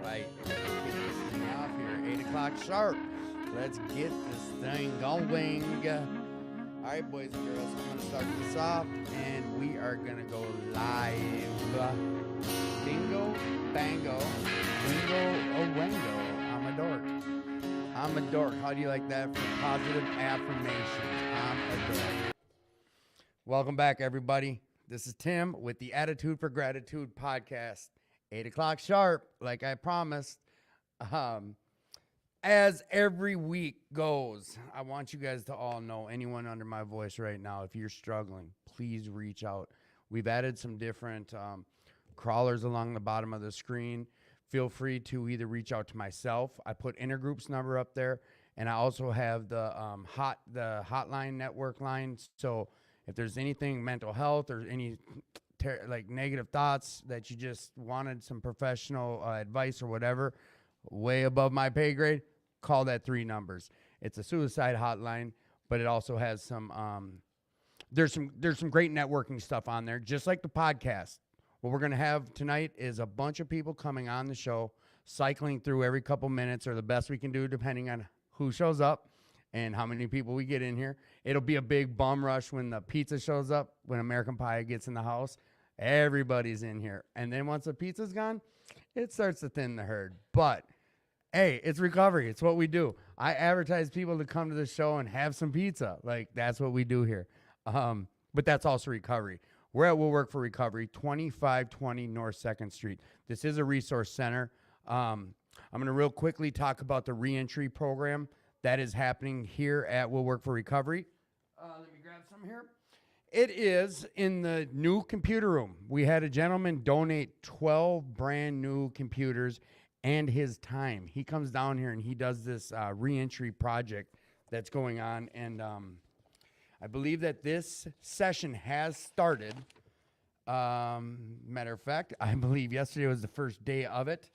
right, let's kick this thing off here. 8 o'clock sharp. Let's get this thing going. All right, boys and girls, I'm going to start this off, and we are going to go live. Bingo, bango, wingo, a wengo. I'm a dork. I'm a dork. How do you like that for positive affirmations? I'm a dork. Welcome back, everybody. This is Tim with the Attitude for Gratitude podcast. 8 o'clock sharp, like I promised. As every week goes, I want you guys to all know, anyone under my voice right now, if you're struggling, please reach out. We've added some different crawlers along the bottom of the screen. Feel free to either reach out to myself. I put Intergroup's number up there, and I also have the hotline network line. So if there's anything mental health or any like negative thoughts that you just wanted some professional advice or whatever, way above my pay grade, call that 3 numbers. It's a suicide hotline, but it also has some there's some great networking stuff on there, just like the podcast. What we're going to have tonight is a bunch of people coming on the show, cycling through every couple minutes, or the best we can do depending on who shows up and how many people we get in here. It'll be a big bum rush when the pizza shows up, when American Pie gets in the house. Everybody's in here. And then once the pizza's gone, it starts to thin the herd. But, hey, it's recovery. It's what we do. I advertise people to come to the show and have some pizza. Like, that's what we do here. But that's also recovery. We're at Wwfr Recovery, 2520 North 2nd Street. This is a resource center. I'm going to real quickly talk about the reentry program that is happening here at Wwfr Recovery. Let me grab some here. It is in the new computer room. We had a gentleman donate 12 brand new computers and his time. He comes down here and he does this reentry project that's going on. And I believe that this session has started. Matter of fact, I believe yesterday was the first day of it.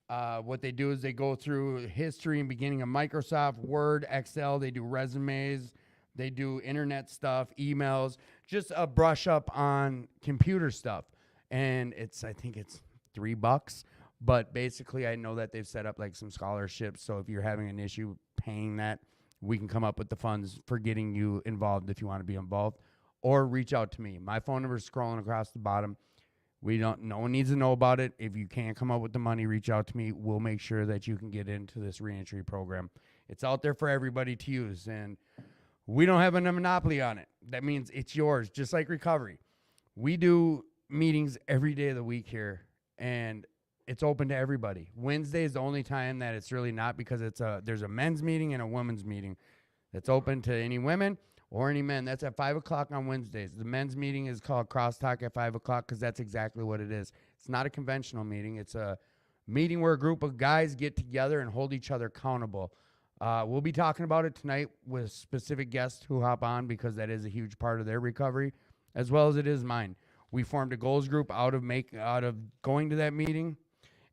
What they do is they go through history and beginning of Microsoft, Word, Excel. They do resumes. They do internet stuff, emails, just a brush up on computer stuff. And I think it's $3. But basically, I know that they've set up like some scholarships. So if you're having an issue paying that, we can come up with the funds for getting you involved if you want to be involved. Or reach out to me. My phone number is scrolling across the bottom. No one needs to know about it. If you can't come up with the money, reach out to me. We'll make sure that you can get into this reentry program. It's out there for everybody to use. And we don't have a monopoly on it. That means it's yours, just like recovery. We do meetings every day of the week here, and it's open to everybody. Wednesday is the only time that it's really not, because there's a men's meeting and a women's meeting that's open to any women or any men. That's at 5 o'clock on Wednesdays. The men's meeting is called Crosstalk at 5 o'clock because that's exactly what it is. It's not a conventional meeting. It's a meeting where a group of guys get together and hold each other accountable. We'll be talking about it tonight with specific guests who hop on, because that is a huge part of their recovery, as well as it is mine. We formed a goals group out of going to that meeting,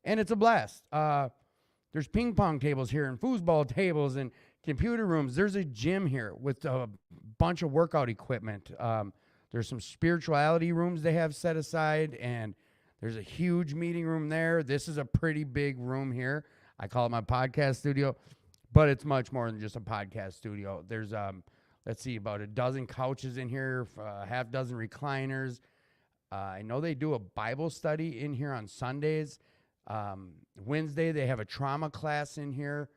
and it's a blast. There's ping pong tables here and foosball tables and computer rooms. There's a gym here with a bunch of workout equipment. There's some spirituality rooms they have set aside, and there's a huge meeting room there. This is a pretty big room here. I call it my podcast studio. But it's much more than just a podcast studio. There's, let's see, about a dozen couches in here, half dozen recliners. I know they do a Bible study in here on Sundays. Wednesday, they have a trauma class in here.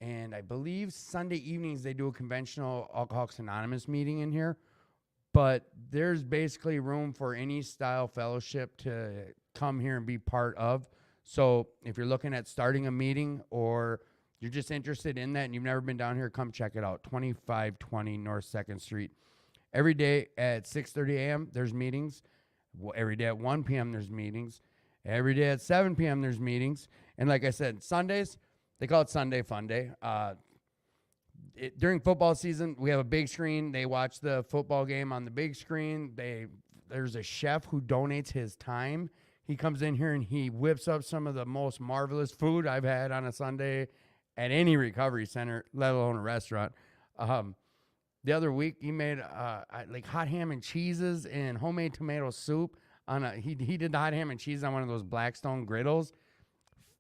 And I believe Sunday evenings, they do a conventional Alcoholics Anonymous meeting in here. But there's basically room for any style fellowship to come here and be part of. So if you're looking at starting a meeting, or you're just interested in that and you've never been down here, come check it out. 2520 North 2nd Street. Every day at 6:30 a.m., there's meetings. Every day at 1 p.m., there's meetings. Every day at 7 p.m., there's meetings. And like I said, Sundays, they call it Sunday Fun Day. During football season, we have a big screen. They watch the football game on the big screen. There's a chef who donates his time. He comes in here and he whips up some of the most marvelous food I've had on a Sunday at any recovery center, let alone a restaurant. The other week, he made like hot ham and cheeses and homemade tomato soup. He did the hot ham and cheese on one of those Blackstone griddles.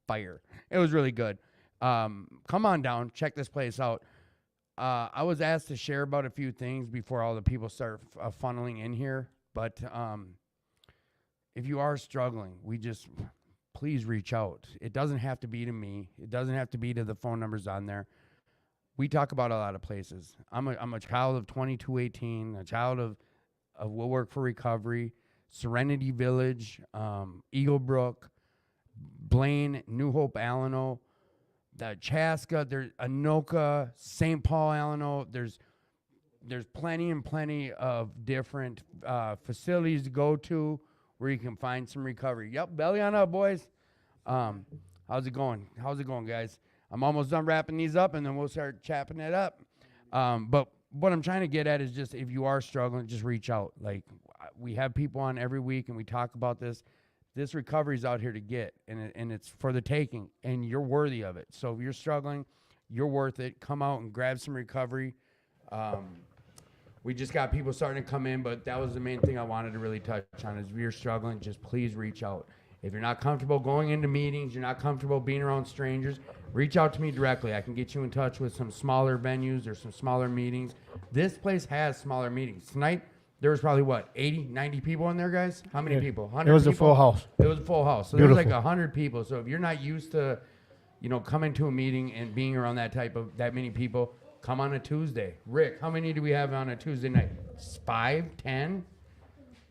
fire. It was really good. Come on down, check this place out. I was asked to share about a few things before all the people start funneling in here, but if you are struggling, please reach out. It doesn't have to be to me. It doesn't have to be to the phone numbers on there. We talk about a lot of places. I'm a child of 2218, a child of Will Work for Recovery, Serenity Village, Eagle Brook, Blaine, New Hope, Allano, the Chaska, there's Anoka, St. Paul, Allano. There's plenty of different facilities to go to where you can find some recovery. Yep, belly on up, boys. How's it going? How's it going, guys? I'm almost done wrapping these up, and then we'll start chopping it up. But what I'm trying to get at is just if you are struggling, just reach out. Like, we have people on every week, and we talk about this. This recovery is out here to get, and it's for the taking, and you're worthy of it. So if you're struggling, you're worth it. Come out and grab some recovery. We just got people starting to come in, but that was the main thing I wanted to really touch on is if you're struggling, just please reach out. If you're not comfortable going into meetings, you're not comfortable being around strangers, reach out to me directly. I can get you in touch with some smaller venues or some smaller meetings. This place has smaller meetings. Tonight, there was probably, 80, 90 people in there, guys? How many people? 100 It was people? a full house. It was a full house. So Beautiful. there was like 100 people. So if you're not used to, coming to a meeting and being around that many people, come on a Tuesday. Rick, how many do we have on a Tuesday night? 5, 10?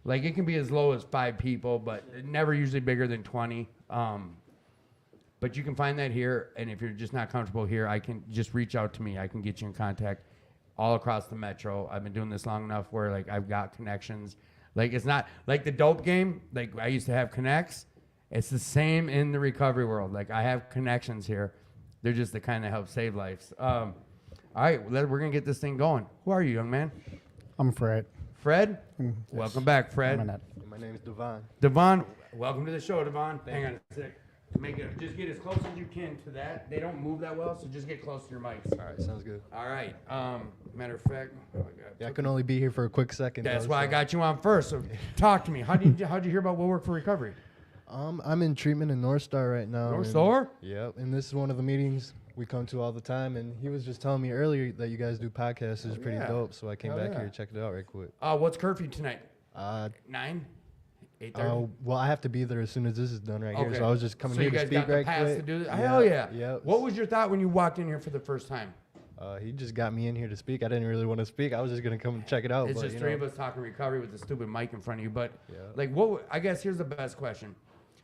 Like, it can be as low as 5 people, but never usually bigger than 20. But you can find that here, and if you're just not comfortable here, I can just reach out to me. I can get you in contact all across the metro. I've been doing this long enough where, like, I've got connections. Like, it's not like the dope game. Like, I used to have connects. It's the same in the recovery world. Like, I have connections here. They're just the kind that help save lives. All right, we're going to get this thing going. Who are you, young man? I'm Fred. Fred? Yes. Welcome back, Fred. My name is Devon. Devon, welcome to the show, Devon. Hang on a sec. Just get as close as you can to that. They don't move that well, so just get close to your mics. All right, sounds good. All right. Matter of fact, Yeah, I can only be here for a quick second. that's though, why I so- got you on first. So talk to me. How'd you hear about Will Work for Recovery? I'm in treatment in North Star right now. North and- Star? Yep, and this is one of the meetings we come to all the time. And he was just telling me earlier that you guys do podcasts. It's pretty yeah. dope. So I came Hell back yeah. here and checked it out right quick. What's curfew tonight? 9? 8:30? Well, I have to be there as soon as this is done right here. Okay. So I was just coming So here you to guys speak got the right pass quick. to do this? Yeah, Hell yeah. Yep. What was your thought when you walked in here for the first time? He just got me in here to speak. I didn't really want to speak. I was just gonna come and check it out. It's but, just 3 of us talking recovery with the stupid mic in front of you. But Yeah. like, I guess here's the best question.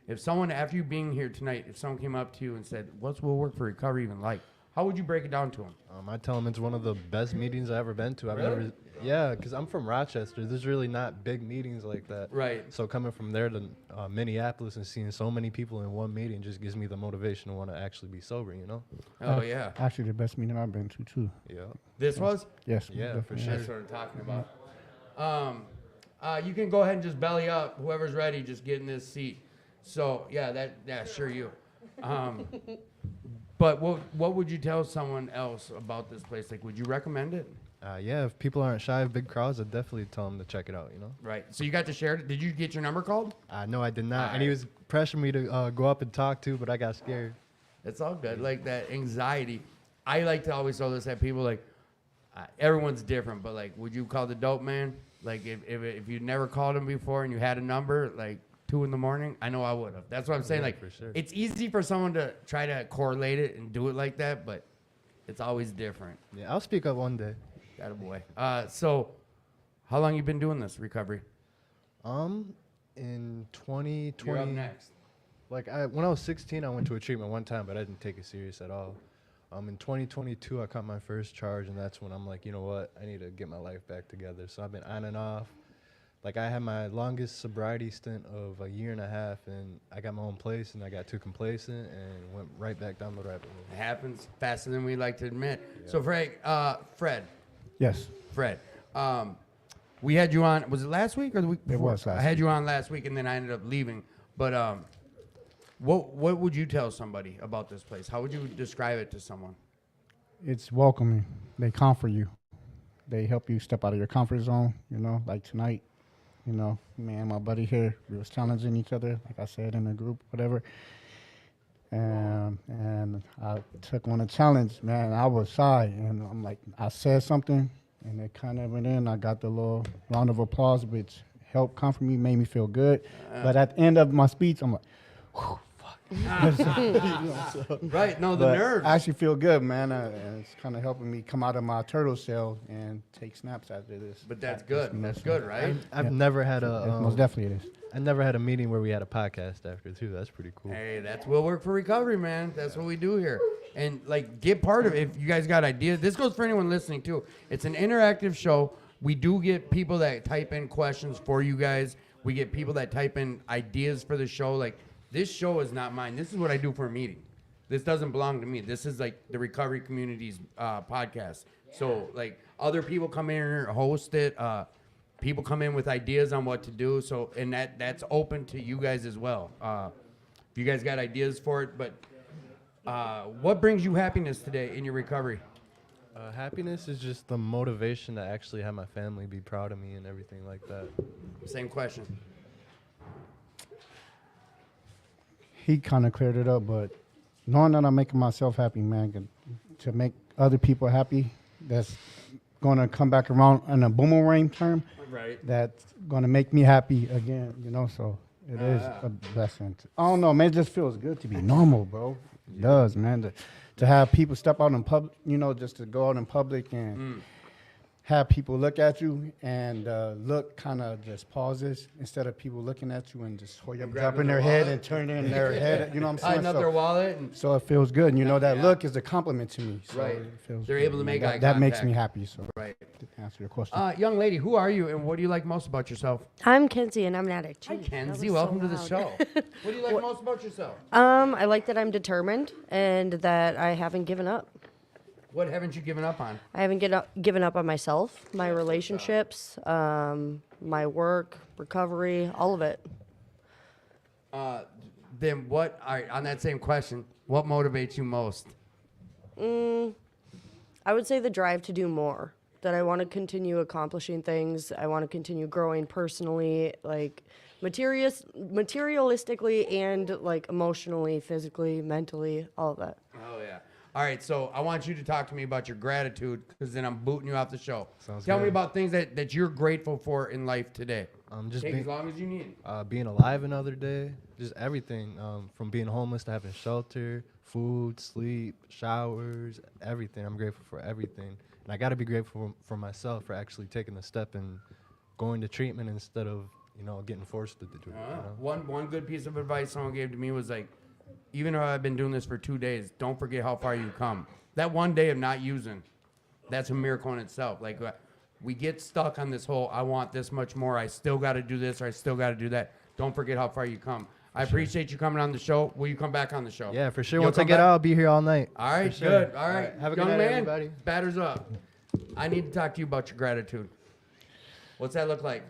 If someone, after you being here tonight, if someone came up to you and said, what's Will Work for Recovery even like? How would you break it down to them? I tell him it's one of the best meetings I've ever been to. Really? Yeah, because I'm from Rochester. There's really not big meetings like that. Right. So coming from there to Minneapolis and seeing so many people in one meeting just gives me the motivation to want to actually be sober, you know? Oh, yeah. Actually, the best meeting I've been to, too. Yeah. This was? Yes. Yeah, for definitely. sure. That's what I'm talking about. You can go ahead and just belly up. Whoever's ready, just get in this seat. So, yeah, sure you. But what would you tell someone else about this place? Like, would you recommend it? Yeah, if people aren't shy of big crowds, I'd definitely tell them to check it out, you know? Right. So you got to share it. Did you get your number called? No, I did not. And he Alright. was pressuring me to go up and talk to, but I got scared. It's all good. Like that anxiety. I like to always throw this at people. Like, everyone's different, but like, would you call the dope man? Like, if you never called him before and you had a number, like 2 a.m, I know I would have. That's what I'm saying. Yeah, Like, for sure. it's easy for someone to try to correlate it and do it like that, but it's always different. Yeah, I'll speak up one day. Attaboy. So, how long you been doing this recovery? In 2020. You're up next. Like when I was 16, I went to a treatment one time, but I didn't take it serious at all. In 2022, I caught my first charge, and that's when I'm like, you know what, I need to get my life back together. So I've been on and off. Like I had my longest sobriety stint of 1.5 years, and I got my own place, and I got too complacent and went right back down the rabbit hole. It happens faster than we like to admit. So, Fred. Yes. Fred, we had you on. Was it last week or the week It before? was last I had you on last week, and then I ended up leaving. But what would you tell somebody about this place? How would you describe it to someone? It's welcoming. They comfort you. They help you step out of your comfort zone, you know, like tonight. You know, me and my buddy here, we was challenging each other, like I said, in a group, whatever. and I took on a challenge, man. I was shy, and I'm like, I said something, and it kind of went in. I got the little round of applause, which helped comfort me, made me feel good. But at the end of my speech, I'm like, whew, fuck. Right. No, the But nerves. I actually feel good, man. And it's kind of helping me come out of my turtle shell and take snaps after this. But that's good. That's good, right? I've never had Most definitely it is. I never had a meeting where we had a podcast after too. That's pretty cool. Hey, that's Will Work for Recovery, man. That's what we do here. And like, get part of it. If you guys got ideas, this goes for anyone listening too. It's an interactive show. We do get people that type in questions for you guys. We get people that type in ideas for the show. Like, this show is not mine. This is what I do for a meeting. This doesn't belong to me. This is like the recovery community's podcast. So like, other people come in and host it. People come in with ideas on what to do. So, and that's open to you guys as well. If you guys got ideas for it, but what brings you happiness today in your recovery? Happiness is just the motivation to actually have my family be proud of me and everything like that. Same question. He kind of cleared it up, but knowing that I'm making myself happy, man, to make other people happy, that's going to come back around in a boomerang term. Right. That's going to make me happy again, so it is a blessing. I don't know, man, it just feels good to be normal, bro. It does, man, to have people step out in public, just to go out in public and have people look at you and look kind of just pauses instead of people looking at you and just dropping their head and turning their head, you know what I'm saying? Hiding up their wallet. And So it feels good, that look is a compliment to me. So Right. it feels They're good, able to man. make eye That makes contact. me happy, so right. to answer your question. Young lady, who are you and what do you like most about yourself? I'm Kenzie and I'm an addict. Hi, Jeez, that Kenzie. was Welcome so to the loud. show. What do you like most about yourself? I like that I'm determined and that I haven't given up. What haven't you given up on? I haven't given up on myself, my relationships, my work, recovery, all of it. Then what, all right, on that same question, what motivates you most? I would say the drive to do more, that I want to continue accomplishing things. I want to continue growing personally, like materialistically and like emotionally, physically, mentally, all of that. Oh, yeah. All right, so I want you to talk to me about your gratitude because then I'm booting you off the show. Sounds Tell me good. about things that you're grateful for in life today. Just Take being, as long as you need. being alive another day, just everything. From being homeless to having shelter, food, sleep, showers, everything. I'm grateful for everything. And I got to be grateful for myself for actually taking the step and going to treatment instead of, getting forced to do it. One good piece of advice someone gave to me was like, even though I've been doing this for 2 days, don't forget how far you've come. That one day of not using, that's a miracle in itself. Like, we get stuck on this whole, I want this much more, I still got to do this, or I still got to do that. Don't forget how far you come. I appreciate you coming on the show. Will you come back on the show? Yeah, for sure. You'll Once I come get back? out, I'll be here all night. All right, For sure. good. All right. Have a good Young night, man, everybody. batters up. I need to talk to you about your gratitude. What's that look like?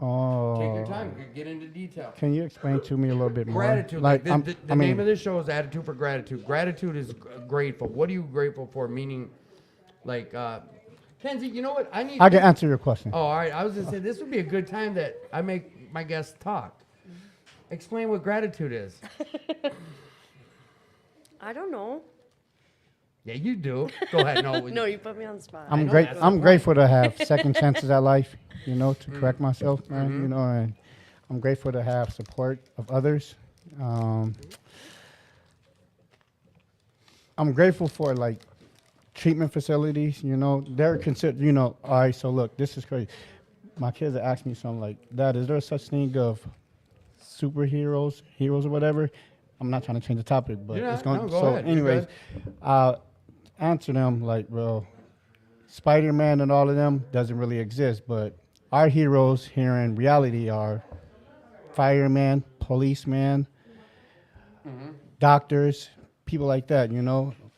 Oh, Take your time. Get into detail. Can you explain to me a little bit more? Gratitude. Like, the I mean, name of this show is Attitude for Gratitude. Gratitude is grateful. What are you grateful for? Meaning, like, Kenzie, you know what? I I can answer your question. Oh, all right. I was going to say, this would be a good time that I make my guests talk. Explain what gratitude is. I don't know. Yeah, you do. Go ahead. No, No, you put me on the spot. I'm know, great. that's the I'm point. grateful to have second chances at life, to correct myself, man. And I'm grateful to have support of others. I'm grateful for like treatment facilities. They're considered. All right. So look, this is crazy. My kids are asking me something like, "Dad, is there such thing of superheroes, heroes, or whatever?" I'm not trying to change the topic, but You're it's not. going. No, go So, ahead. You're anyways, answer them like, well, Spider-Man and all of them doesn't really exist, but our heroes here in reality are firemen, policemen, doctors, people like that,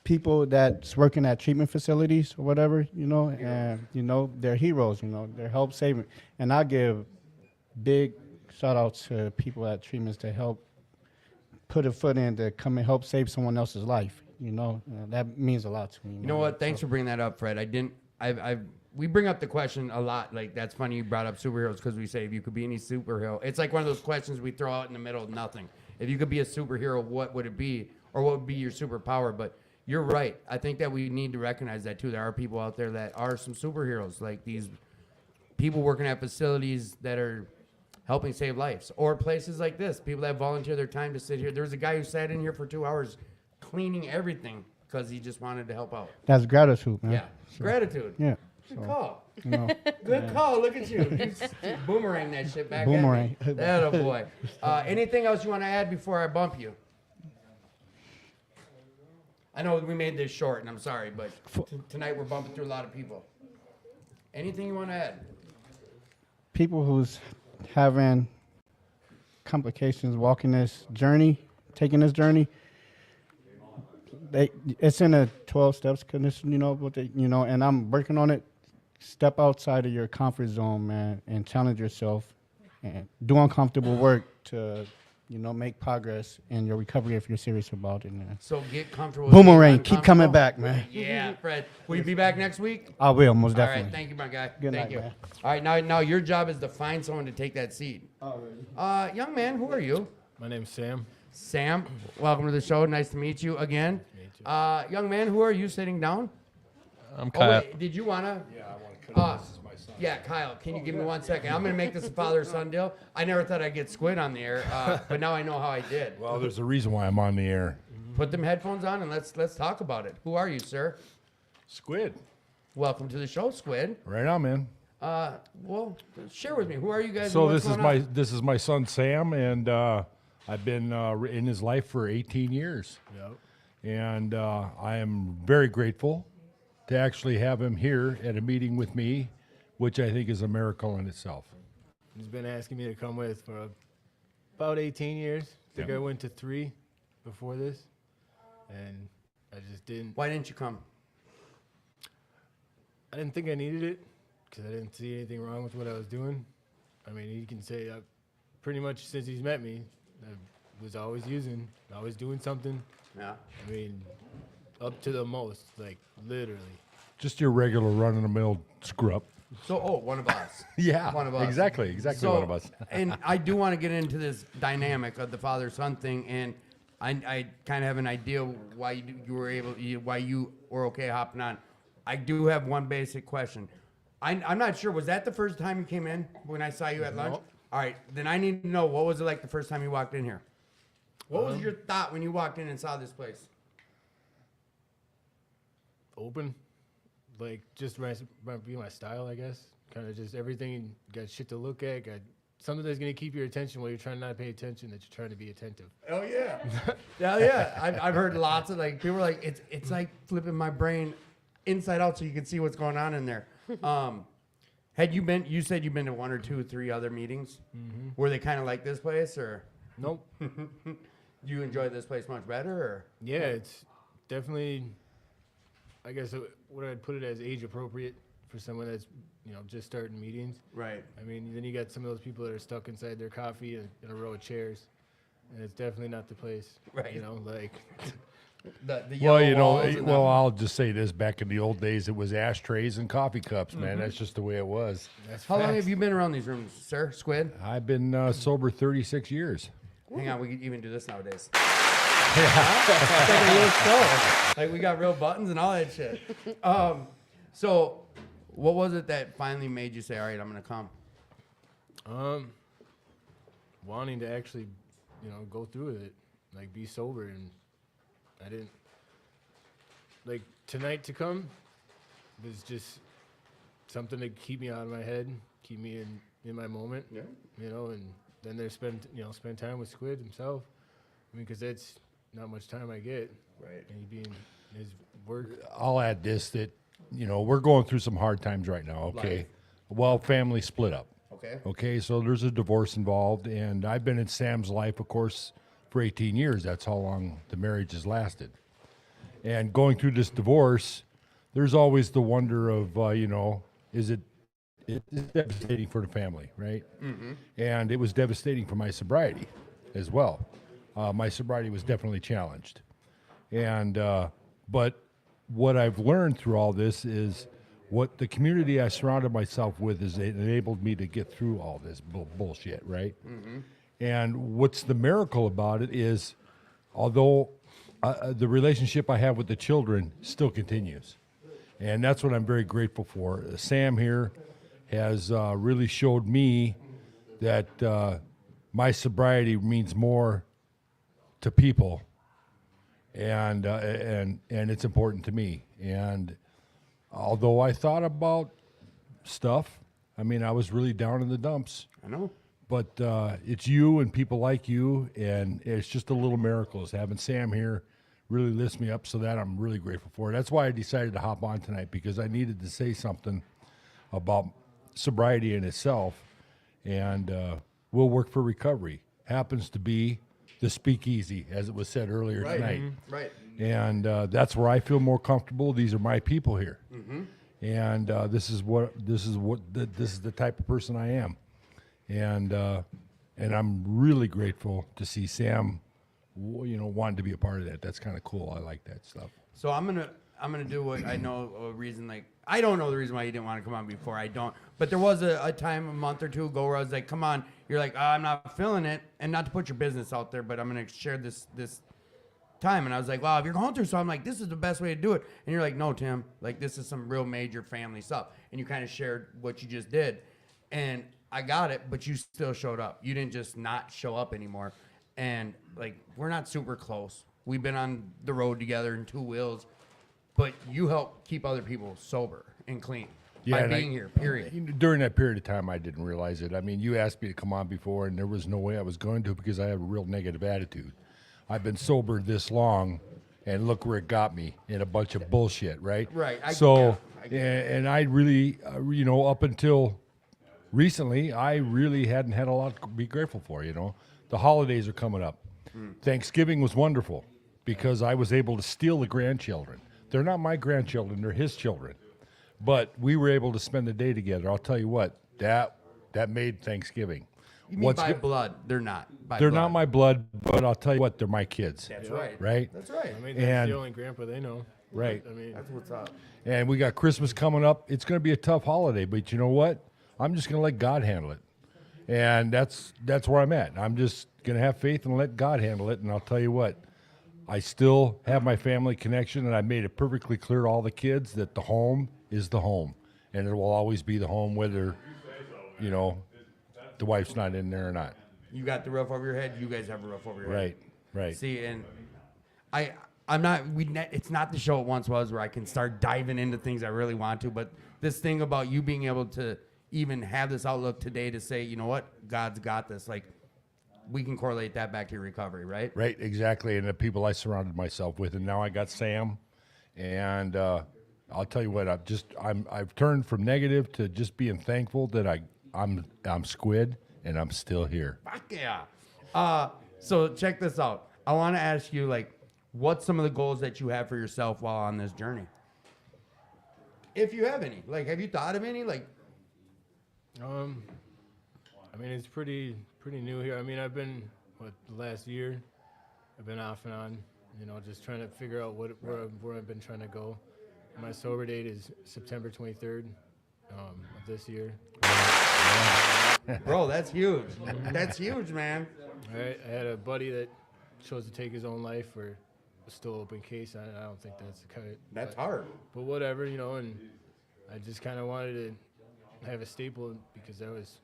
people that's working at treatment facilities or whatever, and, they're heroes, they're help saving. And I give big shout outs to people at treatments to help put a foot in to come and help save someone else's life. That means a lot to me. You know what? Thanks for bringing that up, Fred. We bring up the question a lot. Like, that's funny you brought up superheroes because we say if you could be any superhero. It's like one of those questions we throw out in the middle of nothing. if you could be a superhero, what would it be, or what would be your superpower? But you're right. I think that we need to recognize that too. There are people out there that are some superheroes, like these people working at facilities that are helping save lives, or places like this, people that volunteer their time to sit here. There was a guy who sat in here for 2 hours cleaning everything because he just wanted to help out. That's gratitude, man. Yeah, gratitude. Yeah. Good call. You know, Good call. Look at you. You boomerang that shit back. Boomerang. At me. That a boy. Anything else you want to add before I bump you? I know we made this short, and I'm sorry, but tonight we're bumping through a lot of people. Anything you want to add? people who's having complications walking this journey, taking this journey, it's in a 12 steps condition, and I'm working on it. Step outside of your comfort zone, man, and challenge yourself and do uncomfortable work to, make progress in your recovery if you're serious about it, man. So get comfortable. with Boomerang, being keep coming uncomfortable. back, man. Yeah, Fred. Will you be back next week? I will, most All definitely. right, thank you, my guy. Good Thank night, you. man. All right, now your job is to find someone to take that seat. Young man, who are you? My name's Sam. Sam, welcome to the show. Nice to meet you again. Young man, who are you sitting down? I'm Oh, Kyle. wait, did you want to? Yeah, I want to cut this is my son. Yeah, Kyle, can you give me 1 second? I'm going to make this a father-son deal. I never thought I'd get Squid on the air, but now I know how I did. Well, there's a reason why I'm on the air. Put them headphones on and let's talk about it. Who are you, sir? Squid. Welcome to the show, Squid. Right on, man. Well, share with me. Who are you guys? So and what's going on? this is my son Sam, and I've been in his life for 18 years. Yep. And I am very grateful to actually have him here at a meeting with me, which I think is a miracle in itself. He's been asking me to come with for about 18 years. I think Yeah. I went to 3 before this, and I just didn't. Why didn't you come? I didn't think I needed it because I didn't see anything wrong with what I was doing. I mean, you can say pretty much since he's met me, I was always always doing something. Yeah. I mean, up to the most, like literally. Just your regular run-of-the-mill screw up. So, one of us. Yeah, One of us. exactly So, one of us. And I do want to get into this dynamic of the father-son thing, and I kind of have an idea why why you were okay hopping on. I do have one basic question. I'm not sure. Was that the first time you came in when I saw you at lunch? No. All right, then I need to know, what was it like the first time you walked in here? What was your thought when you walked in and saw this place? Open, like just might be my style, I guess. Kind of just everything. Got shit to look at. Got something that's gonna keep your attention while you're trying not to pay attention. That you're trying to be attentive. Oh yeah, hell yeah. I've heard lots of people are like it's like flipping my brain inside out so you can see what's going on in there. Had you been? You said you've been to 1 or 2 or 3 other meetings. Mm-hmm. Were they kind of like this place, or Nope. do you enjoy this place much better? Or Yeah, it's definitely. I guess what I'd put it as age appropriate for someone that's just starting meetings. right? I mean, then you got some of those people that are stuck inside their coffee in a row of chairs, and it's definitely not the place. Right. Like. The Well, yellow walls and I'll just say this. Back in the old days, it was ashtrays and coffee cups, man. That's just the way it was. That's how long facts. have you been around these rooms, sir? Squid? I've been sober 36 years. Hang on, we can even do this nowadays. It's like a real show. Like we got real buttons and all that shit. So, what was it that finally made you say, "All right, I'm gonna come"? Wanting to actually, go through with it, like be sober, and I didn't. Like tonight to come was just something to keep me out of my head, keep me in my moment. Yeah. And then there's spend time with Squid himself. I mean, because that's not much time I get. Right. And he being his work. I'll add this, that, we're going through some hard times right now, okay? Life. Well, family split up. Okay. Okay, so there's a divorce involved, and I've been in Sam's life, of course, for 18 years. That's how long the marriage has lasted. And going through this divorce, there's always the wonder of, it's devastating for the family, right? Mm-hmm. And it was devastating for my sobriety as well. My sobriety was definitely challenged. And, but what I've learned through all this is what the community I surrounded myself with has enabled me to get through all this bullshit, right? Mm-hmm. And what's the miracle about it is, although the relationship I have with the children still continues. And that's what I'm very grateful for. Sam here has really showed me that my sobriety means more to people, and it's important to me. And although I thought about stuff, I mean, I was really down in the dumps. I know. But it's you and people like you, and it's just a little miracle. Having Sam here really lifts me up, so that I'm really grateful for it. That's why I decided to hop on tonight, because I needed to say something about sobriety in itself, and We'll Work for Recovery happens to be the speakeasy, as it was said earlier tonight. Right. And that's where I feel more comfortable. These are my people here, and this is the type of person I am, and I'm really grateful to see Sam, wanting to be a part of that. That's kind of cool. I like that stuff. So I'm gonna do what I know a reason. Like, I don't know the reason why you didn't want to come on before. I don't. But there was a time a month or two ago where I was like, "Come on." You're like, "I'm not feeling it," and not to put your business out there, but I'm gonna share this time. And I was like, "Wow, if you're going through," so I'm like, "This is the best way to do it." And you're like, "No, Tim. Like, this is some real major family stuff." And you kind of shared what you just did, and I got it. But you still showed up. You didn't just not show up anymore. And like, we're not super close. We've been on the road together in two wheels. But you help keep other people sober and clean by being here, period. During that period of time, I didn't realize it. I mean, you asked me to come on before, and there was no way I was going to, because I have a real negative attitude. I've been sober this long, and look where it got me, in a bunch of bullshit, right? Right. And I really, up until recently, I really hadn't had a lot to be grateful for, The holidays are coming up. Thanksgiving was wonderful, because I was able to steal the grandchildren. They're not my grandchildren, they're his children. But we were able to spend the day together. I'll tell you what, that made Thanksgiving. You mean by blood? They're not. They're not my blood, but I'll tell you what, they're my kids. That's right. Right? That's right. I mean, that's the only grandpa they know. Right. I mean, That's what's up. And we got Christmas coming up. It's going to be a tough holiday, but you know what? I'm just going to let God handle it. And that's where I'm at. I'm just going to have faith and let God handle it. And I'll tell you what, I still have my family connection, and I made it perfectly clear to all the kids that the home is the home, and it will always be the home, whether, the wife's not in there or not. You got the roof over your head. You guys have a roof over your head. Right. See, and I'm not. It's not the show it once was, where I can start diving into things I really want to. But this thing about you being able to even have this outlook today to say, you know what, God's got this. Like, we can correlate that back to your recovery, right? Right, exactly. And the people I surrounded myself with, and now I got Sam, and I'll tell you what, I've turned from negative to just being thankful that I'm squid and I'm still here. Fuck yeah. So check this out. I want to ask you, like, what's some of the goals that you have for yourself while on this journey? If you have any. Like, have you thought of any? Like, I mean, it's pretty new here. I mean, I've been, the last year, I've been off and on, just trying to figure out where I've been trying to go. My sober date is September 23rd of this year. bro, that's huge. That's huge, man. I had a buddy that chose to take his own life for a still open case. I don't think that's the kind of... That's hard. But whatever, and I just kind of wanted to have a staple, because that was,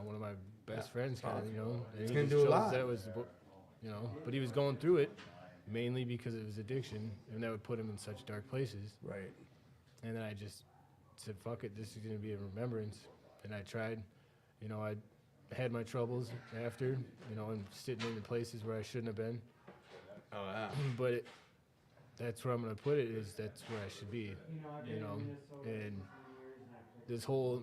one of my best friends, kind of, and It's he gonna just do a chose lot. that was, but he was going through it mainly because of his addiction, and that would put him in such dark places. Right. And then I just said, fuck it, this is going to be a remembrance. And I tried, I had my troubles after, and sitting in the places where I shouldn't have been. Oh, yeah. But that's where I'm going to put it, is that's where I should be, and this whole,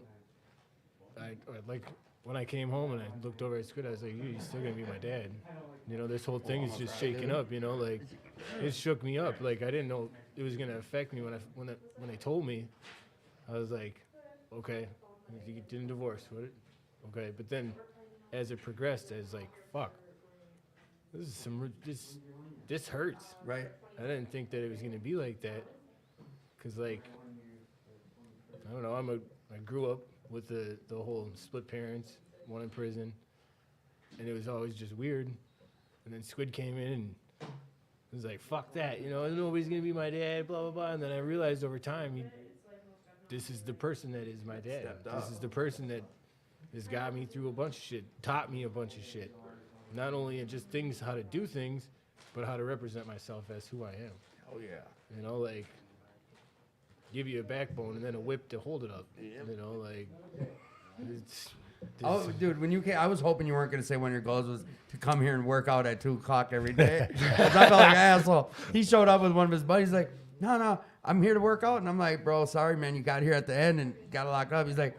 like, when I came home and I looked over at Squid, I was like, you're still going to be my dad. This whole thing is just shaking up, like, it shook me up. Like, I didn't know it was going to affect me when they told me. I was like, okay, you didn't divorce, what? Okay, but then as it progressed, I was like, fuck, this is this hurts. Right. I didn't think that it was going to be like that, because, like, I don't know, I grew up with the whole split parents, one in prison, and it was always just weird. And then Squid came in and was like, fuck that, you know, nobody's gonna be my dad, blah, blah, blah. And then I realized over time, this is the person that is my dad. This is the person that has got me through a bunch of shit, taught me a bunch of shit. Not only in just things, how to do things, but how to represent myself as who I am. Oh yeah. You know, like, give you a backbone and then a whip to hold it up. You know, like, it's... Oh, dude, when you came, I was hoping you weren't going to say one of your goals was to come here and work out at 2 o'clock every day. 'Cause I felt like an asshole. He showed up with one of his buddies, like, no, I'm here to work out. And I'm like, bro, sorry, man, you got here at the end and got to lock up. He's like,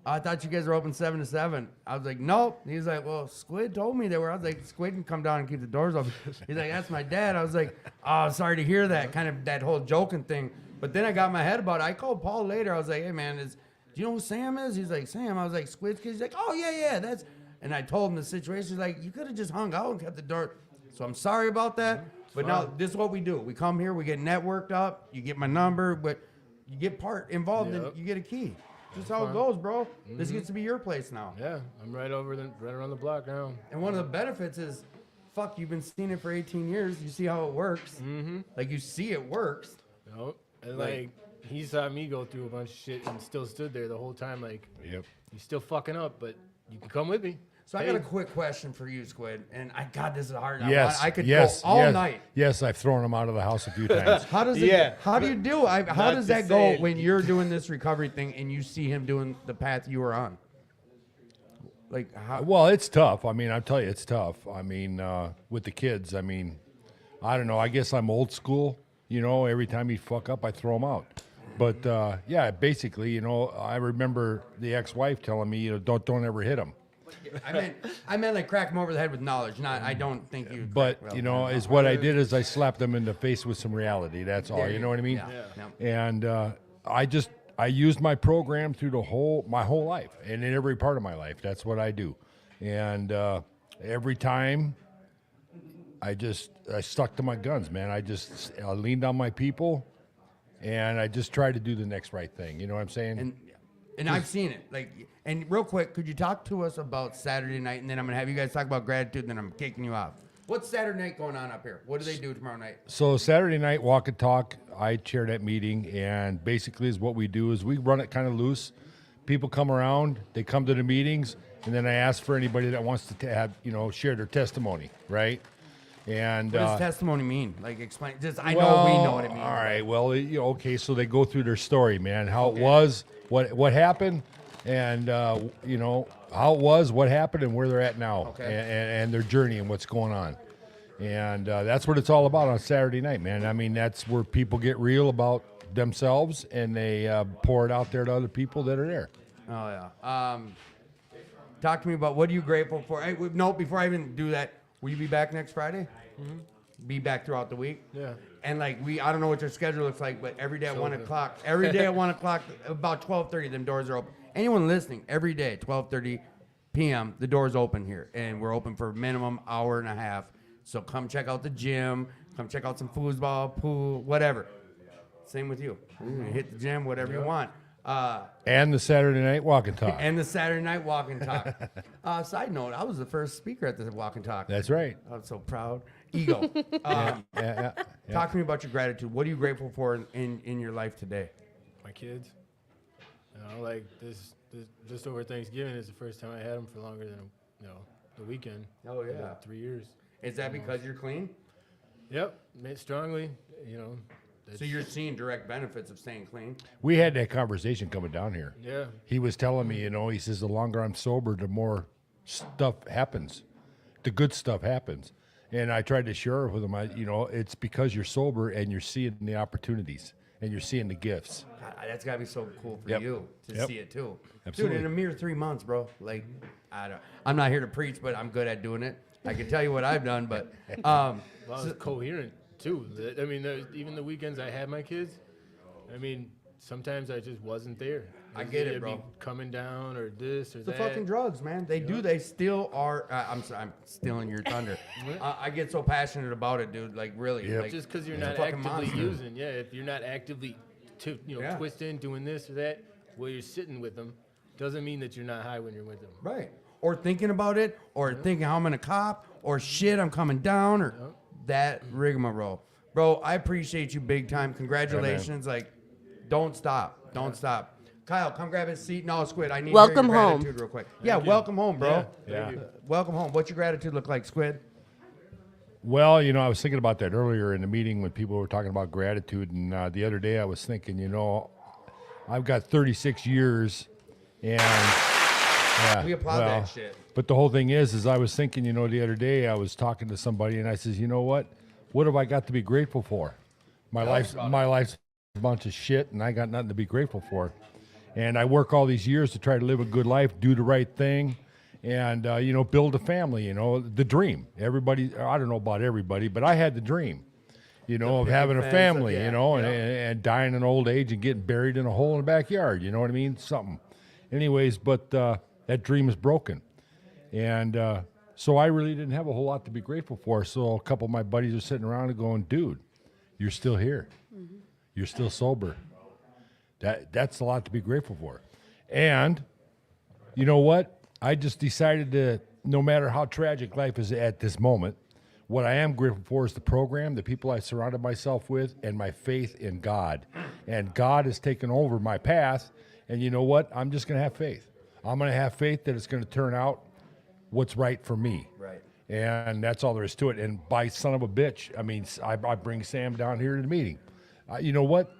oh, I thought you guys were open 7 to 7. I was like, nope. He's like, well, Squid told me they were. I was like, Squid can come down and keep the doors open. He's like, that's my dad. I was like, oh, sorry to hear that, kind of that whole joking thing. But then I got my head about it. I called Paul later. I was like, hey, man, do you know who Sam is? He's like, Sam. I was like, Squid's kid. He's like, oh, yeah, that's. And I told him the situation. He's like, you could have just hung out and kept the door. So I'm sorry about that. But now this is what we do. We come here, we get networked up. You get my number, but you get involved and you get a key. Just how it goes, bro. This gets to be your place now. Yeah, I'm right around the block now. And one of the benefits is, fuck, you've been seeing it for 18 years. You see how it works. Mm-hmm. Like, you see it works. Nope. And like he saw me go through a bunch of shit and still stood there the whole time. Like, Yep. you're still fucking up, but you can come with me. So I got a quick question for you, Squid. And God, this is hard. Yes. I could yes, go all yes, night. Yes, I've thrown him out of the house a few times. How does it? How do you do? How Not does to that say go it. when you're doing this recovery thing and you see him doing the path you were on? Like how? Well, it's tough. I mean, I'll tell you, it's tough. I mean, with the kids, I mean, I don't know. I guess I'm old school. You know, every time you fuck up, I throw him out. But yeah, basically, you know, I remember the ex-wife telling me, you know, don't ever hit him. I meant like crack him over the head with knowledge. Not, I don't think you. But you know, is what I did is I slapped them in the face with some reality. That's all. You know what I mean? Yeah. And I used my program through my whole life and in every part of my life. That's what I do. And every time I stuck to my guns, man. I leaned on my people, and I just tried to do the next right thing. You know what I'm saying? And I've seen it. Like, and real quick, could you talk to us about Saturday night, and then I'm gonna have you guys talk about gratitude, and then I'm kicking you off. What's Saturday night going on up here? What do they do tomorrow night? So Saturday night walk and talk, I chair that meeting, and basically is what we do is we run it kind of loose. People come around, they come to the meetings, and then I ask for anybody that wants to have, you know, share their testimony, right? And What does testimony mean? Like, explain. Just I know we know what it means. All right. Well, okay. So they go through their story, man. How it was, what happened, and you know how it was, what happened, and where they're at now, and their journey and what's going on. And that's what it's all about on Saturday night, man. I mean, that's where people get real about themselves, and they pour it out there to other people that are there. Oh yeah. Talk to me about what are you grateful for? Hey, no, before I even do that, will you be back next Friday? Mm-hmm. Be back throughout the week. Yeah. And like I don't know what your schedule looks like, but every day at 1 o'clock, every day at 1 o'clock, about 12:30, them doors are open. Anyone listening, every day, 12:30 p.m., the doors open here, and we're open for minimum hour and a half. So come check out the gym, come check out some foosball, pool, whatever. Same with you. Hit the gym, whatever you want. And the Saturday night walk and talk. And the Saturday night walk and talk. Side note, I was the first speaker at the walk and talk. That's right. I'm so proud. Ego. Yeah. Talk to me about your gratitude. What are you grateful for in your life today? My kids. You know, like this just over Thanksgiving is the first time I had them for longer than the weekend. Oh, yeah. Like 3 years. Is that because you're clean? Yep, made strongly. You know. So you're seeing direct benefits of staying clean? We had that conversation coming down here. Yeah. He was telling me, you know, he says the longer I'm sober, the more stuff happens. The good stuff happens. And I tried to share it with him. You know, it's because you're sober and you're seeing the opportunities and you're seeing the gifts. God, that's got to be so cool for Yep. you to Yep. see it too. Absolutely. Dude, in a mere 3 months, bro. Like, I'm not here to preach, but I'm good at doing it. I can tell you what I've done, but Well, I was coherent too. I mean, even the weekends I had my kids, I mean, sometimes I just wasn't there. I get it, It'd bro. Be coming down or this or the that. fucking drugs, man. They still are. I'm stealing your thunder. I get so passionate about it, dude. Like, really. Yep. Like, Just because you're it's a not fucking actively monster. using, if you're not actively Yeah. twisting, doing this or that, while you're sitting with them, doesn't mean that you're not high when you're with them. Right. or thinking about it, or thinking how I'm gonna cop, or shit, I'm coming down, or that rigmarole. Bro, I appreciate you big time. Congratulations. Like, don't stop. Don't stop. Kyle, come grab his seat. No, Squid, I need Welcome to hear your home. gratitude real quick. Yeah, welcome home, bro. Yeah. Welcome home. What's your gratitude look like, Squid? Well, you know, I was thinking about that earlier in the meeting when people were talking about gratitude, and the other day I was thinking, you know, I've got 36 years, and yeah, We applaud well, that shit. But the whole thing is I was thinking, you know, the other day I was talking to somebody, and I says, you know what have I got to be grateful for? My life's a bunch of shit, and I got nothing to be grateful for. And I work all these years to try to live a good life, do the right thing, and you know, build a family. You know, the dream. Everybody, I don't know about everybody, but I had the dream, you know, of having a fence, family, yeah, you know, yeah. and dying in old age and getting buried in a hole in the backyard. You know what I mean? Something. Anyways, but that dream is broken, and so I really didn't have a whole lot to be grateful for. So a couple of my buddies are sitting around and going, "Dude, you're still here. You're still sober. That's a lot to be grateful for." And you know what? I just decided to, no matter how tragic life is at this moment, what I am grateful for is the program, the people I surrounded myself with, and my faith in God. And God has taken over my path. And you know what? I'm just going to have faith. I'm going to have faith that it's going to turn out what's right for me. Right. And that's all there is to it. And by son of a bitch, I mean, I bring Sam down here to the meeting. You know what?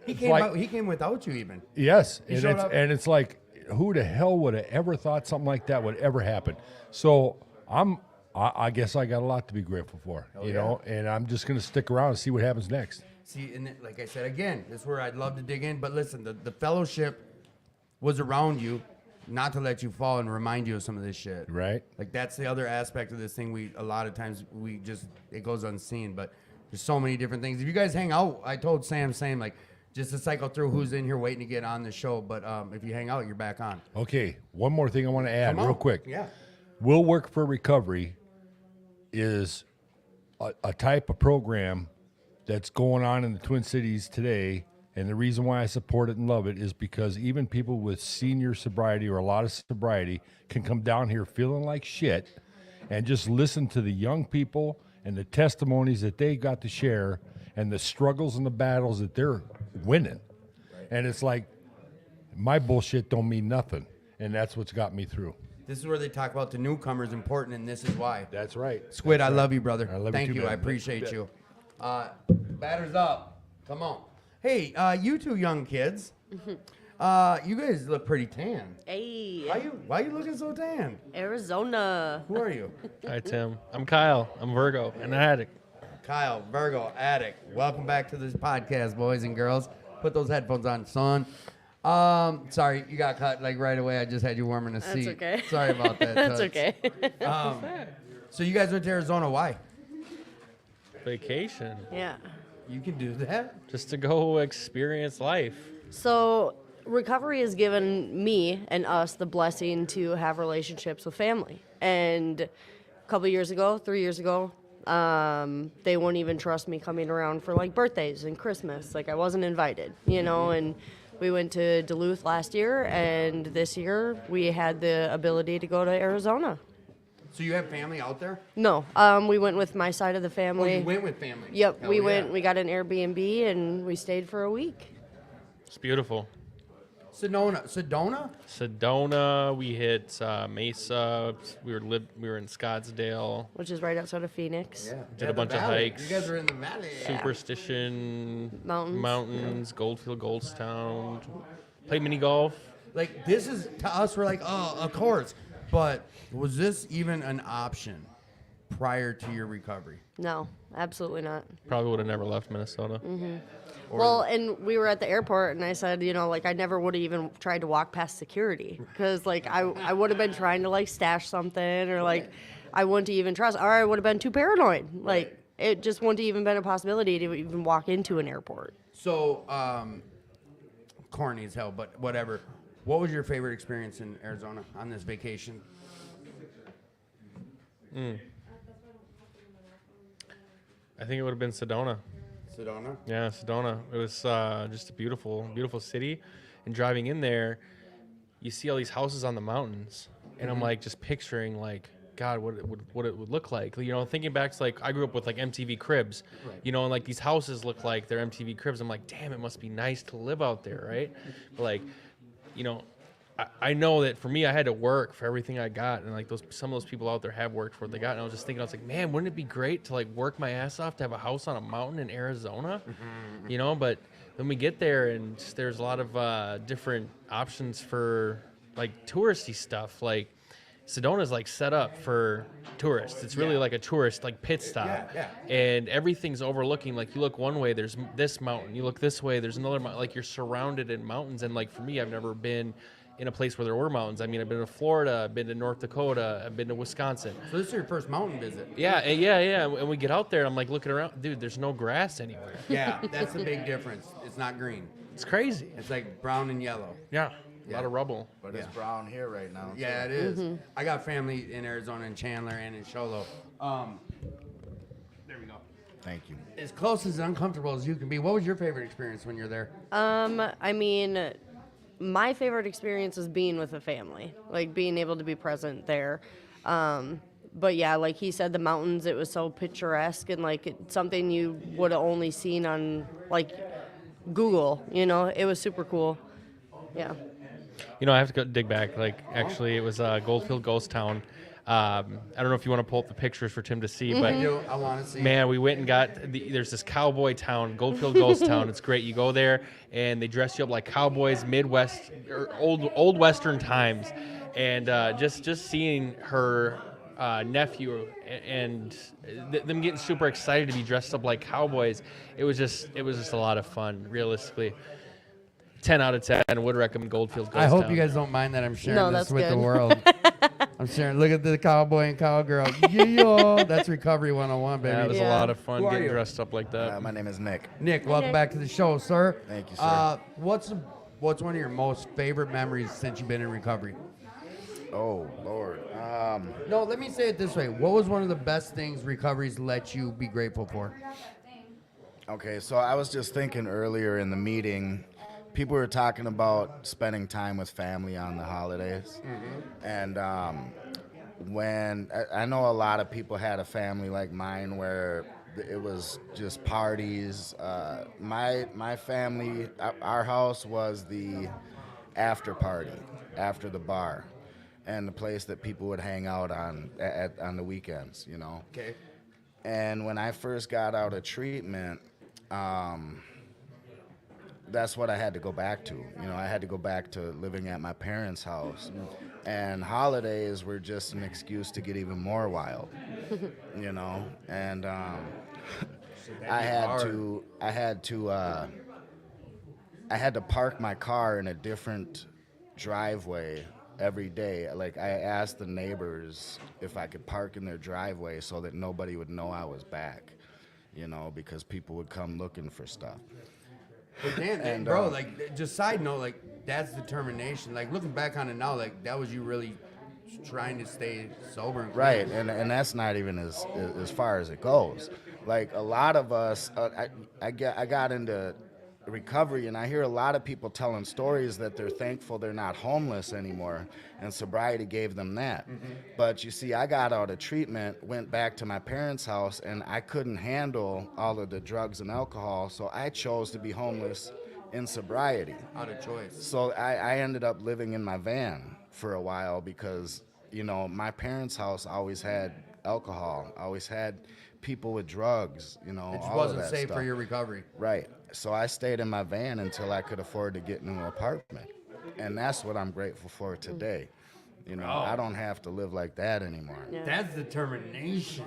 He It's came like- out, he came without you even. Yes, and showed it's, up. and it's like, who the hell would have ever thought something like that would ever happen? So I guess I got a lot to be grateful for, you know, and I'm just going to stick around and see what happens next. See, and like I said, again, this is where I'd love to dig in. But listen, the fellowship was around you, not to let you fall and remind you of some of this shit. Right. Like that's the other aspect of this thing. A lot of times it goes unseen, but there's so many different things. If you guys hang out, I told Sam, like, just to cycle through who's in here waiting to get on the show. But if you hang out, you're back on. Okay, one more thing I want to add Come on. real quick. Yeah. Will Work for Recovery is a type of program that's going on in the Twin Cities today. And the reason why I support it and love it is because even people with senior sobriety or a lot of sobriety can come down here feeling like shit and just listen to the young people and the testimonies that they got to share and the struggles and the battles that they're winning. And it's like, my bullshit don't mean nothing. And that's what's got me through. This is where they talk about the newcomers important, and this is why. That's right. Squid, I love you, brother. I love you Thank too, you. man. I appreciate you. Batters up. Come on. Hey, you two young kids. You guys look pretty tan. Hey, Why you looking so tan? Arizona. Who are you? Hi, Tim. I'm Kyle. I'm Virgo, an addict. Kyle, Virgo, addict. Welcome back to this podcast, boys and girls. Put those headphones on, son. Sorry, you got cut like right away. I just had you warming a That's seat. okay. Sorry about that. That's Toots. okay. So you guys went to Arizona. Why? Vacation. Yeah. You can do that. Just to go experience life. So recovery has given me and us the blessing to have relationships with family. And a couple years ago, 3 years ago, they wouldn't even trust me coming around for like birthdays and Christmas. Like I wasn't invited, you know, and we went to Duluth last year, and this year we had the ability to go to Arizona. So you have family out there? No, we went with my side of the Oh, family. you went with family. Yep, Hell we yeah. went. We got an Airbnb and we stayed for a week. It's beautiful. Sedona? Sedona. We hit Mesa. We were in Scottsdale. Which is right outside of Phoenix. Did a the bunch of valley. hikes. You guys are in the valley. Superstition. Mountains. Goldfield, Goldstown. Played mini golf. Like this is to us, we're like, oh, of course. But was this even an option prior to your recovery? No, absolutely not. Probably would have never left Minnesota. Well, and we were at the airport, and I said, you know, like I never would have even tried to walk past security because, like, I would have been trying to like stash something or like I wouldn't even trust, or I would have been too paranoid. Like it just wouldn't have even been a possibility to even walk into an airport. So, corny as hell, but whatever. What was your favorite experience in Arizona on this vacation? I think it would have been Sedona. Sedona? Yeah, Sedona. It was just a beautiful, beautiful city. And driving in there, you see all these houses on the mountains. and I'm like just picturing like, God, what it would look like. You know, thinking back to like I grew up with like MTV Cribs, you know, and like these houses look like they're MTV Cribs. I'm like, damn, it must be nice to live out there, right? But like, you know, I know that for me, I had to work for everything I got, and like some of those people out there have worked for what they got. And I was just thinking, I was like, man, wouldn't it be great to like work my ass off to have a house on a mountain in Arizona, you know? But when we get there, and there's a lot of different options for like touristy stuff, like Sedona's like set up for tourists. It's really like a tourist like pit stop, and everything's overlooking. Like you look one way, there's this mountain. You look this way, there's another mountain. Like you're surrounded in mountains. And like for me, I've never been in a place where there were mountains. I mean, I've been to Florida, I've been to North Dakota, I've been to Wisconsin. So this is your first mountain visit. Yeah. And we get out there, I'm like looking around, dude. There's no grass anywhere. Yeah, that's the big difference. It's not green. It's crazy. It's like brown and yellow. Yeah. A lot of rubble. But it's brown here right now. Yeah, it is. I got family in Arizona, in Chandler, and in Sholo. There we go. Thank you. As close as uncomfortable as you can be. What was your favorite experience when you're there? I mean, my favorite experience is being with a family, like being able to be present there. But yeah, like he said, the mountains, it was so picturesque and like it's something you would have only seen on like Google, you know, it was super cool. Yeah. You know, I have to go dig back. Like, actually, it was Goldfield Ghost Town. I don't know if you want to pull up the pictures for Tim to see, but I want to see. man, we went and got there's this cowboy town, Goldfield Ghost Town. It's great. You go there and they dress you up like cowboys, Midwest or old Western times, and just seeing her nephew and them getting super excited to be dressed up like cowboys. It was just a lot of fun. Realistically. 10 out of 10 would recommend Goldfield Ghost I hope Town. you guys don't mind that I'm sharing No, this that's with the good. world. I'm sharing. Look at the cowboy and cowgirl. Yeah, that's Recovery 101, baby. Yeah, it was a Yeah. lot of fun Who are getting you? dressed up like that. My name is Nick. Nick, welcome back to the show, sir. Thank you, sir. What's one of your most favorite memories since you've been in recovery? Oh, Lord. No, let me say it this way. What was one of the best things recovery's let you be grateful for? Okay, so I was just thinking earlier in the meeting, people were talking about spending time with family on the holidays. And when I know a lot of people had a family like mine where it was just parties. My family, our house was the after party, after the bar, and the place that people would hang out on the weekends, you know. Okay. And when I first got out of treatment, that's what I had to go back to. You know, I had to go back to living at my parents' house. And holidays were just an excuse to get even more wild, you know. And I had to park my car in a different driveway every day. Like, I asked the neighbors if I could park in their driveway so that nobody would know I was back, you know, because people would come looking for stuff. But damn, bro, like, just side note, like, that's determination. Like, looking back on it now, like, that was you really trying to stay sober and clean. Right, and that's not even as far as it goes. Like, a lot of us, I got into recovery, and I hear a lot of people telling stories that they're thankful they're not homeless anymore, and sobriety gave them that. But you see, I got out of treatment, went back to my parents' house, and I couldn't handle all of the drugs and alcohol, so I chose to be homeless in sobriety. Out of choice. So I ended up living in my van for a while because, you know, my parents' house always had alcohol, always had people with drugs, you know, It just all wasn't of that safe stuff. for your recovery. Right. So I stayed in my van until I could afford to get into an apartment. And that's what I'm grateful for today. You know, I don't have to live like that anymore. Yeah. That's determination.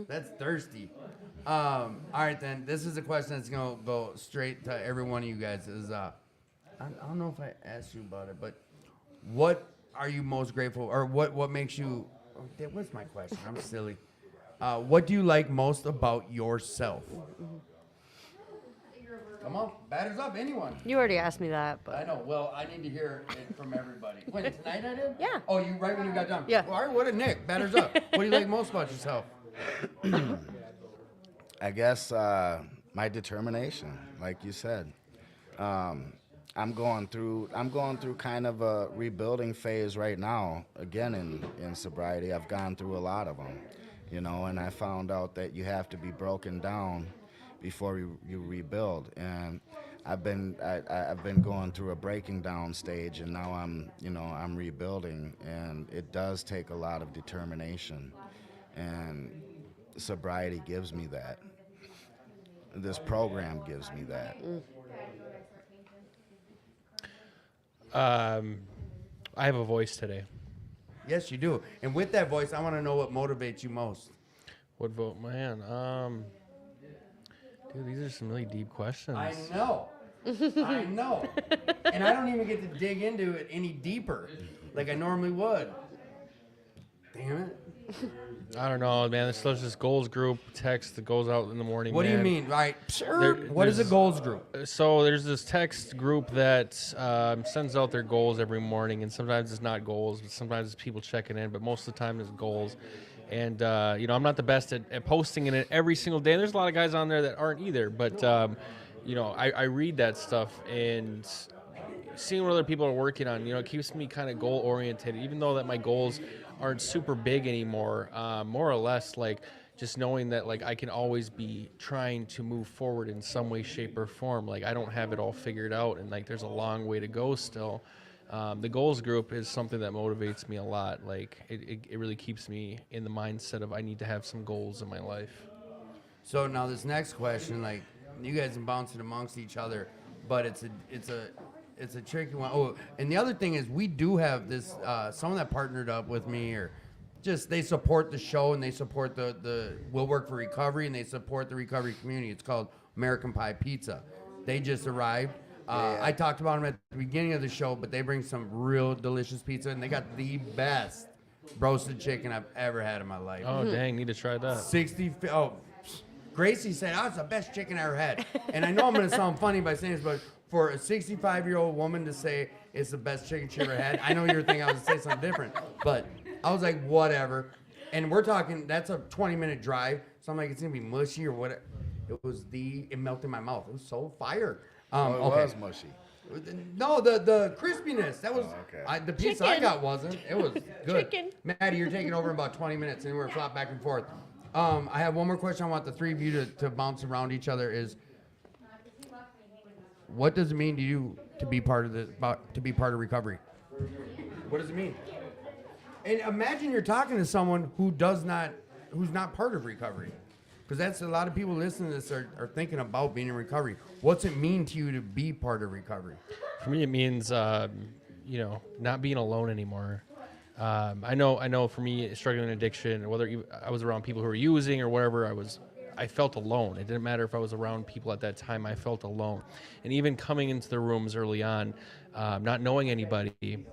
That's thirsty. All right, then. This is a question that's going to go straight to every one of you guys. I don't know if I asked you about it, but what are you most grateful, or what makes you, what's my question? I'm silly. What do you like most about yourself? Come on, batters up, anyone. You already asked me that, I but know. Well, I need to hear it from everybody. When, tonight I did? Yeah. Oh, you right when you got done? Yeah. Well, all right, what a Nick. Batters up. What do you like most about yourself? I guess my determination, like you said. I'm going through kind of a rebuilding phase right now. Again, in sobriety, I've gone through a lot of them, and I found out that you have to be broken down before you rebuild. And I've been going through a breaking down stage, and now I'm rebuilding, and it does take a lot of determination, and sobriety gives me that. This program gives me that. I have a voice today. Yes, you do. And with that voice, I want to know what motivates you most. What vote, man? Dude, these are some really deep questions. I know. I know. And I don't even get to dig into it any deeper like I normally would. Damn it. I don't know, man. There's this goals group text that goes out in the morning. What do you man. mean? Right. What is a goals group? So there's this text group that sends out their goals every morning, and sometimes it's not goals, but sometimes it's people checking in, but most of the time it's goals. And, I'm not the best at posting in it every single day. And there's a lot of guys on there that aren't either. But, I read that stuff, and seeing what other people are working on, it keeps me kind of goal-oriented, even though that my goals aren't super big anymore, more or less, like, just knowing that, like, I can always be trying to move forward in some way, shape, or form. Like, I don't have it all figured out, and, like, there's a long way to go still. The goals group is something that motivates me a lot. Like, it really keeps me in the mindset of I need to have some goals in my life. So now this next question, like, you guys are bouncing amongst each other, but it's a tricky one. Oh, and the other thing is we do have this someone that partnered up with me, or just they support the show and they support the We'll Work for Recovery, and they support the recovery community. It's called American Pie Pizza. They just arrived. I talked about them at the beginning of the show, but they bring some real delicious pizza, and they got the best roasted chicken I've ever had in my life. Oh, dang, need to try that. Gracie said, it's the best chicken I ever had. And I know I'm going to sound funny by saying this, but for a 65-year-old woman to say it's the best chicken she ever had, I know you were thinking I was going to say something different, but I was like, whatever. And we're talking, that's a 20-minute drive, so I'm like, it's going to be mushy or what. It melted in my mouth. It was so fire. Was mushy. No, the crispiness. That was okay. the pizza I got wasn't. It was good. Chicken. Maddie, you're taking over in about 20 minutes, and we're flop back and forth. I have one more question. I want the three of you to bounce around each other. Is what does it mean to you to be part of recovery? What does it mean? And imagine you're talking to someone who's not part of recovery. Because that's a lot of people listening to this are thinking about being in recovery. What's it mean to you to be part of recovery? For me, it means, not being alone anymore. I know for me, struggling with addiction, whether I was around people who were using or whatever, I felt alone. It didn't matter if I was around people at that time, I felt alone. And even coming into the rooms early on, not knowing anybody,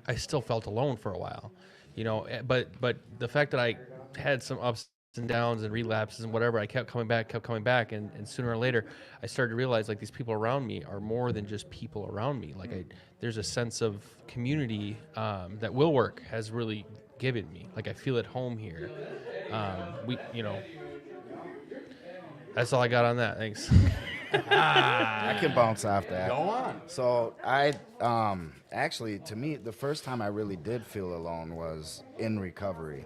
I still felt alone for a while. But the fact that I had some ups and downs and relapses and whatever, I kept coming back, and sooner or later I started to realize, like, these people around me are more than just people around me. Like, there's a sense of community that Will Work has really given me. Like, I feel at home here. That's all I got on that. Thanks. I can bounce off that. Go on. So I actually, to me, the first time I really did feel alone was in recovery.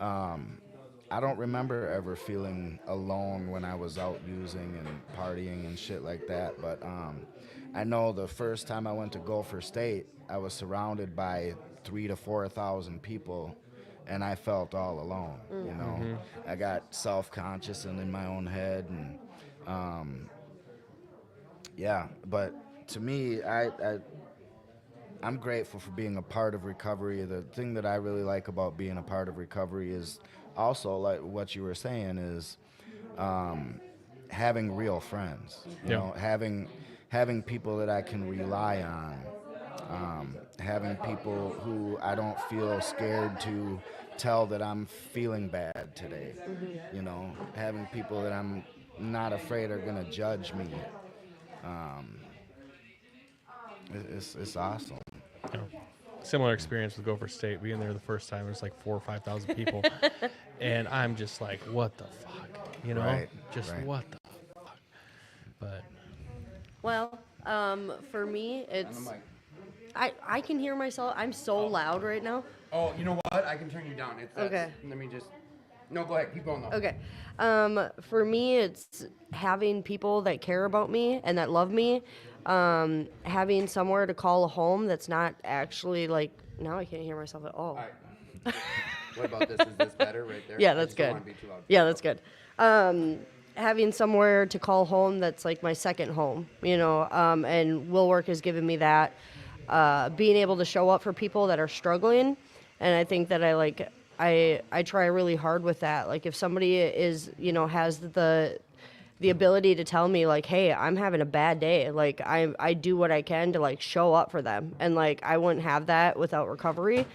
I don't remember ever feeling alone when I was out using and partying and shit like that. But I know the first time I went to Gopher State, I was surrounded by 3,000 to 4,000 people, and I felt all alone. Mm-hmm. I got self-conscious and in my own head, and But to me, I'm grateful for being a part of recovery. The thing that I really like about being a part of recovery is also, like what you were saying, is having real friends. You know, having people that I can rely on. Having people who I don't feel scared to tell that I'm feeling bad today. Having people that I'm not afraid are gonna judge me. It's awesome. Yeah. Similar experience with Gopher State. Being there the first time, there's like 4,000 or 5,000 people, and I'm just like, what the fuck, Right, Just right. what the fuck. But Well, For me, it's On the mic. I can hear myself. I'm so loud right now. Oh, you know what? I can turn you down. Okay. Let me just. No, go ahead. Keep going though. Okay. For me, it's having people that care about me and that love me. Having somewhere to call a home that's not actually like. Now I can't hear myself at all. All right. What about this? Is this better right there? Yeah, I that's just don't good. wanna be too loud. Yeah, that's good. Having somewhere to call home that's like my second home, you know, and Will Work has given me that. Being able to show up for people that are struggling, and I think that I try really hard with that. Like if somebody is, you know, has the ability to tell me like, hey, I'm having a bad day, like I do what I can to like show up for them, and like I wouldn't have that without recovery.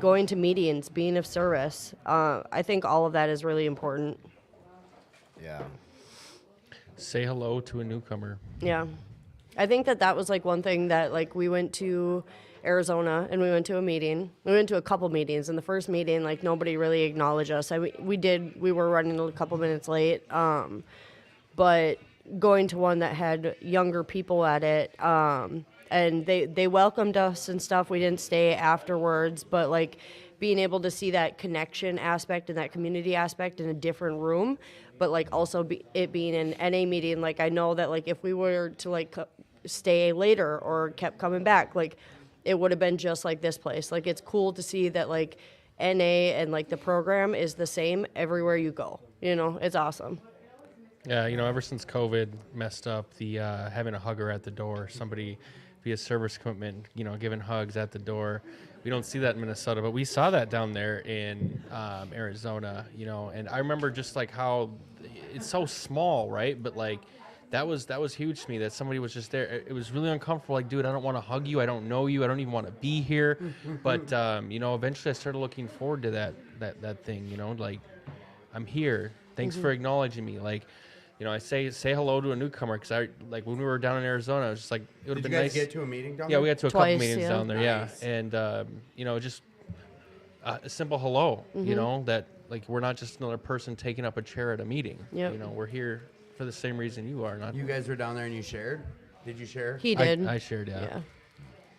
Going to meetings, being of service, I think all of that is really important. Yeah. Say hello to a newcomer. Yeah. I think that was like one thing that like we went to Arizona and we went to a meeting. We went to a couple meetings, and the first meeting like nobody really acknowledged us. We were running a couple minutes late. But going to one that had younger people at it, and they welcomed us and stuff. We didn't stay afterwards, but like being able to see that connection aspect and that community aspect in a different room, but like also it being an NA meeting, like I know that like if we were to like stay later or kept coming back, like it would have been just like this place. Like it's cool to see that like NA and like the program is the same everywhere you go. You know, it's awesome. Yeah, you know, ever since COVID messed up the having a hugger at the door, somebody via service commitment, you know, giving hugs at the door. We don't see that in Minnesota, but we saw that down there in Arizona, you know. And I remember just like how it's so small, right? But like that was huge to me that somebody was just there. It was really uncomfortable. Like, dude, I don't want to hug you. I don't know you. I don't even want to be here. But you know, eventually I started looking forward to that thing. You know, like I'm here. Thanks for acknowledging me. Like, you know, I say hello to a newcomer because I like when we were down in Arizona, it was just like it would have Did been you guys nice. get to a meeting down Yeah, there? we got to a Twice, couple meetings yeah. down there. Nice. Yeah, and you know, just a simple hello. You know, that like we're not just another person taking up a chair at a meeting. Yep. You know, we're here for the same reason you are. Not You guys were down there and you shared? Did you share? He did. I shared. Yeah. Yeah.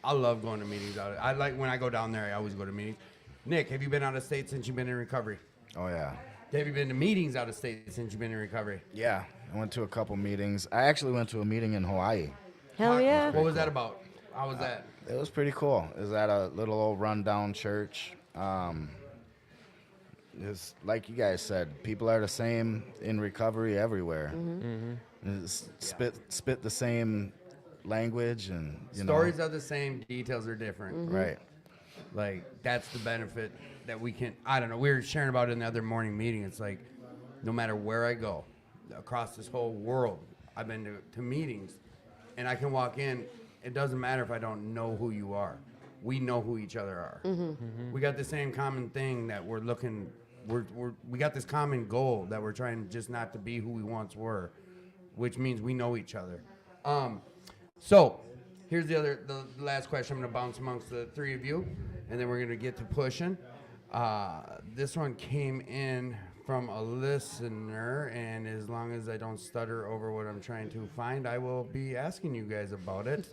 I love going to meetings. I like when I go down there, I always go to meetings. Nick, have you been out of state since you've been in recovery? Oh yeah. Have you been to meetings out of state since you've been in recovery? Yeah. I went to a couple meetings. I actually went to a meeting in Hawaii. Hell yeah. What was that about? How was that? It was pretty cool. It was at a little old rundown church. It's like you guys said, people are the same in recovery everywhere. It's spit the same language, and you Stories are the same, details are different. know, right. Like, that's the benefit that we can, I don't know, we were sharing about it in the other morning meeting. It's like, no matter where I go, across this whole world, I've been to meetings, and I can walk in, it doesn't matter if I don't know who you are. We know who each other are. We got the same common thing that we're looking, we got this common goal that we're trying just not to be who we once were, which means we know each other. So, here's the last question. I'm going to bounce amongst the three of you, and then we're going to get to pushing. This one came in from a listener, and as long as I don't stutter over what I'm trying to find, I will be asking you guys about it.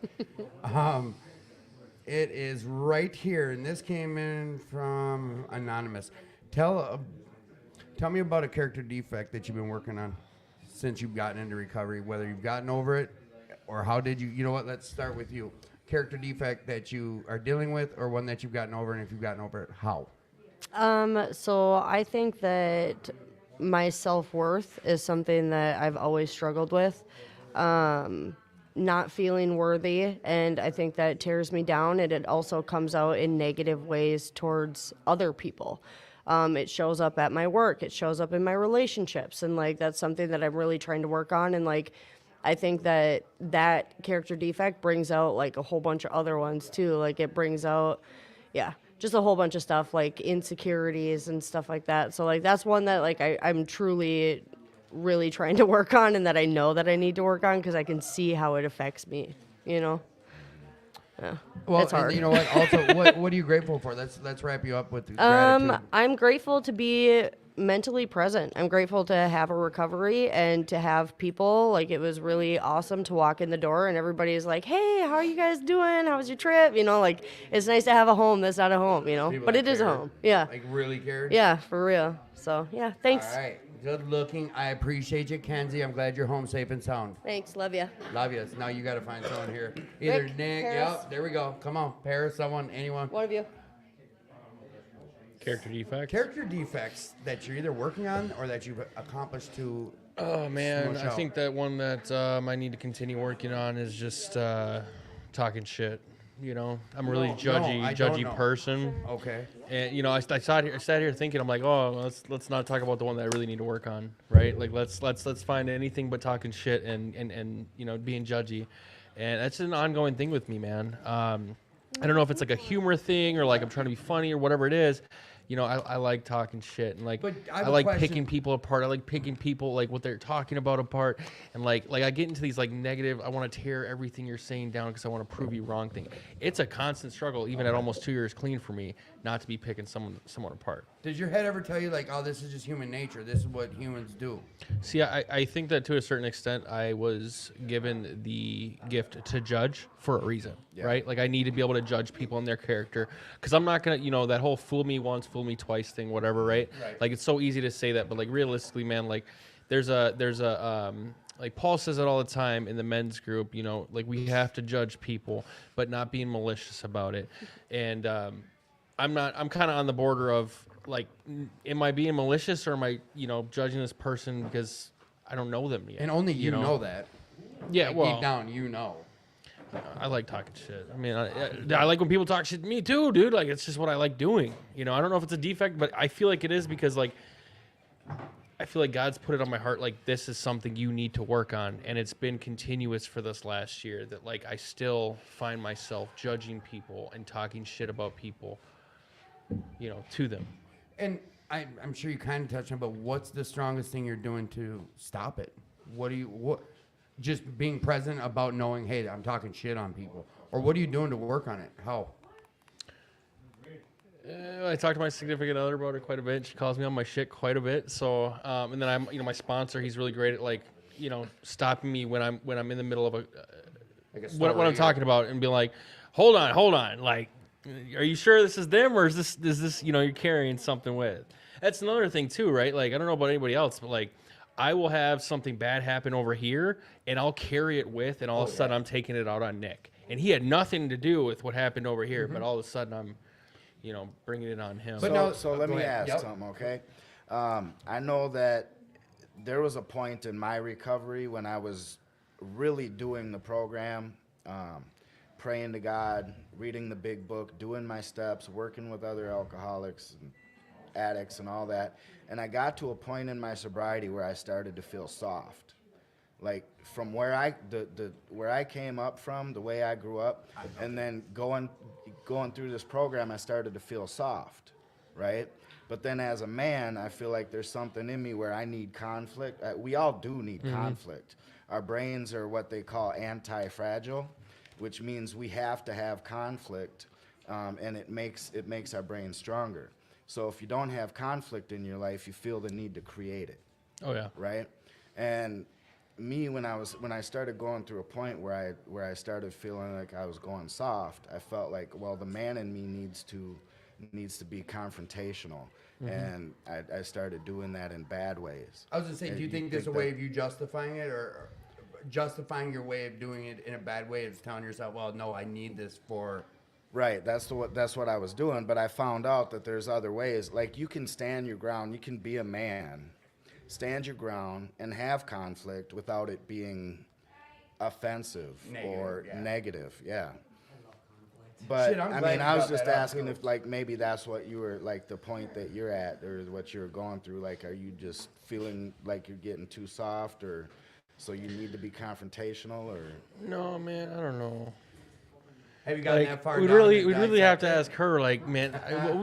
It is right here, and this came in from Anonymous. Tell me about a character defect that you've been working on since you've gotten into recovery, whether you've gotten over it, or how did you know what, let's start with you. Character defect that you are dealing with, or one that you've gotten over, and if you've gotten over it, how? So I think that my self-worth is something that I've always struggled with. Not feeling worthy, and I think that tears me down, and it also comes out in negative ways towards other people. It shows up at my work, it shows up in my relationships, and like that's something that I'm really trying to work on. And like I think that character defect brings out like a whole bunch of other ones too. Like it brings out, just a whole bunch of stuff like insecurities and stuff like that. So like that's one that like I'm truly really trying to work on, and that I know that I need to work on because I can see how it affects me, you know? Yeah. Well, it's hard. You know what? Also, what are you grateful for? Let's wrap you up with gratitude. I'm grateful to be mentally present. I'm grateful to have a recovery and to have people. Like, it was really awesome to walk in the door and everybody's like, hey, how are you guys doing? How was your trip? You know, like, it's nice to have a home that's not a home, you know, People but that it is a care. home. Yeah. Like really cared. Yeah, for real. So, yeah, thanks. All right. Good looking. I appreciate you, Kenzie. I'm glad you're home safe and sound. Thanks. Love you. Love you. Now you got to find someone here. Either Rick, Nick. Paris. Yep. There we go. Come on. Paris, someone, anyone. One of you. Character defects. Character defects that you're either working on or that you've accomplished to. Oh man, Smush I out. think that one that I need to continue working on is just talking shit. You know, I'm a really No, I don't know. judgy person, Okay. and you know, I sat here thinking, I'm like, oh, let's not talk about the one that I really need to work on, right? Like let's find anything but talking shit and you know, being judgy, and that's an ongoing thing with me, man. I don't know if it's like a humor thing or like I'm trying to be funny or whatever it is. You know, I like talking shit and like But I have I a like question. picking people apart. I like picking people like what they're talking about apart, and like I get into these like negative. I want to tear everything you're saying down because I want to prove you wrong thing. It's a constant struggle, even at almost 2 years clean for me, not to be picking someone apart. Did your head ever tell you like, oh, this is just human nature. This is what humans do. See, I think that to a certain extent, I was given the gift to judge for a reason, right? Like I need to be able to judge people and their character because I'm not gonna, you know, that whole fool me once, fool me twice thing, whatever, right? Like it's so easy to say that, but like realistically, man, like there's a like Paul says it all the time in the men's group, you know, like we have to judge people, but not being malicious about it. And I'm kind of on the border of like, am I being malicious or am I, you know, judging this person because I don't know them yet? And only you know that. Yeah, Like, well, deep down, you know. I like talking shit. I mean, I like when people talk shit to me too, dude. Like, it's just what I like doing. You know, I don't know if it's a defect, but I feel like it is because, like, I feel like God's put it on my heart, like, this is something you need to work on. And it's been continuous for this last year that, like, I still find myself judging people and talking shit about people, you know, to them. And I'm sure you kind of touched on, but what's the strongest thing you're doing to stop it? What? Just being present about knowing, hey, I'm talking shit on people, or what are you doing to work on it? How? I talk to my significant other about it quite a bit. She calls me on my shit quite a bit. So, and then I'm, you know, my sponsor, he's really great at like, you know, stopping me when I'm in the middle of what I'm talking about and be like, hold on, like, are you sure this is them or is this you know, you're carrying something with? That's another thing too, right? Like, I don't know about anybody else, but like, I will have something bad happen over here and I'll carry it with, and all of a sudden I'm taking it out on Nick, and he had nothing to do with what happened over here, but all of a sudden I'm, you know, bringing it on him. But So let go me ahead. ask Yep. something, okay? I know that there was a point in my recovery when I was really doing the program, praying to God, reading the big book, doing my steps, working with other alcoholics and addicts and all that. And I got to a point in my sobriety where I started to feel soft. Like from where I came up from, the way I grew up, and then going through this program, I started to feel soft, right? But then as a man, I feel like there's something in me where I need conflict. We all do need conflict. Our brains are what they call anti-fragile, which means we have to have conflict, and it makes our brains stronger. So if you don't have conflict in your life, you feel the need to create it. Oh yeah. Right? And me, when I started going through a point where I started feeling like I was going soft, I felt like, well, the man in me needs to be confrontational, and I started doing that in bad ways. I was gonna say, do you think there's a way of you justifying it, or justifying your way of doing it in a bad way is telling yourself, well, no, I need this for. Right, that's what I was doing, but I found out that there's other ways. Like, you can stand your ground, you can be a man, stand your ground, and have conflict without it being offensive or negative. Yeah. But Shit, I'm I glad mean, you I was brought just that up, asking too. if like maybe that's what you were like, the point that you're at, or what you're going through. Like, are you just feeling like you're getting too soft, or so you need to be confrontational, or? No, man, I don't know. Have you gotten Like, that far? we'd down really and have to dissect ask her. Like, man,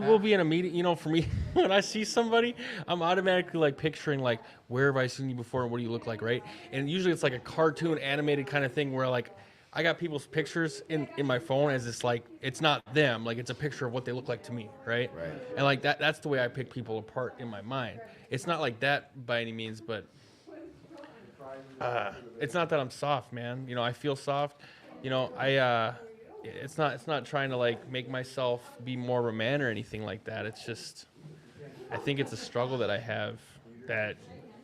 we'll be in a meeting. You know, for me, when I see somebody, I'm automatically like picturing like, where have I seen you before and what do you look like, right? And usually it's like a cartoon animated kind of thing where like I got people's pictures in my phone as it's like it's not them, like it's a picture of what they look like to me, right? Right. And like that's the way I pick people apart in my mind. It's not like that by any means, but it's not that I'm soft, man. You know, I feel soft. You know, it's not trying to like make myself be more of a man or anything like that. It's just I think it's a struggle that I have that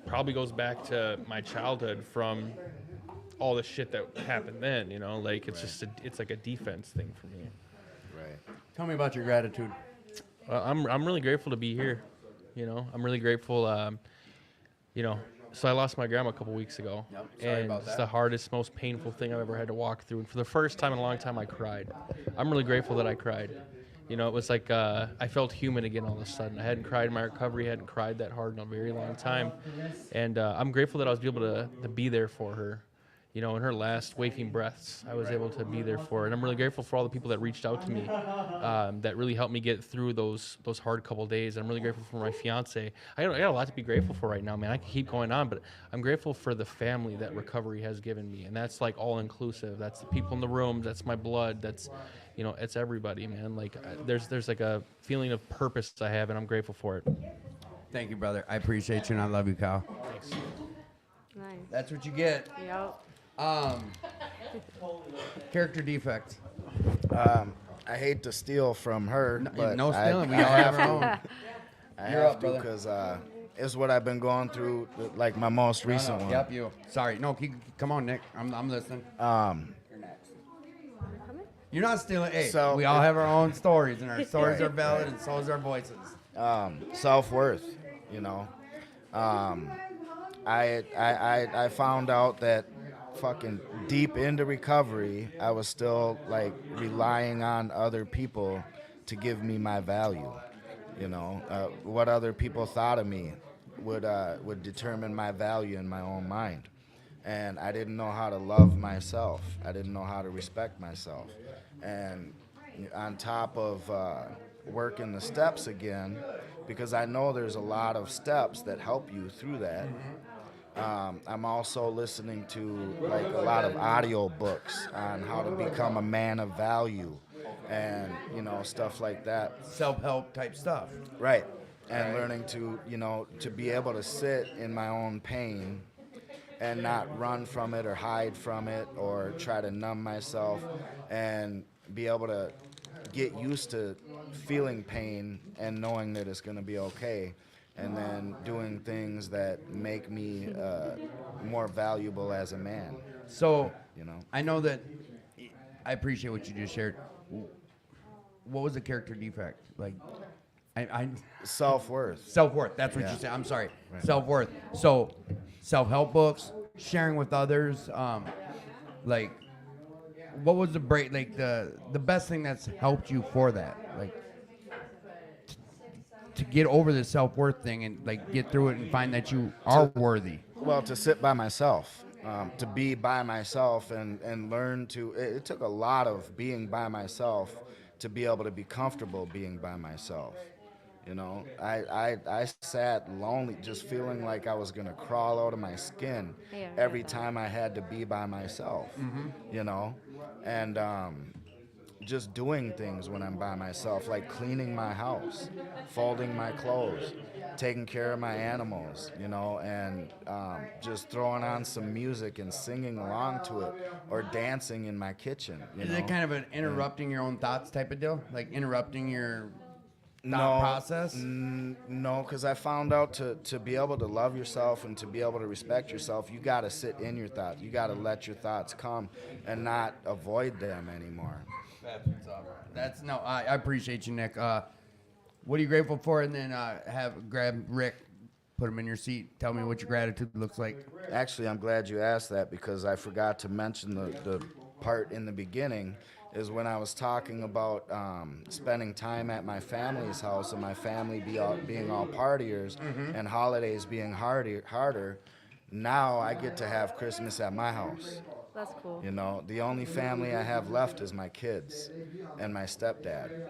probably goes back to my childhood from all the shit that happened then, you know, like it's just it's like a defense thing for me. Right. Tell me about your gratitude. I'm really grateful to be here. You know, I'm really grateful. You know, so I lost my grandma a couple weeks ago, Yep, sorry and about it's that. the hardest, most painful thing I've ever had to walk through. And for the first time in a long time, I cried. I'm really grateful that I cried. You know, it was like I felt human again all of a sudden. I hadn't cried in my recovery, hadn't cried that hard in a very long time, and I'm grateful that I was able to be there for her. You know, in her last waking breaths, I was able to be there for her. And I'm really grateful for all the people that reached out to me that really helped me get through those hard couple days. I'm really grateful for my fiance. I got a lot to be grateful for right now, man. I can keep going on, but I'm grateful for the family that recovery has given me. And that's like all inclusive. That's the people in the rooms. That's my blood. That's, you know, it's everybody, man. Like there's like a feeling of purpose I have, and I'm grateful for it. Thank you, brother. I appreciate you, and I love you, Kyle. Thanks. Nice. That's what you get. Yep. Character defect. I hate to steal from her, but No stealing. We I all have our own. I You're have up, to brother. because it's what I've been going through, like my most recent one. Yep, you. Sorry. No, come on, Nick. I'm listening. You're not stealing. Hey, So- we all have our own stories, and our stories are valid, and so is our voices. Self-worth, you know. I found out that fucking deep into recovery, I was still like relying on other people to give me my value. You know, what other people thought of me would determine my value in my own mind. And I didn't know how to love myself. I didn't know how to respect myself. And on top of working the steps again, because I know there's a lot of steps that help you through that. I'm also listening to like a lot of audio books on how to become a man of value and, you know, stuff like that. Self-help type stuff. Right. And learning to, you know, to be able to sit in my own pain and not run from it or hide from it or try to numb myself, and be able to get used to feeling pain and knowing that it's going to be okay, and then doing things that make me more valuable as a man. So, You know. I know that I appreciate what you just shared. What was the character defect? Like, I Self-worth. self-worth. That's what Yeah. you said. I'm sorry. Self-worth. So, self-help books, sharing with others. Like, what was the break? Like the best thing that's helped you for that? Like, to get over the self-worth thing and like get through it and find that you are worthy. Well, to sit by myself, to be by myself and learn to, it took a lot of being by myself to be able to be comfortable being by myself. You know, I sat lonely, just feeling like I was going to crawl out of my skin Yeah. every time I had to be by myself, you know, and just doing things when I'm by myself, like cleaning my house, folding my clothes, taking care of my animals, you know, and just throwing on some music and singing along to it or dancing in my kitchen. You Is know? it kind of an interrupting your own thoughts type of deal? Like interrupting your No, thought process? No, because I found out to be able to love yourself and to be able to respect yourself, you got to sit in your thoughts. You got to let your thoughts come and not avoid them anymore. That's no. I appreciate you, Nick. What are you grateful for? And then grab Rick, put him in your seat. Tell me what your gratitude looks like. Actually, I'm glad you asked that because I forgot to mention the part in the beginning is when I was talking about spending time at my family's house and my family being all partiers and holidays being harder. Now I get to have Christmas at my house. That's cool. You know, the only family I have left is my kids and my stepdad.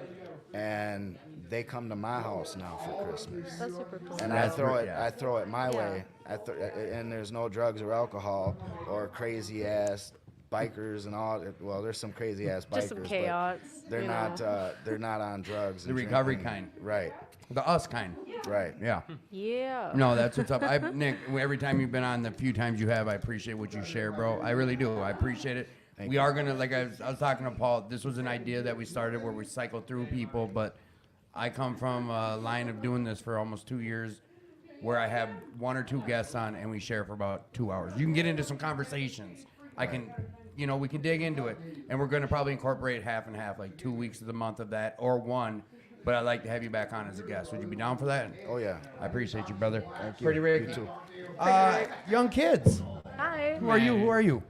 And they come to my house now for Christmas. That's super cool. And I throw it my way. And there's no drugs or alcohol or crazy ass bikers and all. Well, there's some crazy ass bikers. Just some chaos. But they're you not. know. They're not on drugs. The and recovery drinking. kind. Right. The us kind. Right. Yeah. Yeah. No, that's what's up. Nick, every time you've been on, the few times you have, I appreciate what you share, bro. I really do. I appreciate it. Thank we you. are going to, like I was talking to Paul, this was an idea that we started where we cycle through people, but I come from a line of doing this for almost 2 years where I have 1 or 2 guests on and we share for about 2 hours. You can get into some conversations. I can, we can dig into it. And we're going to probably incorporate half and half, like 2 weeks of the month of that or 1. But I'd like to have you back on as a guest. Would you be down for that? Oh yeah. I appreciate you, brother. Thank you. Pretty Rick. You too. Young kids. Hi. Who are you? Who are you?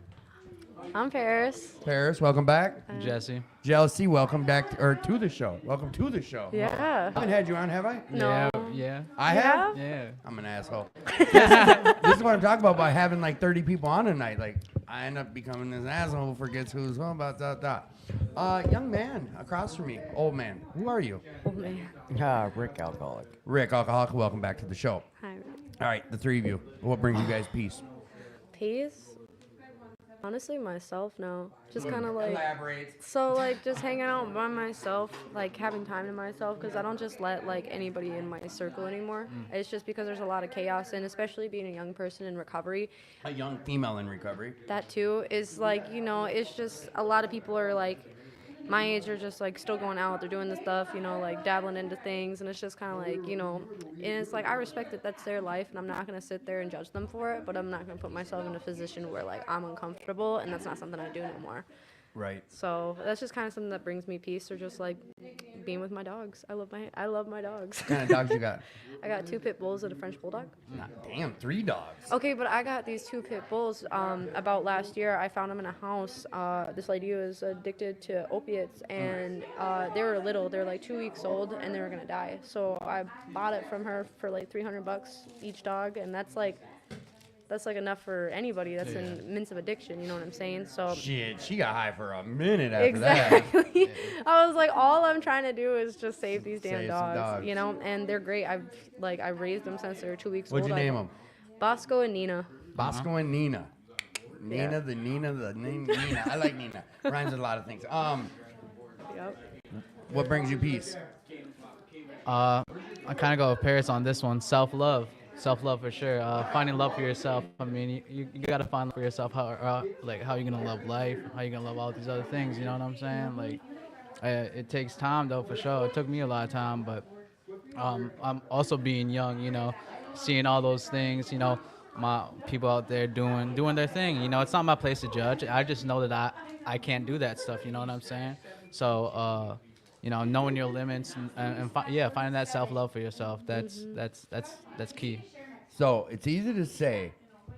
I'm Paris. Paris, welcome back. Jesse. Jealousy, welcome back to the show. Welcome to the show. Yeah. I haven't had you on, have I? No. Yeah. I You have? Yeah. I'm an asshole. This is what I'm talking about by having like 30 people on tonight. Like, I end up becoming this asshole who forgets who's who about that. Young man across from me, old man. Who are you? Oh, man. Rick Alcoholic. Rick, alcoholic. Welcome back to the show. Hi. All right, the 3 of you. What brings you guys peace? Peace. Honestly, myself now. Just kind of like. Elaborate. So, like, just hanging out by myself, like, having time to myself, because I don't just let, like, anybody in my circle anymore. It's just because there's a lot of chaos, and especially being a young person in recovery, A young female in recovery. that too is, like, it's just a lot of people are, like, my age are just, like, still going out. They're doing the stuff, like, dabbling into things, and it's just kind of like, and it's like, I respect that that's their life, and I'm not going to sit there and judge them for it, but I'm not going to put myself in a position where, like, I'm uncomfortable, and that's not something I do no more. Right. So that's just kind of something that brings me peace, or just like being with my dogs. I love my dogs. What kind of dogs you got? I got 2 pit bulls and a French bulldog. Damn, 3 dogs. Okay, but I got these 2 pit bulls about last year. I found them in a house. This lady was addicted to opiates, and they were little. They were like 2 weeks old, and they were gonna die. So I bought it from her for like $300 each dog, and that's like enough for anybody that's in midst of addiction, you know what I'm saying? So Shit, she got high for a minute after that. exactly. I was like, all I'm trying to do is just save these damn Save some dogs, dogs. and they're great. I've raised them since they were 2 weeks What'd old. you name them? Bosco and Nina. Bosco and Nina. Yeah. Nina. I like Nina. Rhymes with a lot of things. Yep. What brings you peace? I kind of go with Paris on this one. Self-love for sure. Finding love for yourself. I mean, you gotta find love for yourself. How you gonna love life? How you gonna love all these other things? You know what I'm saying? Like, it takes time though, for sure. It took me a lot of time, but I'm also being young. Seeing all those things. My people out there doing their thing. It's not my place to judge. I just know that I can't do that stuff. You know what I'm saying? So. Knowing your limits and finding that self-love for yourself. That's key. So it's easy to say,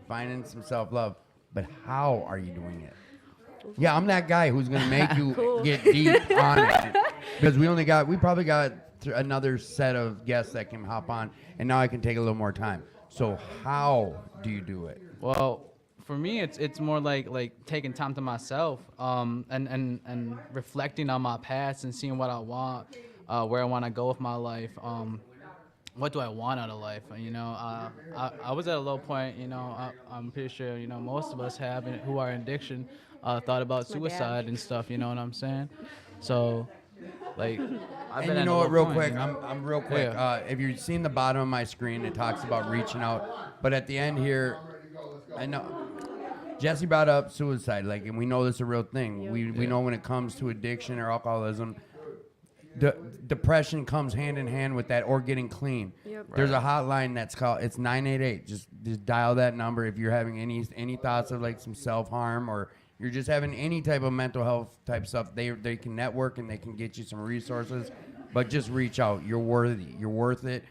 finding some self-love, but how are you doing it? Yeah, I'm that guy who's gonna make you Cool. get deep on it, because we probably got another set of guests that can hop on, and now I can take a little more time. So how do you do it? Well, for me, it's more like taking time to myself, and reflecting on my past and seeing what I want, where I want to go with my life. What do I want out of life? I was at a low point. I'm pretty sure most of us have, who are in addiction, thought about my suicide dad. and stuff. You know what I'm saying? So, like, I've been And at you know a what, low real point, quick, you know? I'm real quick. Yeah. If you've seen the bottom of my screen, it talks about reaching out. But at the end here, I know Jesse brought up suicide, and we know this is a real thing. Yep. We know when it comes to addiction or alcoholism, depression comes hand in hand with that, or getting clean. Yep. There's a hotline that's called, it's 988. Just dial that number if you're having any thoughts of some self-harm, or you're just having any type of mental health type stuff. They can network and they can get you some resources, but just reach out. You're worthy. You're worth it.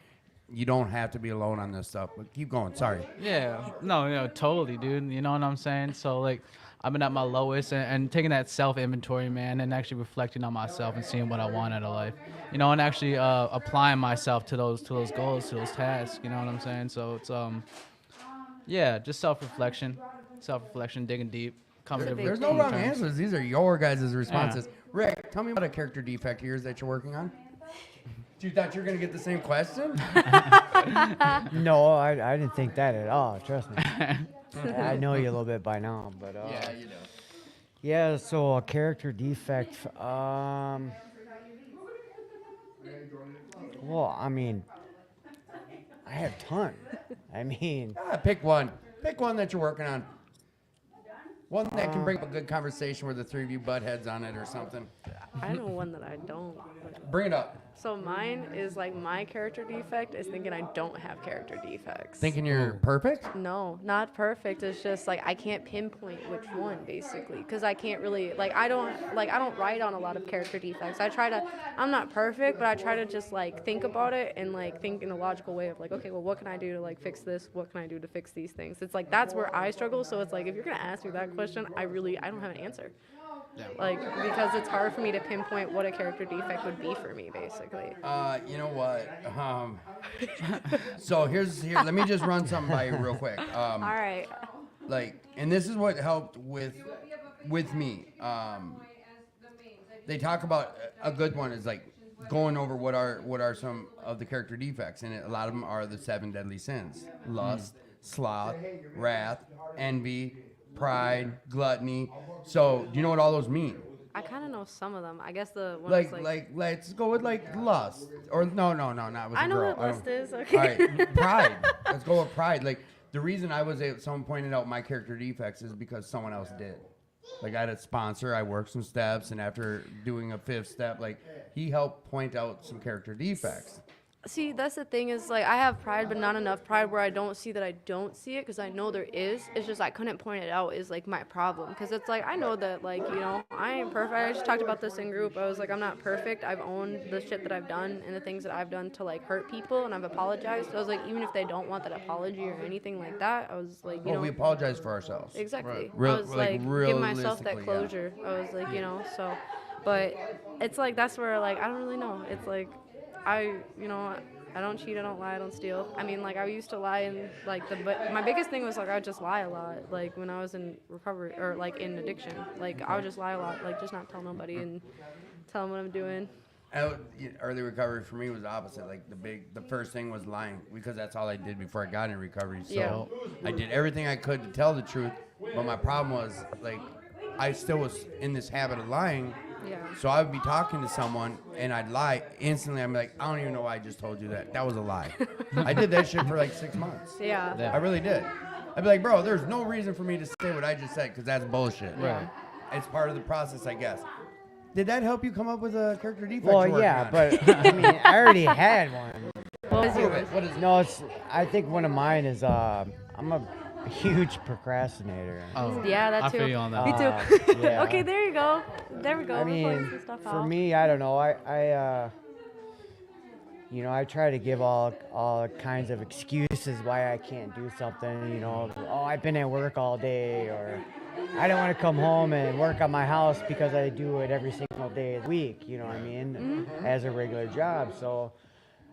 You don't have to be alone on this stuff. But keep going. Sorry. Yeah, no, totally, dude. You know what I'm saying? So, I've been at my lowest, and taking that self-inventory, man, and actually reflecting on myself and seeing what I want out of life. And actually applying myself to those goals, to those tasks. You know what I'm saying? So it's just self-reflection, digging deep. There's no wrong answers. These are your guys' responses. Rick, tell me about a character defect of yours that you're working on. You thought you were going to get the same question? No, I didn't think that at all. Trust me. I know you a little bit by now, but Yeah, you know. Yeah, so a character defect. Well, I mean, I have tons. I mean, Pick one. Pick one that you're working on. One that can bring up a good conversation where the three of you butt heads on it or something. I know one that I don't. Bring it up. So mine is like my character defect is thinking I don't have character defects. Thinking you're perfect? No, not perfect. It's just like I can't pinpoint which one basically because I can't really I don't write on a lot of character defects. I'm not perfect, but I try to just like think about it and like think in a logical way of like, okay, well, what can I do to like fix this? What can I do to fix these things? It's like that's where I struggle. So it's like if you're gonna ask me that question, I don't have an answer. Like because it's hard for me to pinpoint what a character defect would be for me basically. You know what? So here. Let me just run something by you real quick. All right. And this is what helped with me. They talk about a good one is like going over what are some of the character defects, and a lot of them are the 7 deadly sins: lust, sloth, wrath, envy, pride, gluttony. So, do you know what all those mean? I kind of know some of them. I guess the one Let's go with lust, or no, not with I a know girl. what lust is. Okay. All right, pride. Let's go with pride. Like the reason someone pointed out my character defects is because someone else did. Like I had a sponsor, I worked some steps, and after doing a 5th step, like he helped point out some character defects. See, that's the thing is like I have pride, but not enough pride where I don't see that I don't see it because I know there is. It's just I couldn't point it out is like my problem because it's like I know that like I ain't perfect. I just talked about this in group. I was like I'm not perfect. I've owned the shit that I've done and the things that I've done to like hurt people, and I've apologized. So I was like even if they don't want that apology or anything like that, I was like we apologize for ourselves. Exactly. Right. I was like give myself that closure. Yeah. I was like so, but it's like that's where like I don't really know. It's like I don't cheat, I don't lie, I don't steal. I mean, like, I used to lie, and, like, but my biggest thing was, like, I would just lie a lot, like, when I was in recovery, or, like, in addiction. Like, I would just lie a lot, like, just not tell nobody and tell them what I'm doing. Early recovery for me was opposite. Like, the first thing was lying, because that's all I did before I got in recovery. So I did everything I could to tell the truth, but my problem was, like, I still was in this habit of lying. Yeah. So I would be talking to someone and I'd lie instantly. I'm like, I don't even know why I just told you that. That was a lie. I did that shit for like 6 months. Yeah. I really did. I'd be like, bro, there's no reason for me to say what I just said because that's bullshit. Right. It's part of the process, I guess. Did that help you come up with a character defect? well, yeah, but I mean, I already had one. What was yours? What is it? No, I think one of mine is I'm a huge procrastinator. Oh, Yeah, that I too. feel you on that. Me too. Yeah. Okay, there you go. There we go. I We're pulling mean, some stuff for out. me, I don't know. I I try to give all kinds of excuses why I can't do something. Oh, I've been at work all day, or I don't want to come home and work on my house because I do it every single day of the week. You know what I mean? As a regular job. So,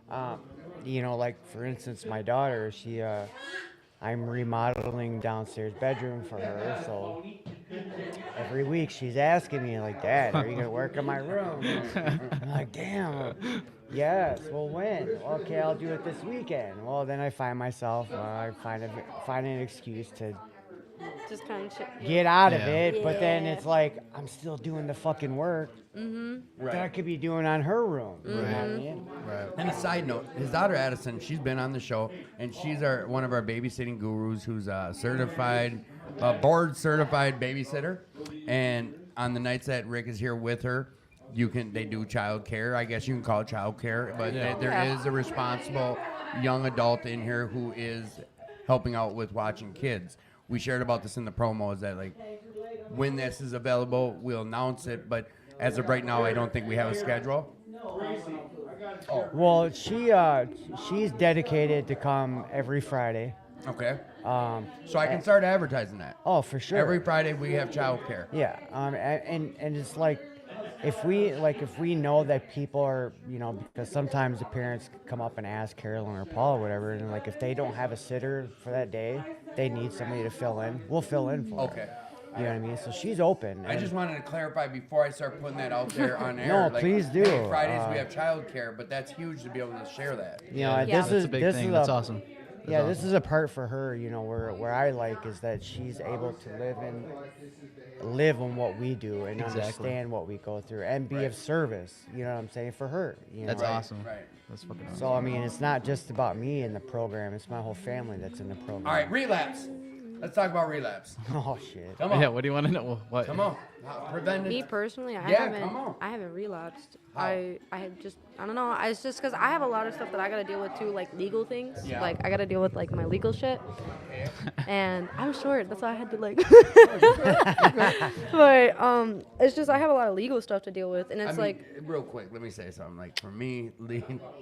like for instance, my daughter, I'm remodeling downstairs bedroom for her, so every week she's asking me like, Dad, are you gonna work on my room? I'm like, damn. Yes. Well, when? Okay, I'll do it this weekend. Well, then I find myself, I find an excuse to Just kind of get out of it, but then it's like I'm still doing the fucking work Right. that I could be doing on her room. You know what I mean? Right. And a side note, his daughter Addison, she's been on the show, and she's one of our babysitting gurus who's a board certified babysitter. And on the nights that Rick is here with her, they do child care. I guess you can call it child care, but there is a responsible young adult in here who is helping out with watching kids. We shared about this in the promos that like when this is available, we'll announce it, but as of right now, I don't think we have a schedule. Well, she's dedicated to come every Friday. Okay. So I can start advertising that. Oh, for sure. Every Friday we have childcare. Yeah. And it's like if we know that people are, because sometimes the parents come up and ask Carolyn or Paul or whatever, and like if they don't have a sitter for that day, they need somebody to fill in. We'll fill in for Okay. her. You know what I mean? So she's open. I just wanted to clarify before I start putting that out there on No, air. please do. Hey, Fridays we have childcare, but that's huge to be able to share that. Yeah. That's a big thing. That's awesome. Yeah, this is a part for her, you know, where I like is that she's able to live on what we do and Exactly. understand what we go through and be of service. You know what I'm saying, for her. You That's know? awesome. Right. That's fucking awesome. So I mean, it's not just about me in the program; it's my whole family that's in the program. All right, relapse. Let's talk about relapse. Oh shit. Come on. Yeah, what do you want to know? What? Come on. Prevent Me it. personally, Yeah, come on. I haven't relapsed. How? I have just, I don't know. It's just because I have a lot of stuff that I gotta deal with too, like legal things. Yeah. Like I gotta deal with like my legal shit. And I'm short. That's why I had to like. But it's just I have a lot of legal stuff to deal with, and it's like. Real quick, let me say something. Like for me,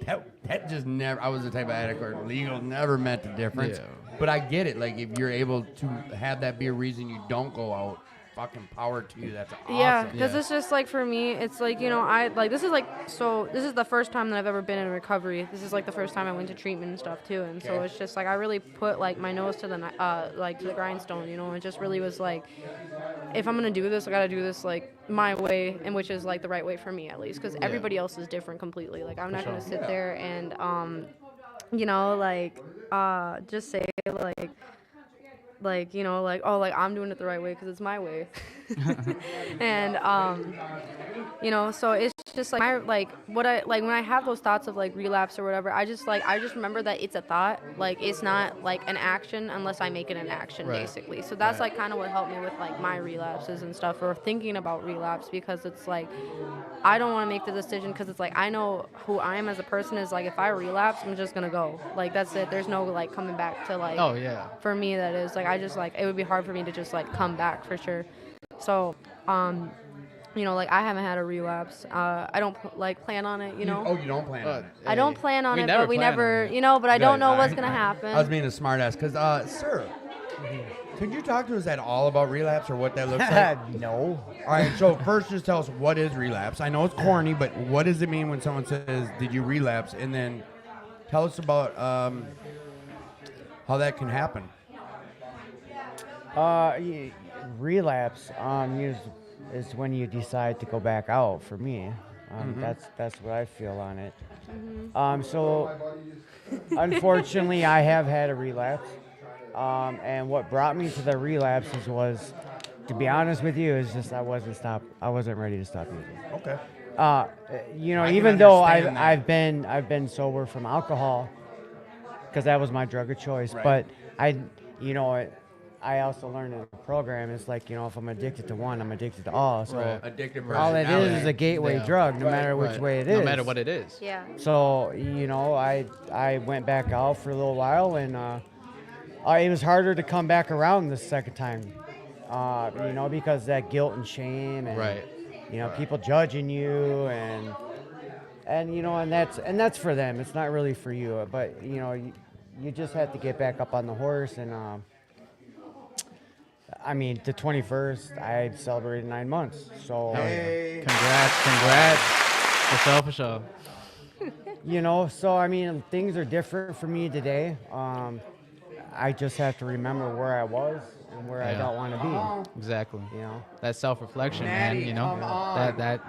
that just never. I was the type of addict where legal never meant the difference. Yeah. But I get it. Like if you're able to have that be a reason you don't go out, fucking power to you. That's awesome. Yeah, because it's just like for me, it's like, you know, I like this is the first time that I've ever been in recovery. This is like the first time I went to treatment and stuff too, and so it's just like I really put like my nose to the to the grindstone, you know. It just really was like, if I'm gonna do this, I gotta do this like my way, and which is like the right way for me at least, because everybody else is different completely. Like I'm not gonna sit there and you know, like just say like you know, like, oh, like I'm doing it the right way because it's my way. And you know, so it's just like when I have those thoughts of like relapse or whatever, I just remember that it's a thought. Like it's not like an action unless I make it an action, basically. So that's like kind of what helped me with like my relapses and stuff, or thinking about relapse, because it's like I don't want to make the decision, because it's like I know who I am as a person is like, if I relapse, I'm just gonna go. Like that's it. There's no like coming back to like. Oh yeah. For me, that is like I just like it would be hard for me to just like come back for sure. So you know, like I haven't had a relapse. I don't plan on it. You know. Oh, you don't plan on it. I don't plan on We it, never but we plan on never, it. you know. But I don't Good. know what's gonna happen. I was being a smartass because, sir, could you talk to us at all about relapse or what that looks like? No. All right, so first just tell us, what is relapse? I know it's corny, but what does it mean when someone says, did you relapse? And then tell us about how that can happen. Relapse is when you decide to go back out. For me, that's what I feel on it. So unfortunately, I have had a relapse, and what brought me to the relapses was, to be honest with you, is just I wasn't ready to stop using. Okay. You know, I can even though understand that. I've been sober from alcohol, because that was my drug of choice. Right. But I also learned in the program, it's like, you know, if I'm addicted to one, I'm addicted to all. So Addictive all it personality. is a gateway drug, no matter which way it is. No matter what it is. Yeah. So, you know, I went back out for a little while, and it was harder to come back around the second time, you know, because that guilt and shame and, you know, people judging you and you know, and that's for them. It's not really for you, but, you know, you just have to get back up on the horse. And I mean, the 21st, I celebrated 9 months. So, Congrats. For sure. you know, so I mean, things are different for me today. I just have to remember where I was and where I don't want to be. Exactly. You know, That self-reflection, man. You know,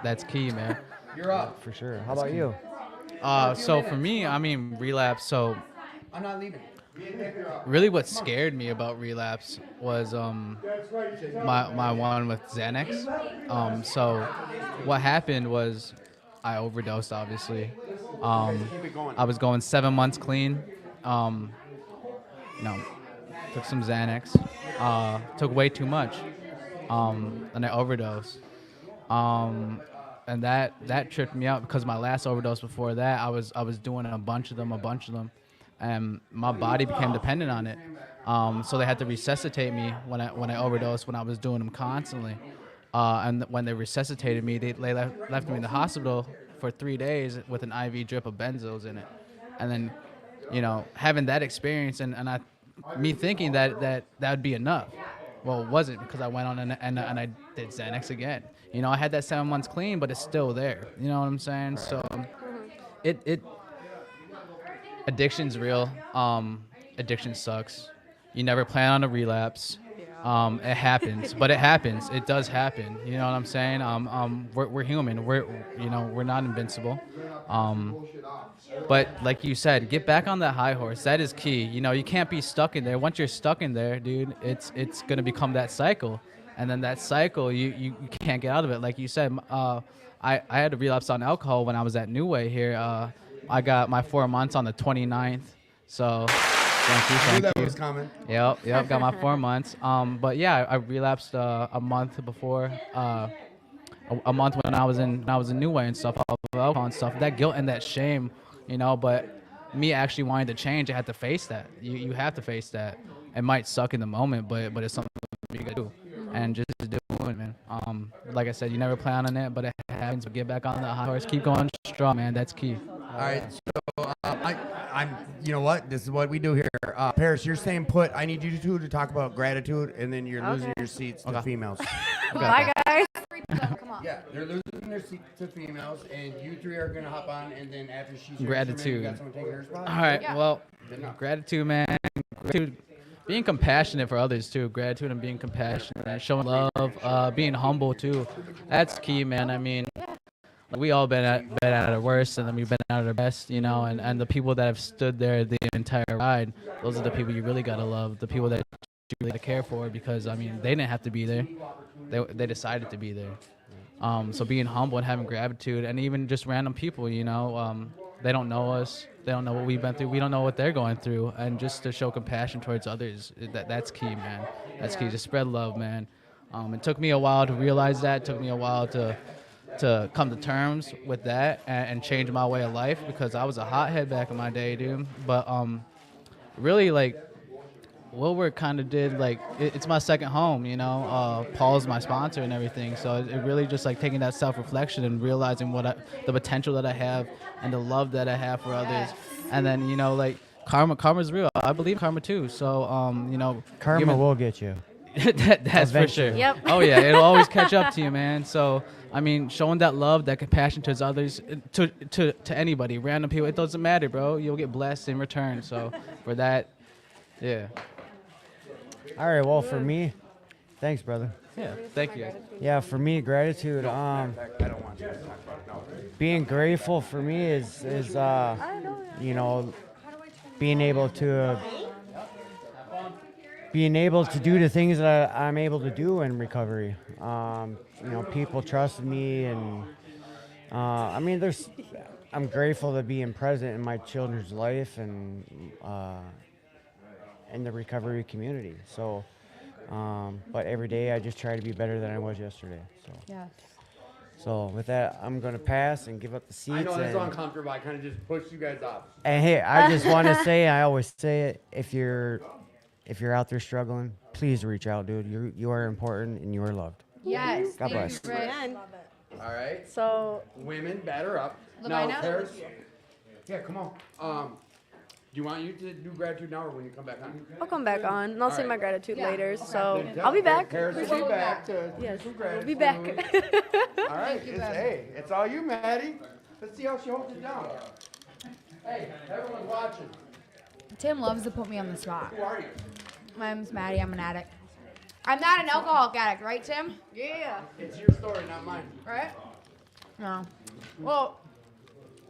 that's key, man. You're up. for sure. How about you? So for me, I mean, relapse. So I'm not leaving. really, what scared me about relapse was my one with Xanax. So what happened was I overdosed, obviously. I was going 7 months clean. Took some Xanax. Took way too much. And I overdosed. And that tripped me out, because my last overdose before that, I was doing a bunch of them, and my body became dependent on it. So they had to resuscitate me when I overdosed, when I was doing them constantly. And when they resuscitated me, they left me in the hospital for 3 days with an IV drip of benzos in it. And then, you know, having that experience and me thinking that would be enough. Well, it wasn't, because I went on and I did Xanax again. You know, I had that 7 months clean, but it's still there. You know what I'm saying? So addiction's real. Addiction sucks. You never plan on a relapse. It happens, but it happens. It does happen. You know what I'm saying? We're human. We're not invincible. But like you said, get back on that high horse. That is key. You know, you can't be stuck in there. Once you're stuck in there, dude, it's gonna become that cycle, and then that cycle, you can't get out of it. Like you said, I had a relapse on alcohol when I was at New Way here. I got my 4 months on the 29th. So thank you. I knew that was coming. Yep, got my 4 months. But yeah, I relapsed a month before, a month when I was in New Way and stuff, off of alcohol and stuff. That guilt and that shame, you know. But me actually wanting to change, I had to face that. You have to face that. It might suck in the moment, but it's something you gotta do, and just do it, man. Like I said, you never plan on it, but it happens. But get back on the high horse, keep going strong, man. That's key. All right, so I'm. You know what? This is what we do here. Paris, you're staying put. I need you two to talk about gratitude, and then you're losing your seats to females. Bye, guys. Come on. Yeah, they're losing their seats to females, and you three are gonna hop on, and then after she shares Gratitude. you got someone taking her spot. All right. Yeah. Well, Then no. gratitude, man. Gratitude, being compassionate for others too. Gratitude and being compassionate, showing love, being humble too. That's key, man. I mean, we all been at our worst, and then we've been at our best, you know. And the people that have stood there the entire ride, those are the people you really gotta love. The people that you really gotta care for, because I mean, they didn't have to be there. They decided to be there. So being humble and having gratitude, and even just random people, you know, they don't know us, they don't know what we've been through, we don't know what they're going through, and just to show compassion towards others, that's key, man. That's key. Just spread love, man. It took me a while to realize that. It took me a while to come to terms with that and change my way of life, because I was a hothead back in my day, dude. But really, like, Wilbur kind of did, like, it's my second home, you know. Paul's my sponsor and everything, so it really just like taking that self-reflection and realizing the potential that I have and the love that I have for others. And then, you know, like, karma's real. I believe karma too. So you know, Karma will get you. that's for sure. Eventually. Yep. Oh yeah, it'll always catch up to you, man. So I mean, showing that love, that compassion towards others, to anybody, random people, it doesn't matter, bro. You'll get blessed in return. So for that, yeah. All right, well, for me, thanks, brother. Yeah, thank you. Yeah, for me, gratitude. I don't want you to talk about it. No. Being grateful for me is you know, being able to do the things that I'm able to do in recovery. You know, people trust me, and I mean, I'm grateful to being present in my children's life and in the recovery community. So, but every day I just try to be better than I was yesterday. So. Yes. So with that, I'm gonna pass and give up the seats. I know this is and, uncomfortable. I kind of just pushed you guys off. and hey, I just want to say, I always say it: if you're out there struggling, please reach out, dude. You are important and you are loved. Yes. God bless. Thank you, Rich. And All right. so Women, batter up. Lavina? Now, Paris. Yeah, come on. Do you want you to do gratitude now or when you come back on? I'll come back on, and I'll say Alright. my gratitude Yeah. later. So Then I'll be back. Paris will be back to Yes, do I'll be gratitude. back. All right. Hey, it's all you, Maddie. Let's see how she holds it down. Hey, everyone's watching. Tim loves to put me on the spot. Who are you? My name's Maddie. I'm an addict. I'm not an alcoholic addict, right, Tim? Yeah. It's your story, not mine. Right? No. Well,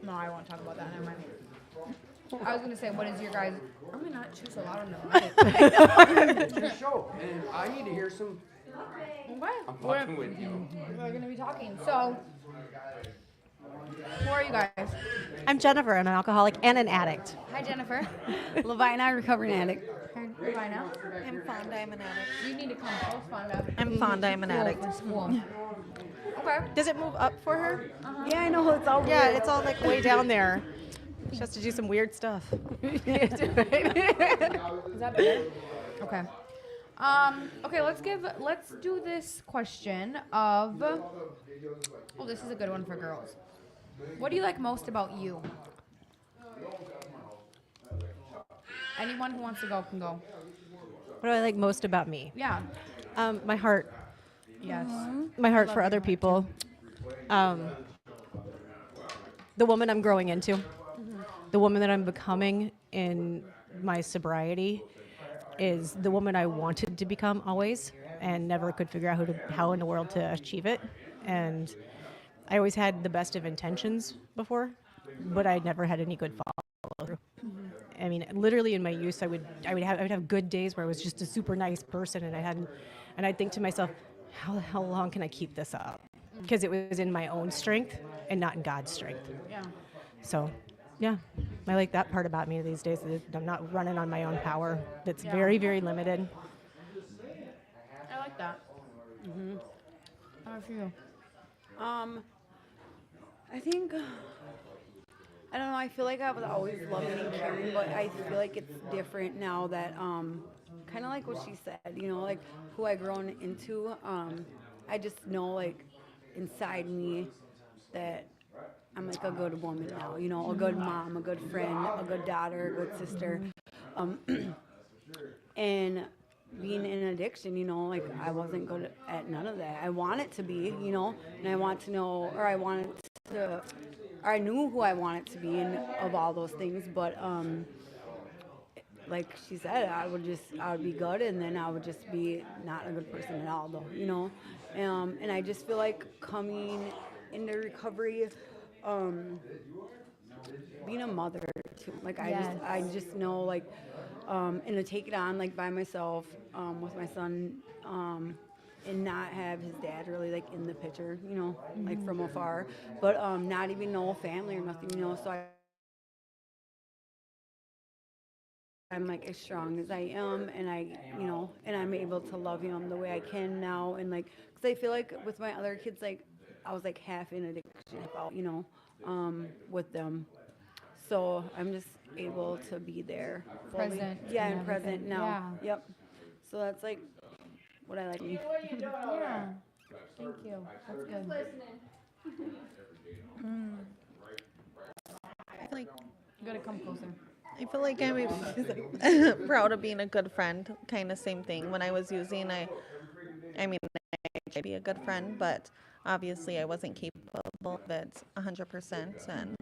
no, I won't talk about that. Never mind. I was gonna say, what is your guys? I'm gonna not choose a lot on the mic. It's your show, and I need to hear some. Okay. I'm fucking with you. We're gonna be talking. So, who are you guys? I'm Jennifer. I'm an alcoholic and an addict. Hi, Jennifer. Lavina, recovering addict. Hi, Lavina. I'm Fonda. I'm an addict. You need to come close, Fonda. I'm Fonda. I'm an addict. School. Okay. Does it move up for her? Yeah, I know it's all. Yeah, weird. it's all like way down there. She has to do some weird stuff. Is that better? Okay. Okay, let's do this question of, oh, this is a good one for girls. What do you like most about you? Anyone who wants to go can go. What do I like most about me? Yeah. My heart. Yes. My heart Love for your other heart, people. The woman I'm growing into. The woman that I'm becoming in my sobriety. is the woman I wanted to become always, and never could figure out how in the world to achieve it. And I always had the best of intentions before, but I never had any good follow through. I mean, literally in my youth, I would have good days where I was just a super nice person, and I'd think to myself, how long can I keep this up? Because it was in my own strength and not in God's strength. Yeah. So, yeah, I like that part about me these days. That I'm not running on my own power. That's Yeah. very, very limited. I like that. How about you? I think, I don't know, I feel like I was always loving and caring, but I feel like it's different now that, kind of like what she said, you know, like who I grown into, I just know like inside me that I'm like a good woman now, you know, a good mom, a good friend, a good daughter, a good sister. And being in addiction, you know, like I wasn't good at none of that. I wanted to be, you know, and I want to know, or I knew who I wanted to be and of all those things, but like she said, I would be good, and then I would just be not a good person at all, though, you know. And I just feel like coming into recovery, being a mother too. Like I just know like, and to take it on like by myself with my son, and not have his dad really like in the picture, you know, like from afar, but not even know family or nothing, you know. So I'm like as strong as I am, and you know, and I'm able to love him the way I can now, and like, because I feel like with my other kids, like I was like half in addiction, you know, with them. So I'm just able to be there, fully. Present Yeah, and and present everything. now. Yeah. Yep. So that's like what I like. Yeah. Thank you. That's good. I feel like You gotta come closer. I'm proud of being a good friend. Kind of same thing. When I was using, I mean, I tried to be a good friend, but obviously I wasn't capable of it 100%.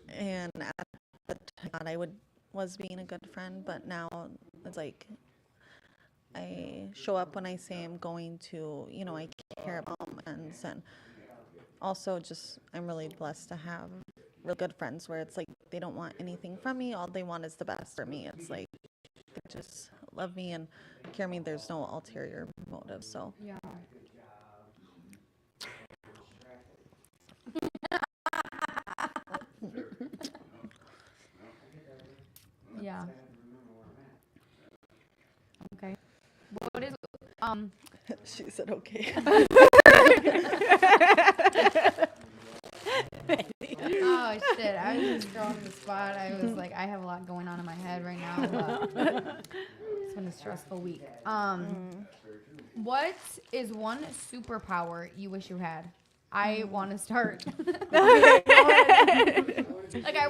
And at the time, I thought I was being a good friend, but now it's like I show up when I say I'm going to. You know, I care about my friends, and also just I'm really blessed to have really good friends where it's like they don't want anything from me. All they want is the best for me. It's like they just love me and care me. There's no ulterior motive. So Yeah. Yeah. Okay. What is she said okay. Oh shit! I was just thrown on the spot. I was like, I have a lot going on in my head right now. But it's been a stressful week. What is one superpower you wish you had? I want to start. Like I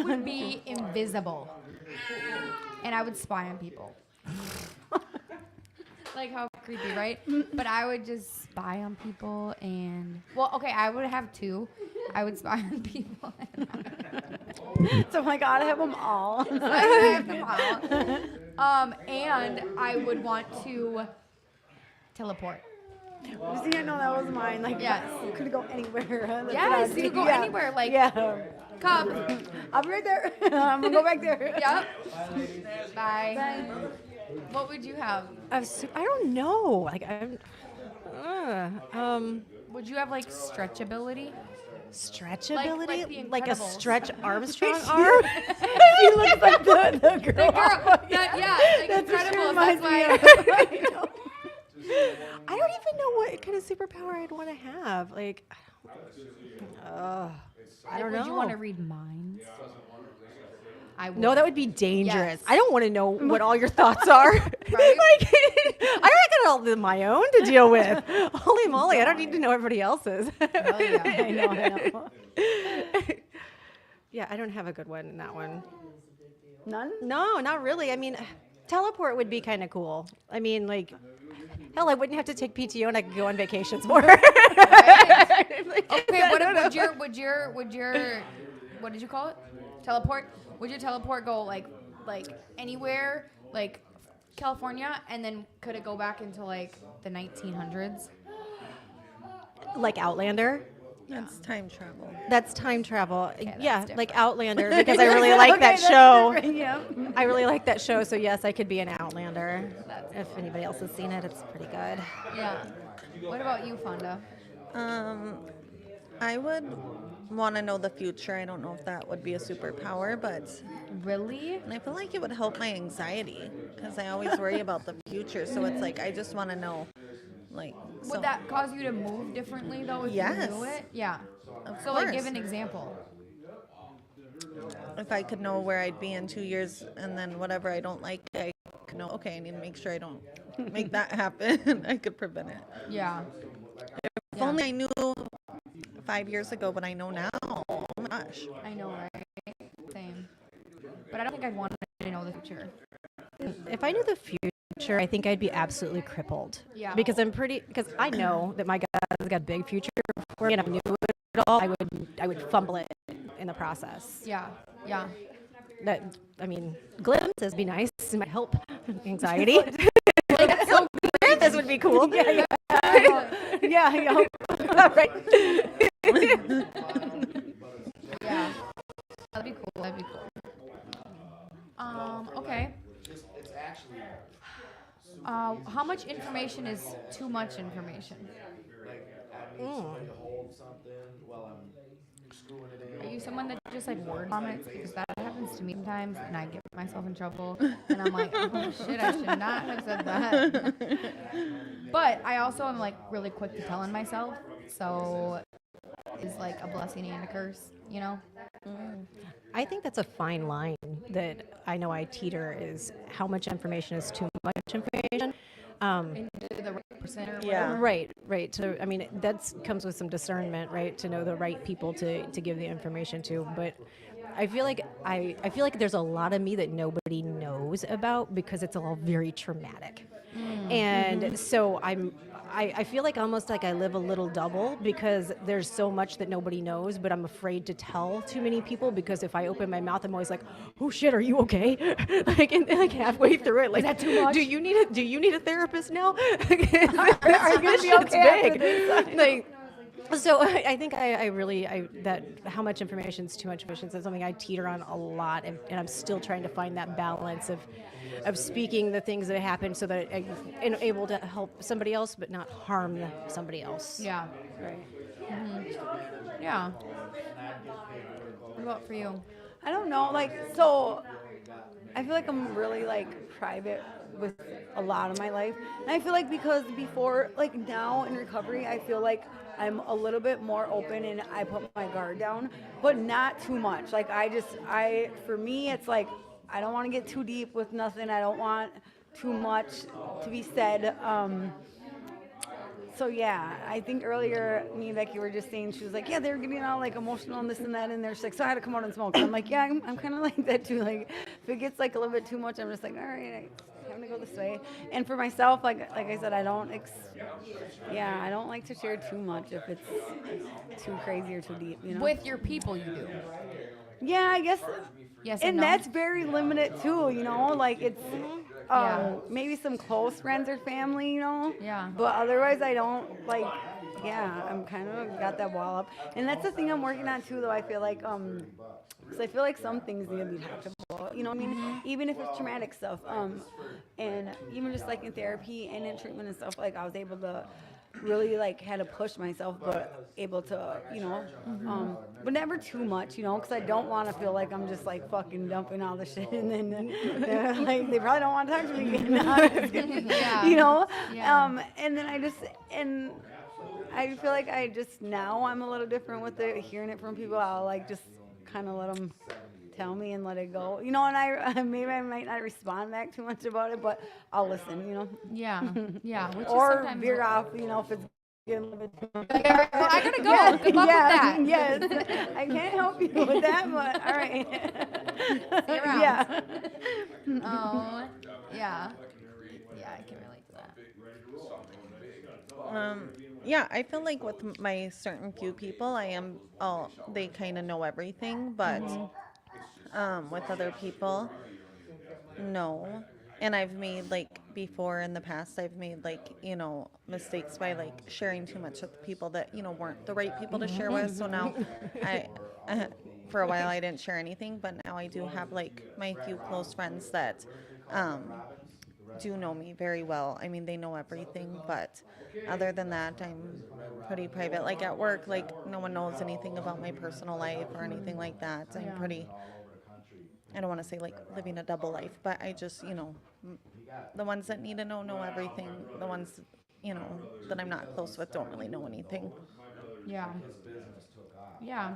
would be invisible, and I would spy on people. Like how creepy, right? But I would just spy on people and I would have two. I would spy on people. So I'm like, I have them all. I have them all. And I would want to teleport. See, I know that was mine. Like, yes, you could go anywhere. That's yes, you could go anywhere. Like, come. I'll be right there. I'm gonna go back there. Yep. Bye. What would you have? I don't know. Like would you have like stretchability? Stretchability? Like a Stretch Armstrong She- arm? She looks like the girl. The girl. Like That's what she Incredibles. reminds That's me why. of. I don't even know what kind of superpower I'd want to have. Like, I don't know. Would you want to read minds? I would. No, that would be dangerous. Yes. I don't want to know what all your thoughts are. Right? Like, I got all of my own to deal with. Holy moly, I don't need to know everybody else's. Oh, yeah. I know. Yeah, I don't have a good one in that one. None? No, not really. I mean, teleport would be kind of cool. I mean, like, hell, I wouldn't have to take PTO and I could go on vacations more. Right? Okay, would your what did you call it? Teleport? Would your teleport go like like anywhere, like California, and then could it go back into like the 1900s? Like Outlander. That's time travel. That's time travel. Okay, that's yeah, different. like Outlander because I really like that that's show. different, yeah. I really like that show, so yes, I could be an Outlander. If anybody else has seen it, it's pretty good. Yeah. What about you, Fonda? I would want to know the future. I don't know if that would be a superpower, but Really? and I feel like it would help my anxiety because I always worry about the future. So it's like I just want to know, like. Would that cause you to move differently though if Yes. you knew it? Yeah. Of So like give course. an example. If I could know where I'd be in 2 years, and then whatever I don't like, I could know. Okay, I need to make sure I don't make that happen. I could prevent it. Yeah. If only I knew 5 years ago what I know now. Oh my gosh. I know, right? Same. But I don't think I'd want to know the future. If I knew the future, I think I'd be absolutely crippled. Yeah. Because because I know that my guy's got a big future for me, and if I knew it all, I would fumble it in the process. Yeah. Yeah. That I mean, glimpses would be nice. It might help anxiety. This would be cool. Yeah. Yeah. Right. Yeah. That'd be cool. That'd be cool. Okay. How much information is too much information? Are you someone that just like word vomits? Because that happens to me sometimes, and I get myself in trouble, and I'm like, oh shit, I should not have said that. But I also am like really quick to tell on myself, so it's like a blessing and a curse, you know? I think that's a fine line that I know I teeter is how much information is too much information. Into the right percent or Yeah. whatever. Right. So I mean, that comes with some discernment, right? To know the right people to give the information to. But I feel like I feel like there's a lot of me that nobody knows about because it's all very traumatic. And so I feel like almost like I live a little double because there's so much that nobody knows, but I'm afraid to tell too many people because if I open my mouth, I'm always like, oh shit, are you okay? like halfway through it, like, Is that too much? do you need a therapist now? Are you gonna be okay after this? Like, so I think I really that how much information is too much information is something I teeter on a lot, and I'm still trying to find that balance of speaking the things that happen so that I'm able to help somebody else but not harm somebody else. Yeah. Right. Yeah. What about for you? I don't know, like, so I feel like I'm really like private with a lot of my life. And I feel like because before, like now in recovery, I feel like I'm a little bit more open and I put my guard down, but not too much. Like for me, it's like, I don't want to get too deep with nothing. I don't want too much to be said. So yeah, I think earlier me and Becky were just saying, she was like, yeah, they were getting all like emotional and this and that, and they're just like, so I had to come out and smoke. And I'm like, yeah, I'm kind of like that too. Like if it gets like a little bit too much, I'm just like, all right, I'm gonna go this way. And for myself, like I said, I don't like to share too much if it's too crazy or too deep, you know. With your people, you do. Yeah, I guess. Yes And and no? that's very limited too, you know. Like it's Yeah. maybe some close friends or family, you know. Yeah. But otherwise, I don't like. Yeah, I'm kind of got that wall up, and that's the thing I'm working on too. Though I feel like because I feel like some things need to be talked about. You know what I mean? Even if it's traumatic stuff. And even just like in therapy and in treatment and stuff, like I was able to really like had to push myself, but able to, you know, but never too much, you know, because I don't want to feel like I'm just like fucking dumping all the shit, and then they're like they probably don't want to talk to me again, Yeah. you know. Yeah. And then I feel like now I'm a little different with it. Hearing it from people, I'll like just kind of let them tell me and let it go, you know. And I maybe I might not respond back too much about it, but I'll listen, you know. Yeah. Yeah. Which is Or sometimes veer off, you know, if it's getting a little bit too much. Well, I gotta go. Yeah, Good luck yeah, with that. Yes, I can't help you with that, but all right. See you around. Yeah. Oh, yeah. Yeah, I can relate to that. Yeah, I feel like with my certain few people, they kind of know everything, but with other people, no. And I've made like before in the past, I've made like, you know, mistakes by like sharing too much with people that, you know, weren't the right people to share with. So now I, for a while I didn't share anything, but now I do have like my few close friends that do know me very well. I mean, they know everything, but other than that, I'm pretty private. Like at work, like no one knows anything about my personal life or anything like that. I'm pretty, I don't want to say like living a double life, but I just, you know, the ones that need to know everything. The ones, you know, that I'm not close with don't really know anything. Yeah. Yeah.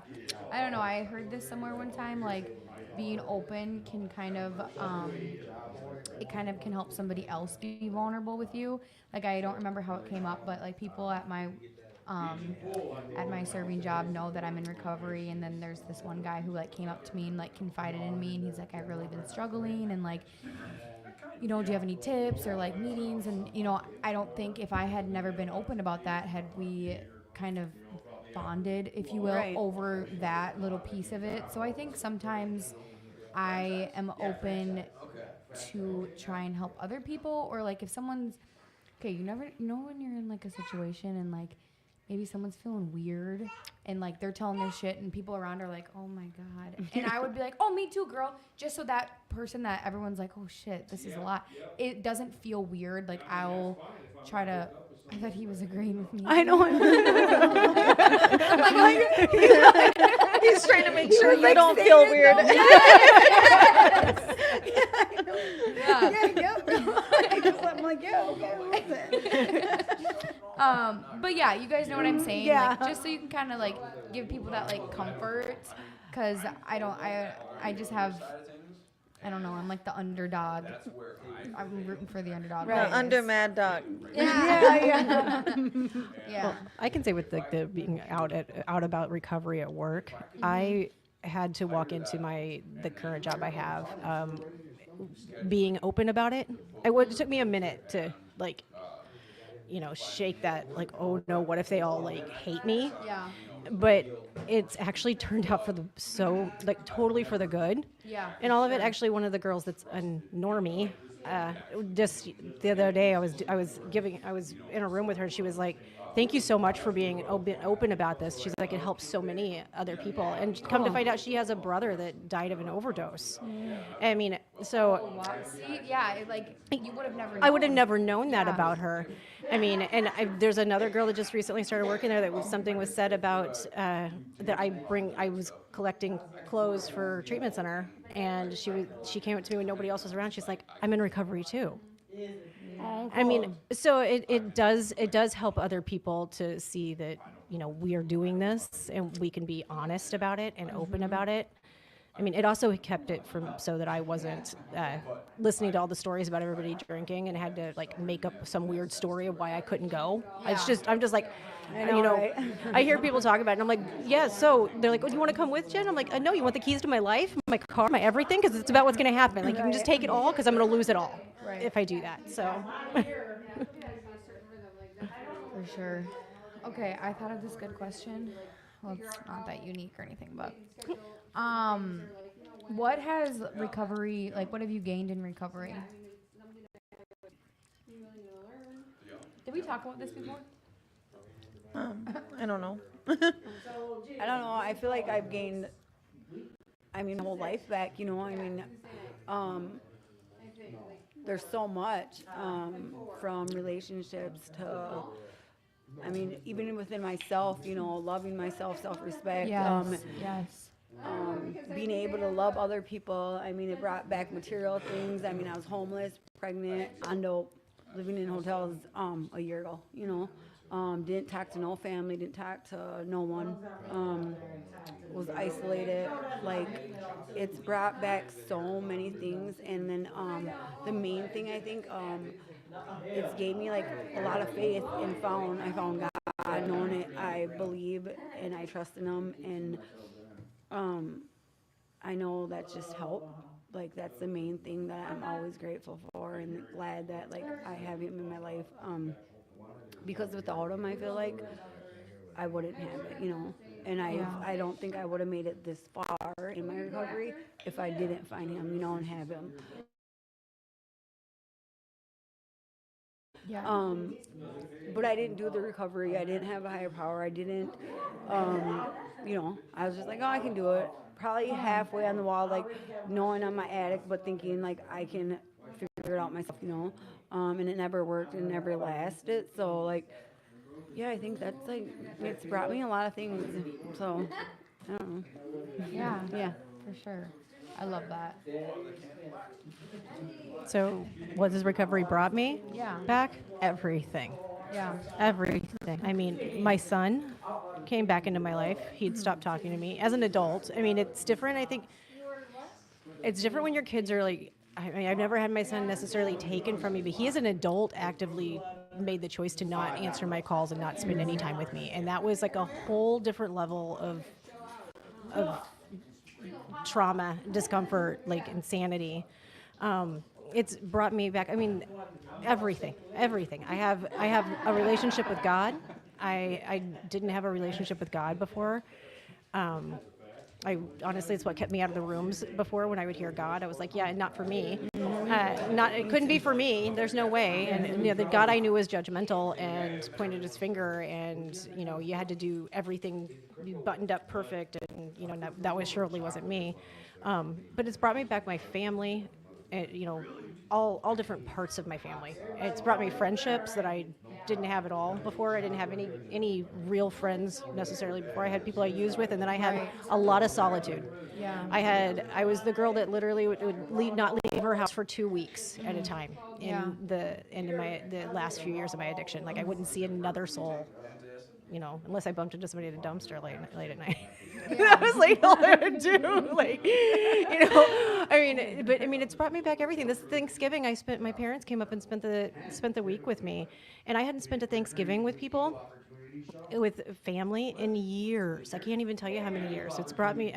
I don't know. I heard this somewhere one time. Like, being open can kind of, it kind of can help somebody else be vulnerable with you. Like, I don't remember how it came up, but like people at my serving job know that I'm in recovery. And then there's this one guy who like came up to me and like confided in me, and he's like, I've really been struggling, and like, you know, do you have any tips or like meetings? And, you know, I don't think if I had never been open about that, had we kind of bonded, if you will, Right. over that little piece of it. So I think sometimes I am open to try and help other people, or like if someone's, okay, you know, when you're in like a situation and like maybe someone's feeling weird and like they're telling their shit and people around are like, oh my God. And I would be like, oh, me too, girl. Just so that person that everyone's like, oh shit, this is a lot. It doesn't feel weird. Like I'll try to, I thought he was agreeing with me. I know. He's trying to make He sure was, you like, don't saying feel it weird. though. I'm like, yeah, okay, But yeah, you guys know what I'm saying. Yeah. Like, just so you can kind of like give people that like comfort, because I just have, I don't know, I'm like the underdog. I'm rooting for the underdog. Right. Under Mad Dog. Yeah. Yeah. Well, I can say with the being out about recovery at work, I had to walk into the current job I have, being open about it. It took me a minute to like, you know, shake that like, oh no, what if they all like hate me? Yeah. But it's actually turned out like totally for the good. Yeah, And all of it, actually, one of the girls that's a normie, just the other day I was in a room with her, and she was like, thank you so much for being open about this. She's like, it helps so many other people. And come to find out, she has a brother that died of an overdose. I mean, so See, yeah, like you would have never known. I would have never known that Yeah. about her. I mean, and there's another girl that just recently started working there that something was said about that I was collecting clothes for treatment center, and she came up to me when nobody else was around. She's like, I'm in recovery too. Oh, I mean, cool. so it does help other people to see that, you know, we are doing this and we can be honest about it and open about it. I mean, it also kept it from so that I wasn't listening to all the stories about everybody drinking and had to like make up some weird story of why I couldn't go. I'm just like, you know, right? I hear people talk about it and I'm like, yeah, so they're like, oh, do you want to come with, Jen? I'm like, no, you want the keys to my life, my car, my everything? Because it's about what's going to happen. Like, you can just take it all because I'm going to lose it all if I do that. So. For sure. Okay, I thought of this good question. Well, it's not that unique or anything, but what has recovery, like, what have you gained in recovery? Did we talk about this before? I don't know. I don't know. I feel like I've gained, my whole life back, you know. There's so much from relationships to, even within myself, you know, loving myself, self-respect. Yes. Being able to love other people. It brought back material things. I was homeless, pregnant, on dope, living in hotels a year ago, you know. Didn't talk to no family, didn't talk to no one. Was isolated. Like, it's brought back so many things. And then the main thing, I think, it's gave me like a lot of faith and I found God, knowing it. I believe and I trust in Him, and I know that just helped. Like, that's the main thing that I'm always grateful for and glad that like I have Him in my life. Because without Him, I feel like I wouldn't have it, you know. And I don't think I would have made it this far in my recovery if I didn't find Him, you know, and have Him. Yeah. But I didn't do the recovery. I didn't have a higher power. I didn't, I was just like, oh, I can do it. Probably halfway on the wall, like knowing I'm an addict, but thinking like I can figure it out myself. And it never worked and never lasted. So like, yeah, I think that's like, it's brought me a lot of things. So, I don't know. Yeah. Yeah. For sure. I love that. So, what has recovery brought me Yeah. back? Everything. Yeah. Everything. I mean, my son came back into my life. He'd stopped talking to me as an adult. I mean, it's different. I think it's different when your kids are like, I mean, I've never had my son necessarily taken from me, but he as an adult actively made the choice to not answer my calls and not spend any time with me. And that was like a whole different level of trauma, discomfort, like insanity. It's brought me back. I mean, everything. I have a relationship with God. I didn't have a relationship with God before. I honestly, it's what kept me out of the rooms before. When I would hear God, I was like, yeah, not for me. It couldn't be for me. There's no way. And the God I knew was judgmental and pointed his finger, and you had to do everything buttoned up perfect, and that was surely wasn't me. But it's brought me back my family. All different parts of my family. It's brought me friendships that I didn't have at all before. I didn't have any real friends necessarily before. I had people I used with, and then I had a lot of solitude. Yeah. I was the girl that literally would not leave her house for 2 weeks at a time Yeah. in the last few years of my addiction. Like I wouldn't see another soul, unless I bumped into somebody at a dumpster late at night. That was like all I would do. It's brought me back everything. This Thanksgiving, my parents came up and spent the week with me, and I hadn't spent a Thanksgiving with with family in years. I can't even tell you how many years. It's brought me.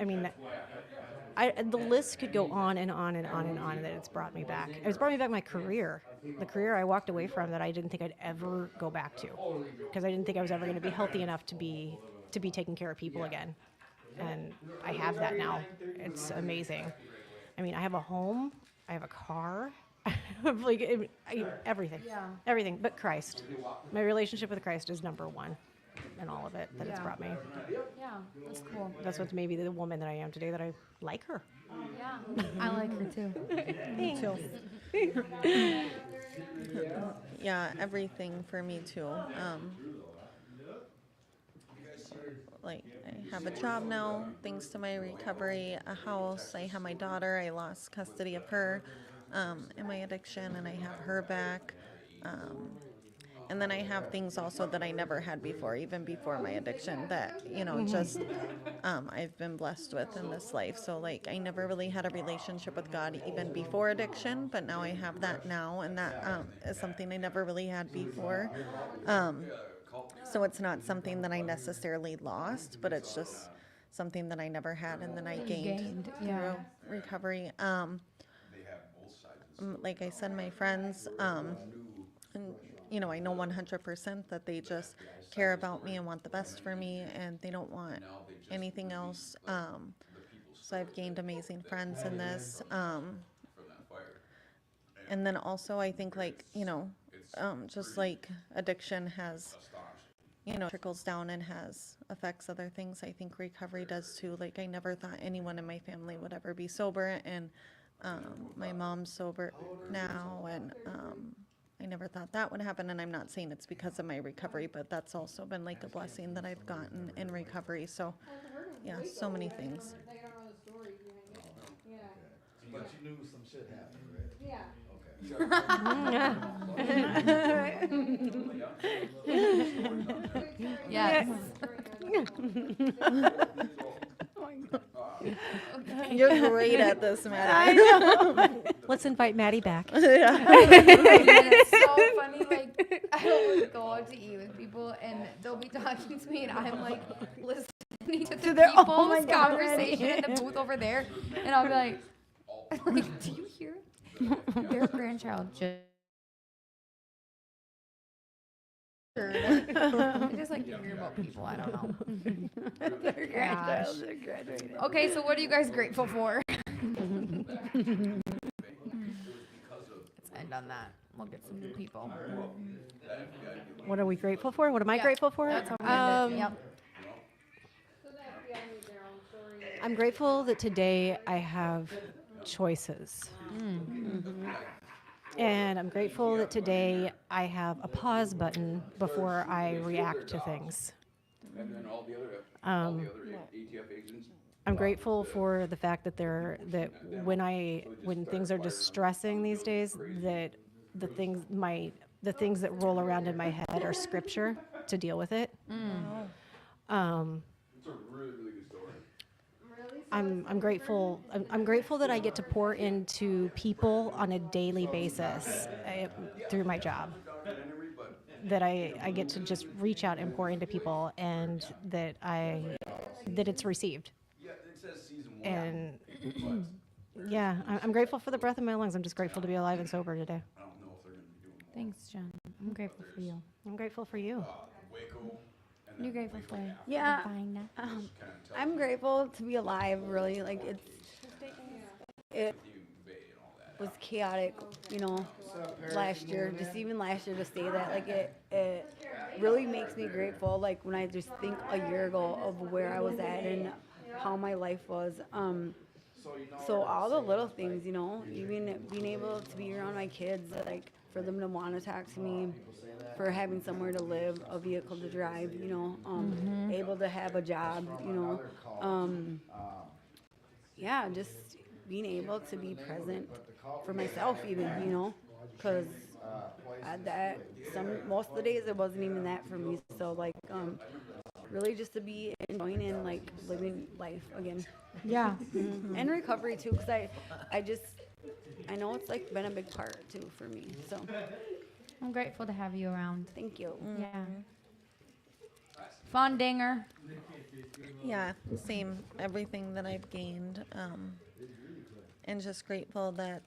The list could go on and on and on and on that it's brought me back. It's brought me back my career, the career I walked away from that I didn't think I'd ever go back to, because I didn't think I was ever going to be healthy enough to be taking care of people again. And I have that now. It's amazing. I mean, I have a home, I have a car, everything, everything but Christ. My relationship with Christ is number one in all of it that it's brought me. Yeah, that's cool. That's what's maybe the woman that I am today, that I like her. Yeah, I like her too. Me too. Yeah, everything for me too. I have a job now, thanks to my recovery, a house. I have my daughter. I lost custody of her in my addiction, and I have her back. And then I have things also that I never had before, even before my addiction, that, I've been blessed with in this life. So, I never really had a relationship with God even before addiction, but now I have that now, and that is something I never really had before. So it's not something that I necessarily lost, but it's just something that I never had, and then I gained through recovery. Like I said, my friends, and I know 100% that they just care about me and want the best for me, and they don't want anything else. So I've gained amazing friends in this. And then also I think just like addiction has, trickles down and affects other things, I think recovery does too. I never thought anyone in my family would ever be sober, and my mom's sober now, and I never thought that would happen, and I'm not saying it's because of my recovery, but that's also been a blessing that I've gotten in recovery. So yeah, so many things. But you knew some shit happened, right? Yeah. Yes. You're great at this, Maddie. I know. Let's invite Maddie back. Yeah. It's so funny. I will go out to eat with people, and they'll be talking to me, and I'm listening to their- oh people's my God. conversation in the booth over there, and I'll be like, do you hear their grandchild just? I just like to hear about people. I don't know. Their grandchild, they're graduating. Okay, so what are you guys grateful for? Let's end on that. we'll get some new people. What are we grateful for? What am I Yeah, grateful for? that's how we end it. Yep. I'm grateful that today I have choices. And I'm grateful that today I have a pause button before I react to things. I'm grateful for the fact that when things are distressing these days, that the things that roll around in my head are scripture to deal with it. It's a really, really good story. I'm grateful. I'm grateful that I get to pour into people on a daily basis through my job. That I get to just reach out and pour into people, and that it's received. Yeah, it says season 1. And yeah, I'm grateful for the breath in my lungs. I'm just grateful to be alive and sober today. I don't know if they're going to be doing all Thanks, Jen. I'm grateful for you. I'm grateful for you. Waco. What are you grateful for? Yeah, Fine. I'm grateful to be alive. Really, like it was chaotic, you know, last year. Just even last year to say that, like it really makes me grateful. Like when I just think a year ago of where I was at and how my life was. So all the little things, you know, even being able to be around my kids, like for them to want to talk to me, for having somewhere to live, a vehicle to drive, you know, able to have a job, you know, yeah, just being able to be present for myself even, you know, because most of the days it wasn't even that for me. So like, really just to be enjoying and like living life again. Yeah. And recovery too, because I know it's like been a big part too for me. So I'm grateful to have you around. thank you. Yeah. Fun dinger. Yeah, same. Everything that I've gained, and just grateful that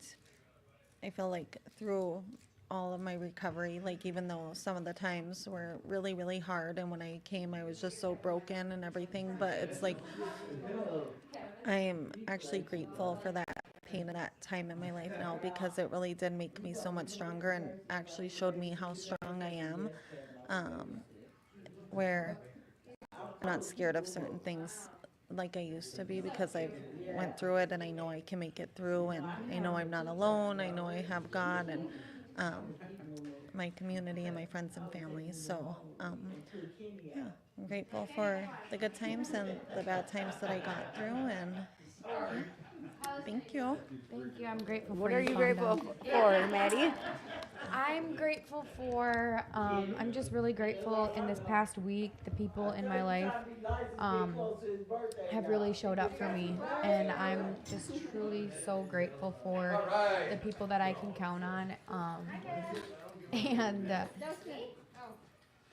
I feel like through all of my recovery, like even though some of the times were really, really hard, and when I came, I was just so broken and everything, but it's like I am actually grateful for that pain and that time in my life now, because it really did make me so much stronger and actually showed me how strong I am, where I'm not scared of certain things like I used to be, because I've went through it and I know I can make it through, and I know I'm not alone. I know I have God and my community and my friends and family. So yeah, I'm grateful for the good times and the bad times that I got through, and thank you. Thank you. I'm grateful for What are you Fonda. grateful for, Maddie? I'm grateful for, I'm just really grateful in this past week, the people in my life have really showed up for me. And I'm just truly so grateful for the people that I can count on. And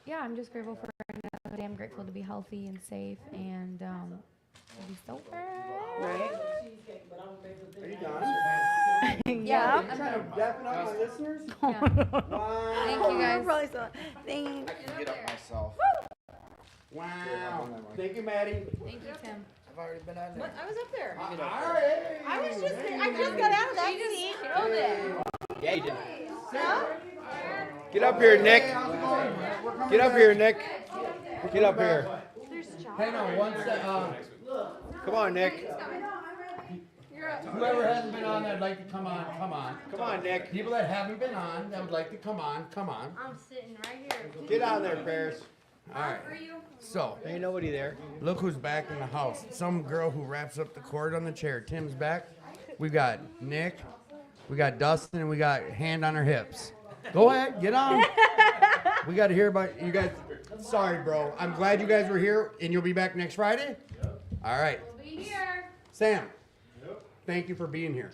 yeah, I'm just grateful for another day. I'm grateful to be healthy and safe and to be sober. Right? Are you done? Yeah. I'm trying to deafen up my listeners. Yeah. Thank you guys. Probably so. Thanks. I can get up myself. Wow. Thank you, Maddie. Thank you, Tim. I've already been on there. I was up there. All right. I just got out of that seat. Killed it. Yeah, you did. Sam. Get up here, Nick. Get up here, Nick. Get up here. Hang on one sec. Come on, Nick. Whoever hasn't been on that'd like to come on, come on. Come on, Nick. People that haven't been on that would like to come on, come on. I'm sitting right here. Get on there, Paris. All right. So, Ain't nobody there. look who's back in the house. Some girl who wraps up the cord on the chair. Tim's back. We got Nick. We got Dustin, and we got Hand on her hips. Go ahead, get on. We got to hear about you guys. Sorry, bro. I'm glad you guys were here, and you'll be back next Friday? All right. We'll be here. Sam, thank you for being here.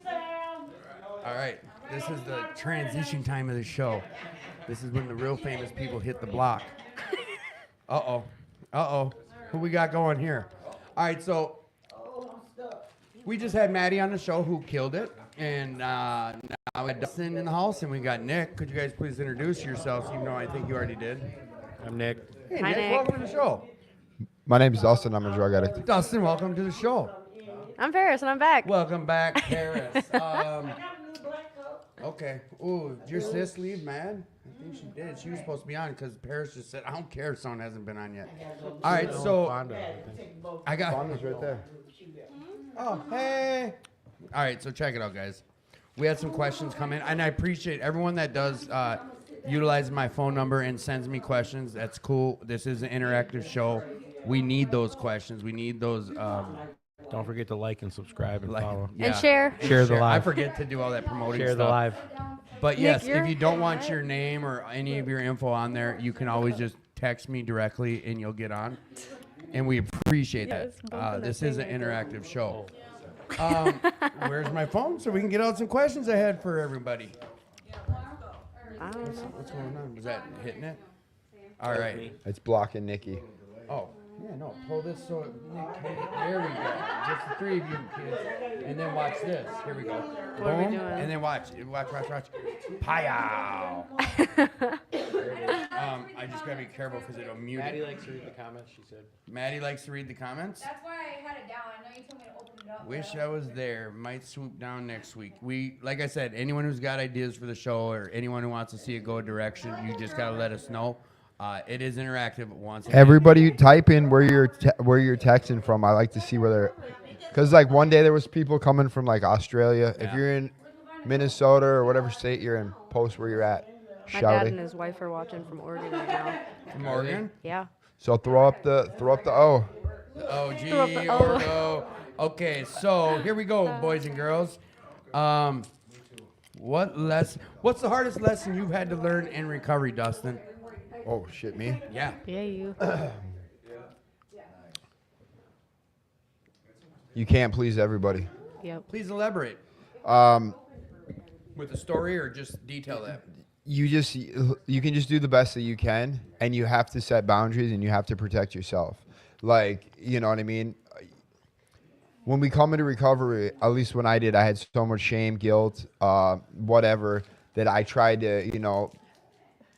All right. This is the transition time of the show. This is when the real famous people hit the block. Uh-oh. Uh-oh. Who we got going here? All right, so we just had Maddie on the show who killed it. And now we got Dustin in the house, and we got Nick. Could you guys please introduce yourselves, even though I think you already did? I'm Nick. Hey, Hi, Nick, Nick. welcome to the show. My name's Dustin. I'm a drug addict. Dustin, welcome to the show. I'm Paris, and I'm back. Welcome back, Paris. Okay. Ooh, did your sis leave, man? I think she did. She was supposed to be on because Paris just said, I don't care if someone hasn't been on yet. All right, so I got... Fonda's right there. Oh, hey. All right, so check it out, guys. We had some questions come in, and I appreciate everyone that does utilize my phone number and sends me questions. That's cool. This is an interactive show. We need those questions. We need those... Don't forget to like and subscribe and follow. Yeah. And share. Share the live. I forget to do all that promoting Share stuff. the live. But Nick, yes, you're- if you don't want your name or any of your info on there, you can always just text me directly and you'll get on. And we appreciate Yes, that. This is an interactive show. Where's my phone so we can get out some questions I had for everybody? What's going on? Was that hitting it? All right. It's blocking Nikki. Oh, yeah, no. Pull this so Nick can, there we go. Just the three of you kids. And then watch this. Here we go. What are we Boom. doing? And then watch. Watch. Pow. I just gotta be careful because it'll mute Maddie it. likes to read the comments, she said. Maddie likes to read the comments. That's why I had it down. I know you told me to open it up. Wish I was there. Might swoop down next week. We, like I said, anyone who's got ideas for the show or anyone who wants to see it go a direction, you just gotta let us know. It is interactive once again. Everybody type in where you're texting from. I like to see whether, because like one day there was people coming from like Australia. If Yeah. you're in Minnesota or whatever state you're in, post where you're at. My Shout dad it. and his wife are watching from Oregon right now. From Oregon? Yeah. So throw up the O. Oh, gee, Throw up the O. Orgo. Okay, so here we go, boys and girls. What's the hardest lesson you've had to learn in recovery, Dustin? Oh shit, me? Yeah. Yeah, you. You can't please everybody. Yep. Please elaborate. With a story or just detail that? You can just do the best that you can, and you have to set boundaries and you have to protect yourself. Like, you know what I mean? When we come into recovery, at least when I did, I had so much shame, guilt, whatever, that I tried to,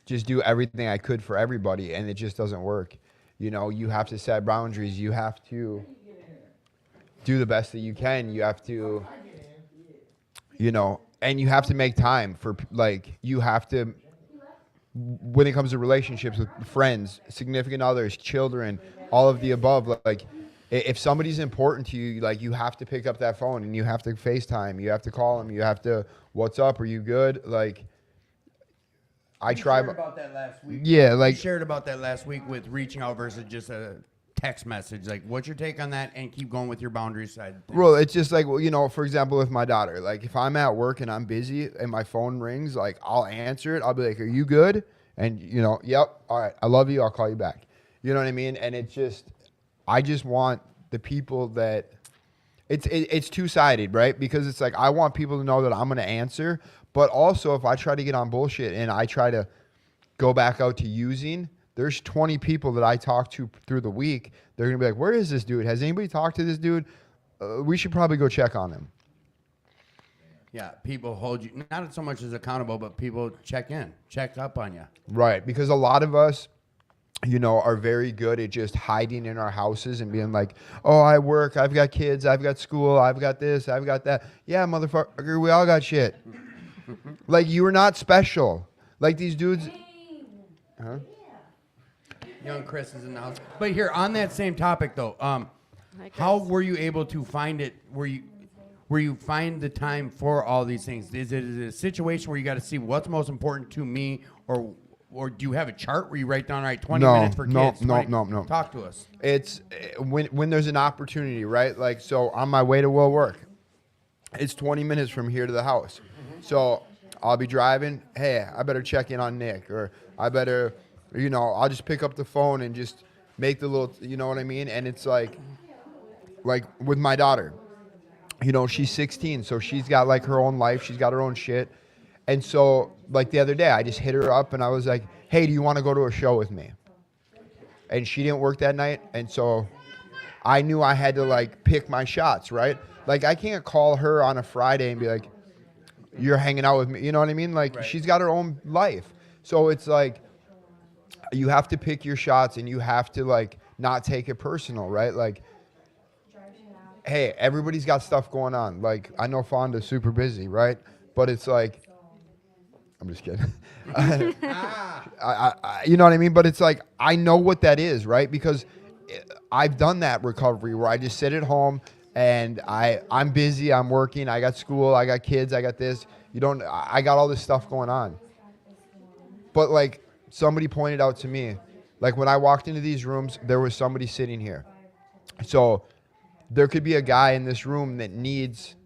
just do everything I could for everybody, and it just doesn't work. You have to set boundaries. You have to do the best that you can. You have to, and you have to make time for, you have to, when it comes to relationships with friends, significant others, children, all of the above, if somebody's important to you, you have to pick up that phone and you have to FaceTime, you have to call them, you have to, what's up, are you good? I tried about that last week. Yeah, You shared about that last week with reaching out versus just a text message. What's your take on that? And keep going with your boundaries side. Well, it's just for example, with my daughter, if I'm at work and I'm busy and my phone rings, I'll answer it. I'll be like, are you good? And, yep, all right, I love you. I'll call you back. You know what I mean? And I just want the people that, it's two-sided, right? Because it's I want people to know that I'm going to answer. But also, if I try to get on bullshit and I try to go back out to using, there's 20 people that I talk to through the week. They're going to be like, where is this dude? Has anybody talked to this dude? We should probably go check on him. Yeah, people hold you, not so much as accountable, but people check up on you. Right, because a lot of us, are very good at just hiding in our houses and being like, oh, I work, I've got kids, I've got school, I've got this, I've got that. Yeah, motherfucker, we all got shit. You are not special. These dudes. Huh? Young Chris is in the house. But here, on that same topic, though, how were you able to find it? Where you find the time for all these things? Is it a situation where you got to see what's most important to me, or do you have a chart where you write down, all right, 20 minutes for kids? No. Talk to us. It's when there's an opportunity, right? So on my way to work, it's 20 minutes from here to the house. So I'll be driving. Hey, I better check in on Nick, or I better, I'll just pick up the phone and just make the little, you know what I mean? And it's like with my daughter, she's 16, so she's got her own life. She's got her own shit. And so the other day, I just hit her up and I was like, hey, do you want to go to a show with me? And she didn't work that night. And so I knew I had to pick my shots, right? I can't call her on a Friday and be like, you're hanging out with me. You know what I mean? Right. She's got her own life. So it's you have to pick your shots and you have to not take it personal, right? hey, everybody's got stuff going on. Like, I know Fonda's super busy, right? But it's like, I'm just kidding. You know what I mean? But it's like, I know what that is, right? Because I've done that recovery where I just sit at home and I'm busy, I'm working, I got school, I got kids, I got this. I got all this stuff going on. But like somebody pointed out to me, like when I walked into these rooms, there was somebody sitting here. So there could be a guy in this room that needs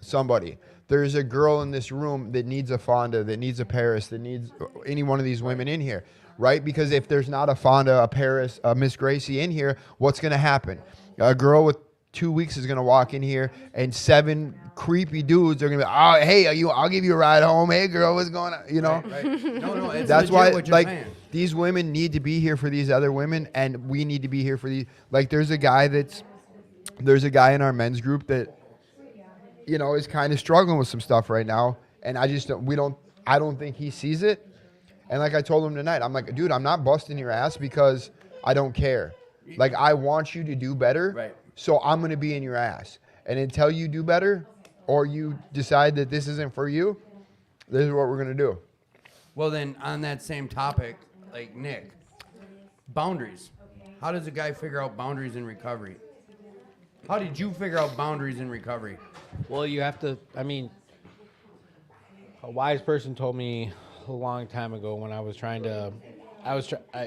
somebody. There's a girl in this room that needs a Fonda, that needs a Paris, that needs any one of these women in here, right? Because if there's not a Fonda, a Paris, a Miss Gracie in here, what's going to happen? A girl with 2 weeks is going to walk in here, and 7 creepy dudes are going to be, oh, hey, I'll give you a ride home. Hey, girl, what's going on? You know? Right. No, it's That's legit why, what you're like, saying. these women need to be here for these other women, and we need to be here for these. Like, there's a guy in our men's group that, you know, is kind of struggling with some stuff right now, and I don't think he sees it. And like I told him tonight, I'm like, dude, I'm not busting your ass because I don't care. Like, I want you to do better, right? So I'm going to be in your ass. And until you do better or you decide that this isn't for you, this is what we're going to do. Well, then on that same topic, like Nick, boundaries. How does a guy figure out boundaries in recovery? How did you figure out boundaries in recovery? Well, you have to, I mean, a wise person told me a long time ago when I was trying to,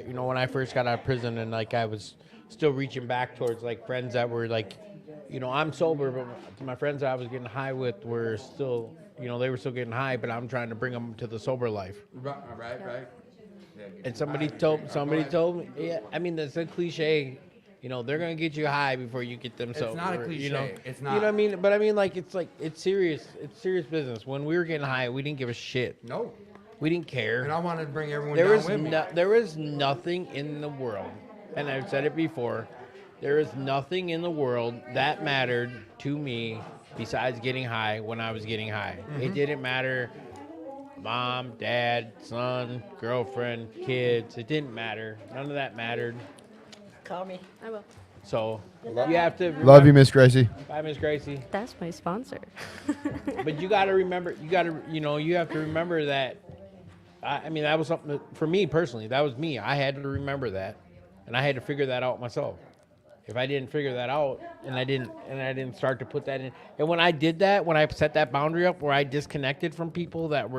you know, when I first got out of prison and like I was still reaching back towards like friends that were like, you know, I'm sober, but my friends that I was getting high with were still, you know, they were still getting high, but I'm trying to bring them to the sober life. Right. And somebody told me, yeah, I mean, that's a cliche. You know, they're gonna get you high before you get them sober. It's not a cliche. You know? It's not. You know what I mean? But I mean, like, it's serious. It's serious business. When we were getting high, we didn't give a shit. No. We didn't care. And I wanted to bring everyone there down is with me. There is nothing in the world, and I've said it before, there is nothing in the world that mattered to me besides getting high when I was getting high. Mm-hmm. It didn't matter mom, dad, son, girlfriend, kids. It didn't matter. None of that mattered. Call me. I will. So you have to Love you, Miss Gracie. Bye, Miss Gracie. That's my sponsor. But you got to remember, you have to remember that. I mean, that was something that, for me personally, that was me. I had to remember that, and I had to figure that out myself. If I didn't figure that out, and I didn't start to put that in, and when I did that, when I set that boundary up, where I disconnected from people that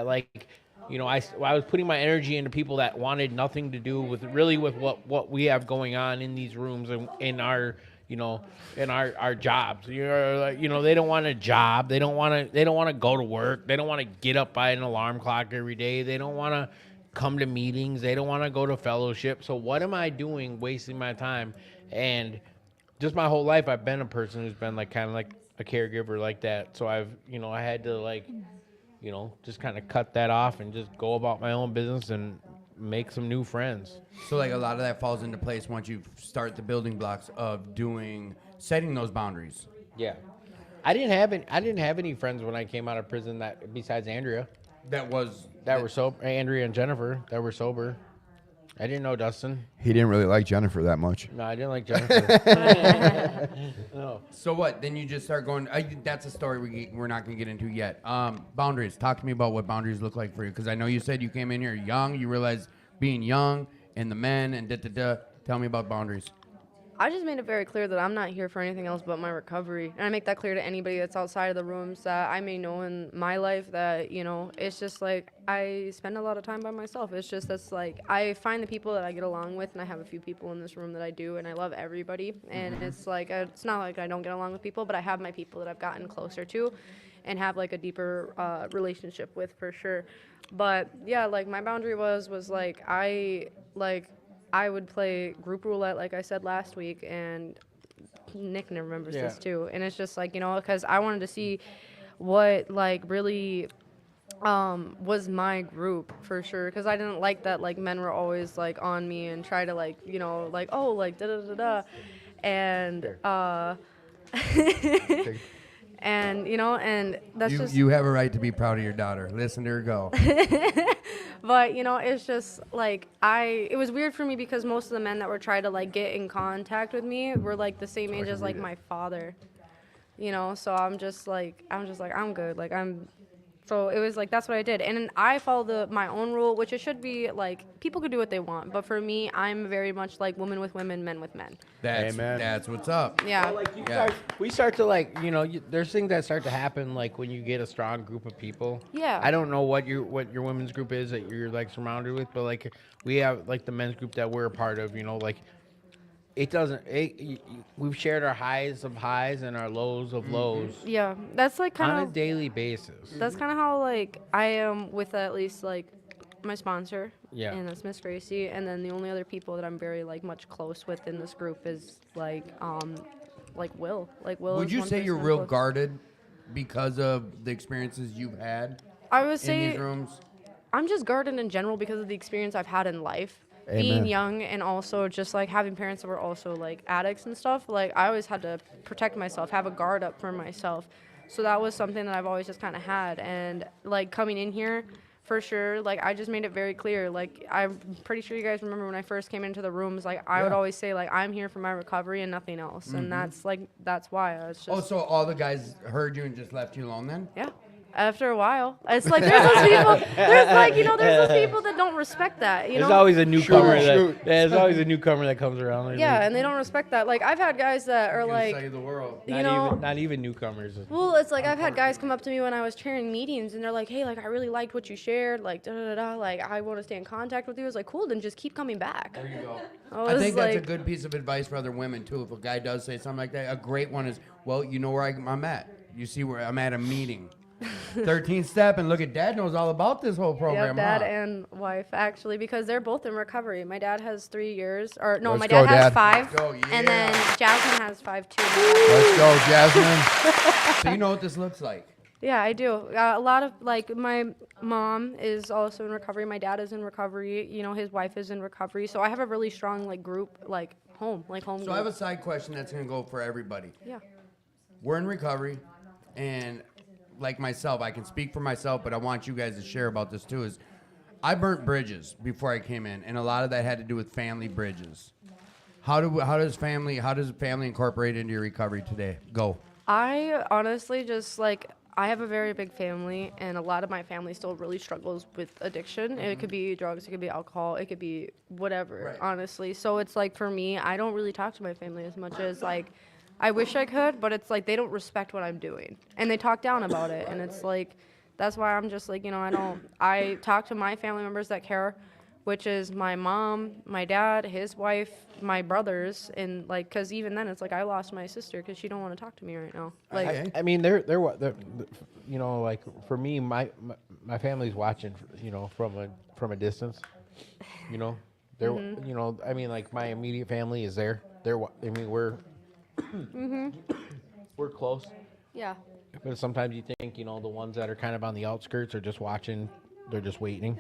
like, you know, I was putting my energy into people that wanted nothing to do with what we have going on in these rooms and in our, you know, in our jobs. You know, like, you know, they don't want a job. They don't want to go to work. They don't want to get up by an alarm clock every day. They don't want to come to meetings. They don't want to go to fellowship. So what am I doing wasting my time? And just my whole life, I've been a person who's been like kind of like a caregiver like that. So I had to like, you know, just kind of cut that off and just go about my own business and make some new friends. So like a lot of that falls into place once you start the building blocks of setting those boundaries. Yeah. I didn't have any friends when I came out of prison that besides Andrea. That were sober. Andrea and Jennifer that were sober. I didn't know Dustin. He didn't really like Jennifer that much. No, I didn't like Jennifer. No. So what? Then you just start going. That's a story we're not going to get into yet. Boundaries. Talk to me about what boundaries look like for you, because I know you said you came in here young. You realized being young and the men and da. Tell me about boundaries. I just made it very clear that I'm not here for anything else but my recovery. And I make that clear to anybody that's outside of the rooms that I may know in my life that, you know, it's just like I spend a lot of time by myself. It's just that's like I find the people that I get along with, and I have a few people in this room that I do, and I love everybody. And it's like it's not like I don't get along with people, but I have my people that I've gotten closer to and have like a deeper relationship with for sure. But yeah, like my boundary was like I would play group roulette, like I said last week, and Nick remembers this too. And it's just like, you know, because I wanted to see what like really was my group for sure, because I didn't like that like men were always like on me and try to like, you know, like, oh, like da and and you know, and that's you have a right to be proud of your daughter. Listen to her go. But you know, it's just like it was weird for me because most of the men that were trying to like get in contact with me were like the same age as like my father. You know, so I'm just like I'm good. So it was like that's what I did, and then I follow my own rule, which it should be like people could do what they want, but for me, I'm very much like women with women, men with men. That's what's up. Yeah. We start to like, there's things that start to happen like when you get a strong group of people. Yeah. I don't know what your women's group is that you're like surrounded with, but like we have like the men's group that we're a part of. Like we've shared our highs of highs and our lows of lows. Yeah, that's like kind on of a daily basis. That's kind of how like I am with at least like my sponsor. Yeah. And that's Miss Gracie, and then the only other people that I'm very like much close with in this group is like Will. Like Will. Would is you one say person you're I'm real close- guarded because of the experiences you've had I would in say these rooms? I'm just guarded in general because of the experience I've had in life. Being Amen. young and also just like having parents that were also like addicts and stuff, like I always had to protect myself, have a guard up for myself. So that was something that I've always just kind of had. And like coming in here, for sure, like I just made it very clear. Like I'm pretty sure you guys remember when I first came into the rooms, like I would always say like I'm here for my recovery and nothing else. Mhm. And that's why I was just. Oh, so all the guys heard you and just left you alone then? Yeah. After a while, it's like there's those people. There's like there's those people that don't respect that. There's always a newcomer Shoot. there's always a newcomer that comes around. Like, Yeah, and they don't respect that. Like I've had guys that are like, Save the world. not even newcomers. well, it's like I've had guys come up to me when I was chairing meetings, and they're like, hey, like I really liked what you shared, like da da da, like I want to stay in contact with you. I was like, cool, then just keep coming back. There you go. I I was think that's a like- good piece of advice for other women too. If a guy does say something like that, a great one is, well, you know where I'm at. You see where I'm at a meeting. 13th step, and look at Dad knows all about this whole program. Yep, dad huh? and wife actually, because they're both in recovery. My dad has 3 years, or no, Let's my go, dad has Dad. 5, Let's go, and then Jasmine has 5 too. Let's go, Jasmine. So you know what this looks like. Yeah, I do. A lot of like my mom is also in recovery. My dad is in recovery. You know, his wife is in recovery. So I have a really strong like group, like home So group. I have a side question that's gonna go for everybody. Yeah. We're in recovery, and like myself, I can speak for myself, but I want you guys to share about this too. Is I burnt bridges before I came in, and a lot of that had to do with family bridges. How does family incorporate into your recovery today? Go. I honestly just like I have a very big family, and a lot of my family still really struggles with addiction. It could be drugs, it could be alcohol, it could be whatever, honestly. So it's like for me, I don't really talk to my family as much as like I wish I could, but it's like they don't respect what I'm doing, and they talk down about it, and it's like that's why I'm just like I talk to my family members that care, which is my mom, my dad, his wife, my brothers, and like because even then it's like I lost my sister because she don't want to talk to me right now. Like I mean, they're like for me, my family's watching, from a distance. They're Mhm. I mean, like my immediate family is there. We're we're close. Yeah. But sometimes you think, the ones that are kind of on the outskirts are just watching. They're just waiting.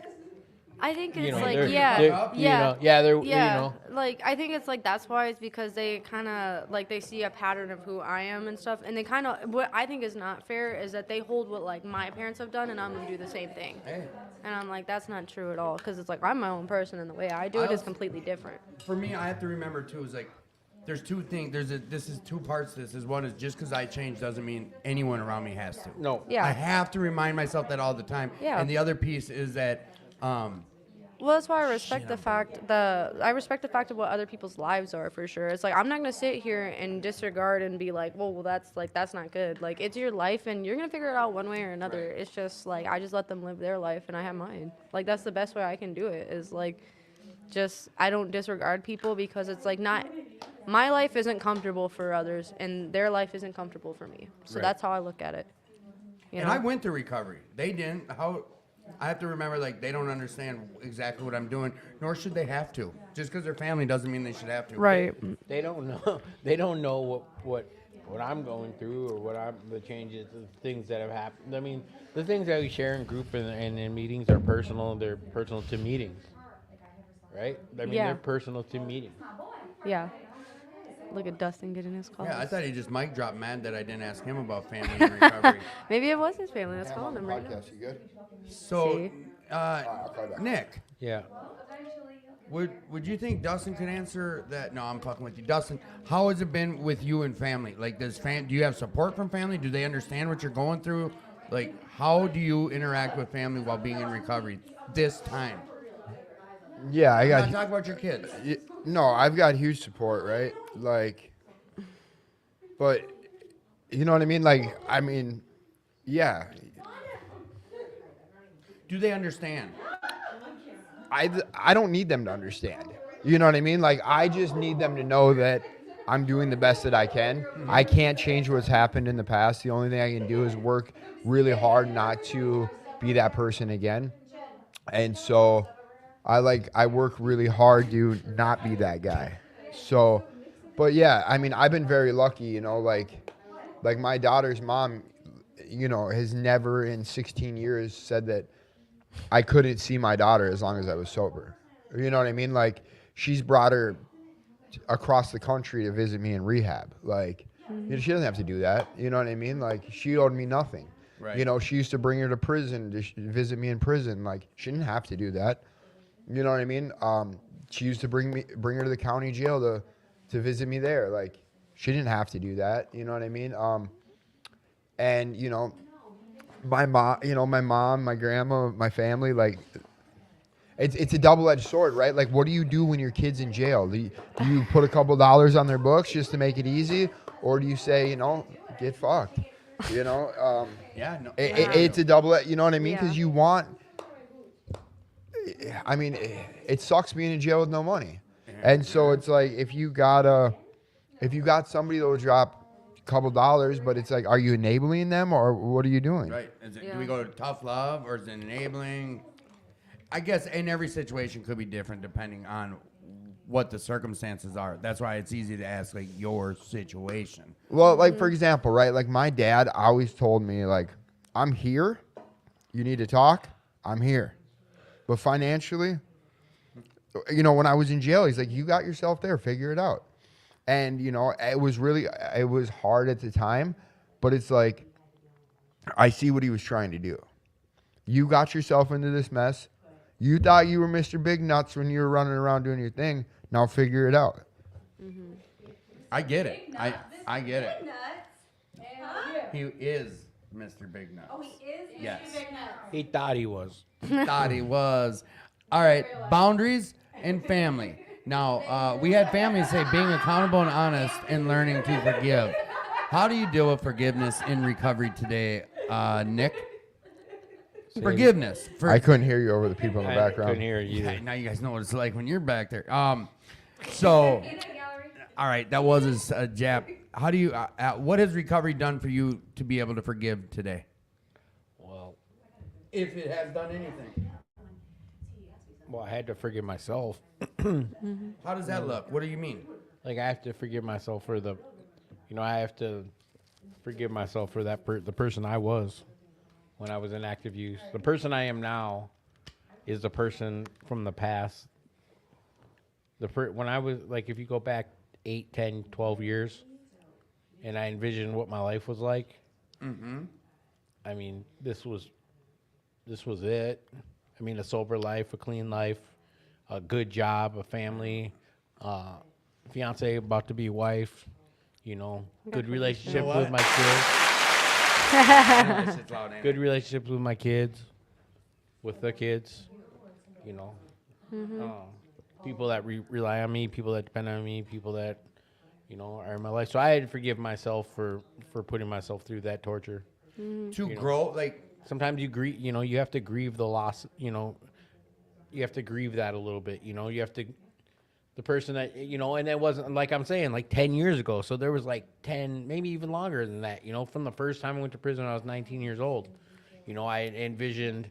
I think You it's know, like they're- yeah, they're- yeah, they're. Like I think it's like that's why it's because they kind of like they see a pattern of who I am and stuff, and they kind of what I think is not fair is that they hold what like my parents have done, and I'm gonna do the same thing. And I'm like that's not true at all because it's like I'm my own person, and the way I do it is completely different. For me, I have to remember too is like there's two things. This is two parts. This is one is just because I change doesn't mean anyone around me has to. No. Yeah. I have to remind myself that all the time. Yeah. And the other piece is that. Well, that's why I respect the fact of what other people's lives are for sure. It's like I'm not gonna sit here and disregard and be like, well, that's not good. Like it's your life and you're gonna figure it out one way or another. It's just like I just let them live their life and I have mine. Like that's the best way I can do it. Is like, just I don't disregard people because it's like not my life isn't comfortable for others and their life isn't comfortable for me. So Right. that's how I look at it. You And know? I went through recovery. They didn't. I have to remember, like, they don't understand exactly what I'm doing, nor should they have to. Just because they're family doesn't mean they should have to. Right. They don't know. They don't know what I'm going through or the changes, the things that have happened. I mean, the things that we share in group and in meetings are personal. They're personal to meetings, right? I mean, Yeah. they're personal to meetings. Yeah. Look at Dustin getting his calls. Yeah, I thought he just mic dropped mad that I didn't ask him about family and recovery. Maybe it was his family. Let's call him right now. You good? So, See? Nick. Yeah. Would you think Dustin could answer that? No, I'm fucking with you, Dustin. How has it been with you and family? Like, do you have support from family? Do they understand what you're going through? Like, how do you interact with family while being in recovery this time? Yeah, I got. I'm not talking about your kids. No, I've got huge support, right? Like, but you know what I mean? Like, I mean, yeah. Do they understand? I don't need them to understand. You know what I mean? Like, I just need them to know that I'm doing the best that I can. I can't change what's happened in the past. The only thing I can do is work really hard not to be that person again. And so I work really hard to not be that guy. So, but yeah, I mean, I've been very lucky, you know, like my daughter's mom, you know, has never in 16 years said that I couldn't see my daughter as long as I was sober. You know what I mean? Like, she's brought her across the country to visit me in rehab. Like, you know, she doesn't have to do that. You know what I mean? Like, she owed me nothing. Right. You know, she used to bring her to prison to visit me in prison. Like, she didn't have to do that. You know what I mean? She used to bring her to the county jail to visit me there. Like, she didn't have to do that. You know what I mean? And you know, my mom, my grandma, my family, like, it's a double-edged sword, right? Like, what do you do when your kid's in jail? Do you put a couple dollars on their books just to make it easy, or do you say, you know, get fucked? You know? Yeah. No. It's a double. You know what I mean? Because you want. I mean, it sucks being in jail with no money, and so it's like if you got somebody that will drop a couple dollars, but it's like, are you enabling them or what are you doing? Right. Do we go to tough love or is it enabling? I guess in every situation could be different depending on what the circumstances are. That's why it's easy to ask like your situation. Well, like for example, right? Like my dad always told me, like, I'm here. You need to talk. I'm here. But financially, you know, when I was in jail, he's like, you got yourself there, figure it out. And, you know, it was hard at the time, but it's like, I see what he was trying to do. You got yourself into this mess. You thought you were Mr. Big Nuts when you were running around doing your thing. Now figure it out. I get it. I get it. He is Mr. Big Nuts. Oh, he is? Yes. He thought he was. Thought he was. All right. Boundaries and family. Now, we had families say being accountable and honest and learning to forgive. How do you deal with forgiveness in recovery today, Nick? Forgiveness. I couldn't hear you over the people in the background. Couldn't hear you. Yeah, now you guys know what it's like when you're back there. So, all right, that was a jab. How do you? What has recovery done for you to be able to forgive today? Well, if it has done anything. Well, I had to forgive myself. How does that look? What do you mean? Like, I have to forgive myself for I have to forgive myself for the person I was when I was in active use. The person I am now is the person from the past. When I was, like, if you go back 8, 10, 12 years, and I envisioned what my life was like, I mean, this was it. I mean, a sober life, a clean life, a good job, a family, fiance about to be wife, you know, good relationship with my kids. Good relationships with my kids, with the kids, you know. People that rely on me, people that depend on me, people that, you know, are in my life. So I had to forgive myself for putting myself through that torture. To grow, like, sometimes you grieve, you know, you have to grieve the loss, you know, you have to grieve that a little bit, you know, you have to, the person that, you know, and it wasn't, like I'm saying, like 10 years ago. So there was like 10, maybe even longer than that, you know, from the first time I went to prison when I was 19 years old. You know, I envisioned,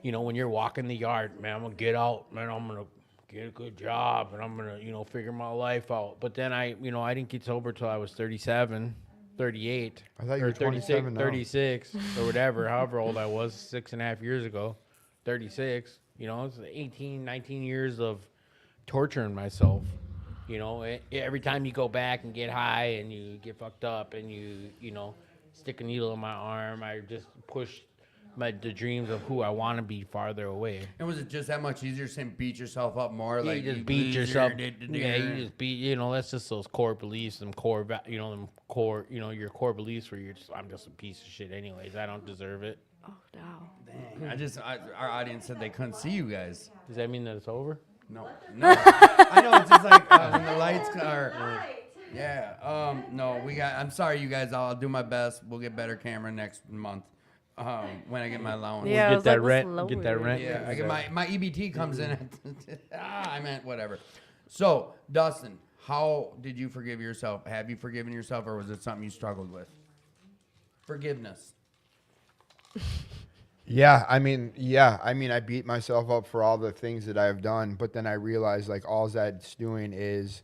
you know, when you're walking the yard, man, I'm going to get out, man, I'm going to get a good job, and I'm going to, you know, figure my life out. But then I didn't get sober till I was 37, 38. I thought you were 27 now. 36, or whatever, however old I was 6.5 years ago, 36. You know, it's 18, 19 years of torturing myself. You know, every time you go back and get high and you get fucked up and you know, stick a needle in my arm, I just push the dreams of who I want to be farther away. And was it just that much easier saying beat yourself up more? Yeah, Like you just beat yourself. Yeah, Yeah, you just beat. You know, that's just those core beliefs, them core. Them core. You know, your core beliefs where I'm just a piece of shit. Anyways, I don't deserve it. Oh no. Dang. Our audience said they couldn't see you guys. Does that mean that it's over? No. I know it's just like when the lights are. Yeah. No, I'm sorry, you guys. I'll do my best. We'll get better camera next month. When I get my allowance. Yeah, get that rent. Get that rent. Yeah, I get my EBT comes in. I meant whatever. So, Dustin, how did you forgive yourself? Have you forgiven yourself, or was it something you struggled with? Forgiveness. I beat myself up for all the things that I've done, but then I realized like all that's doing is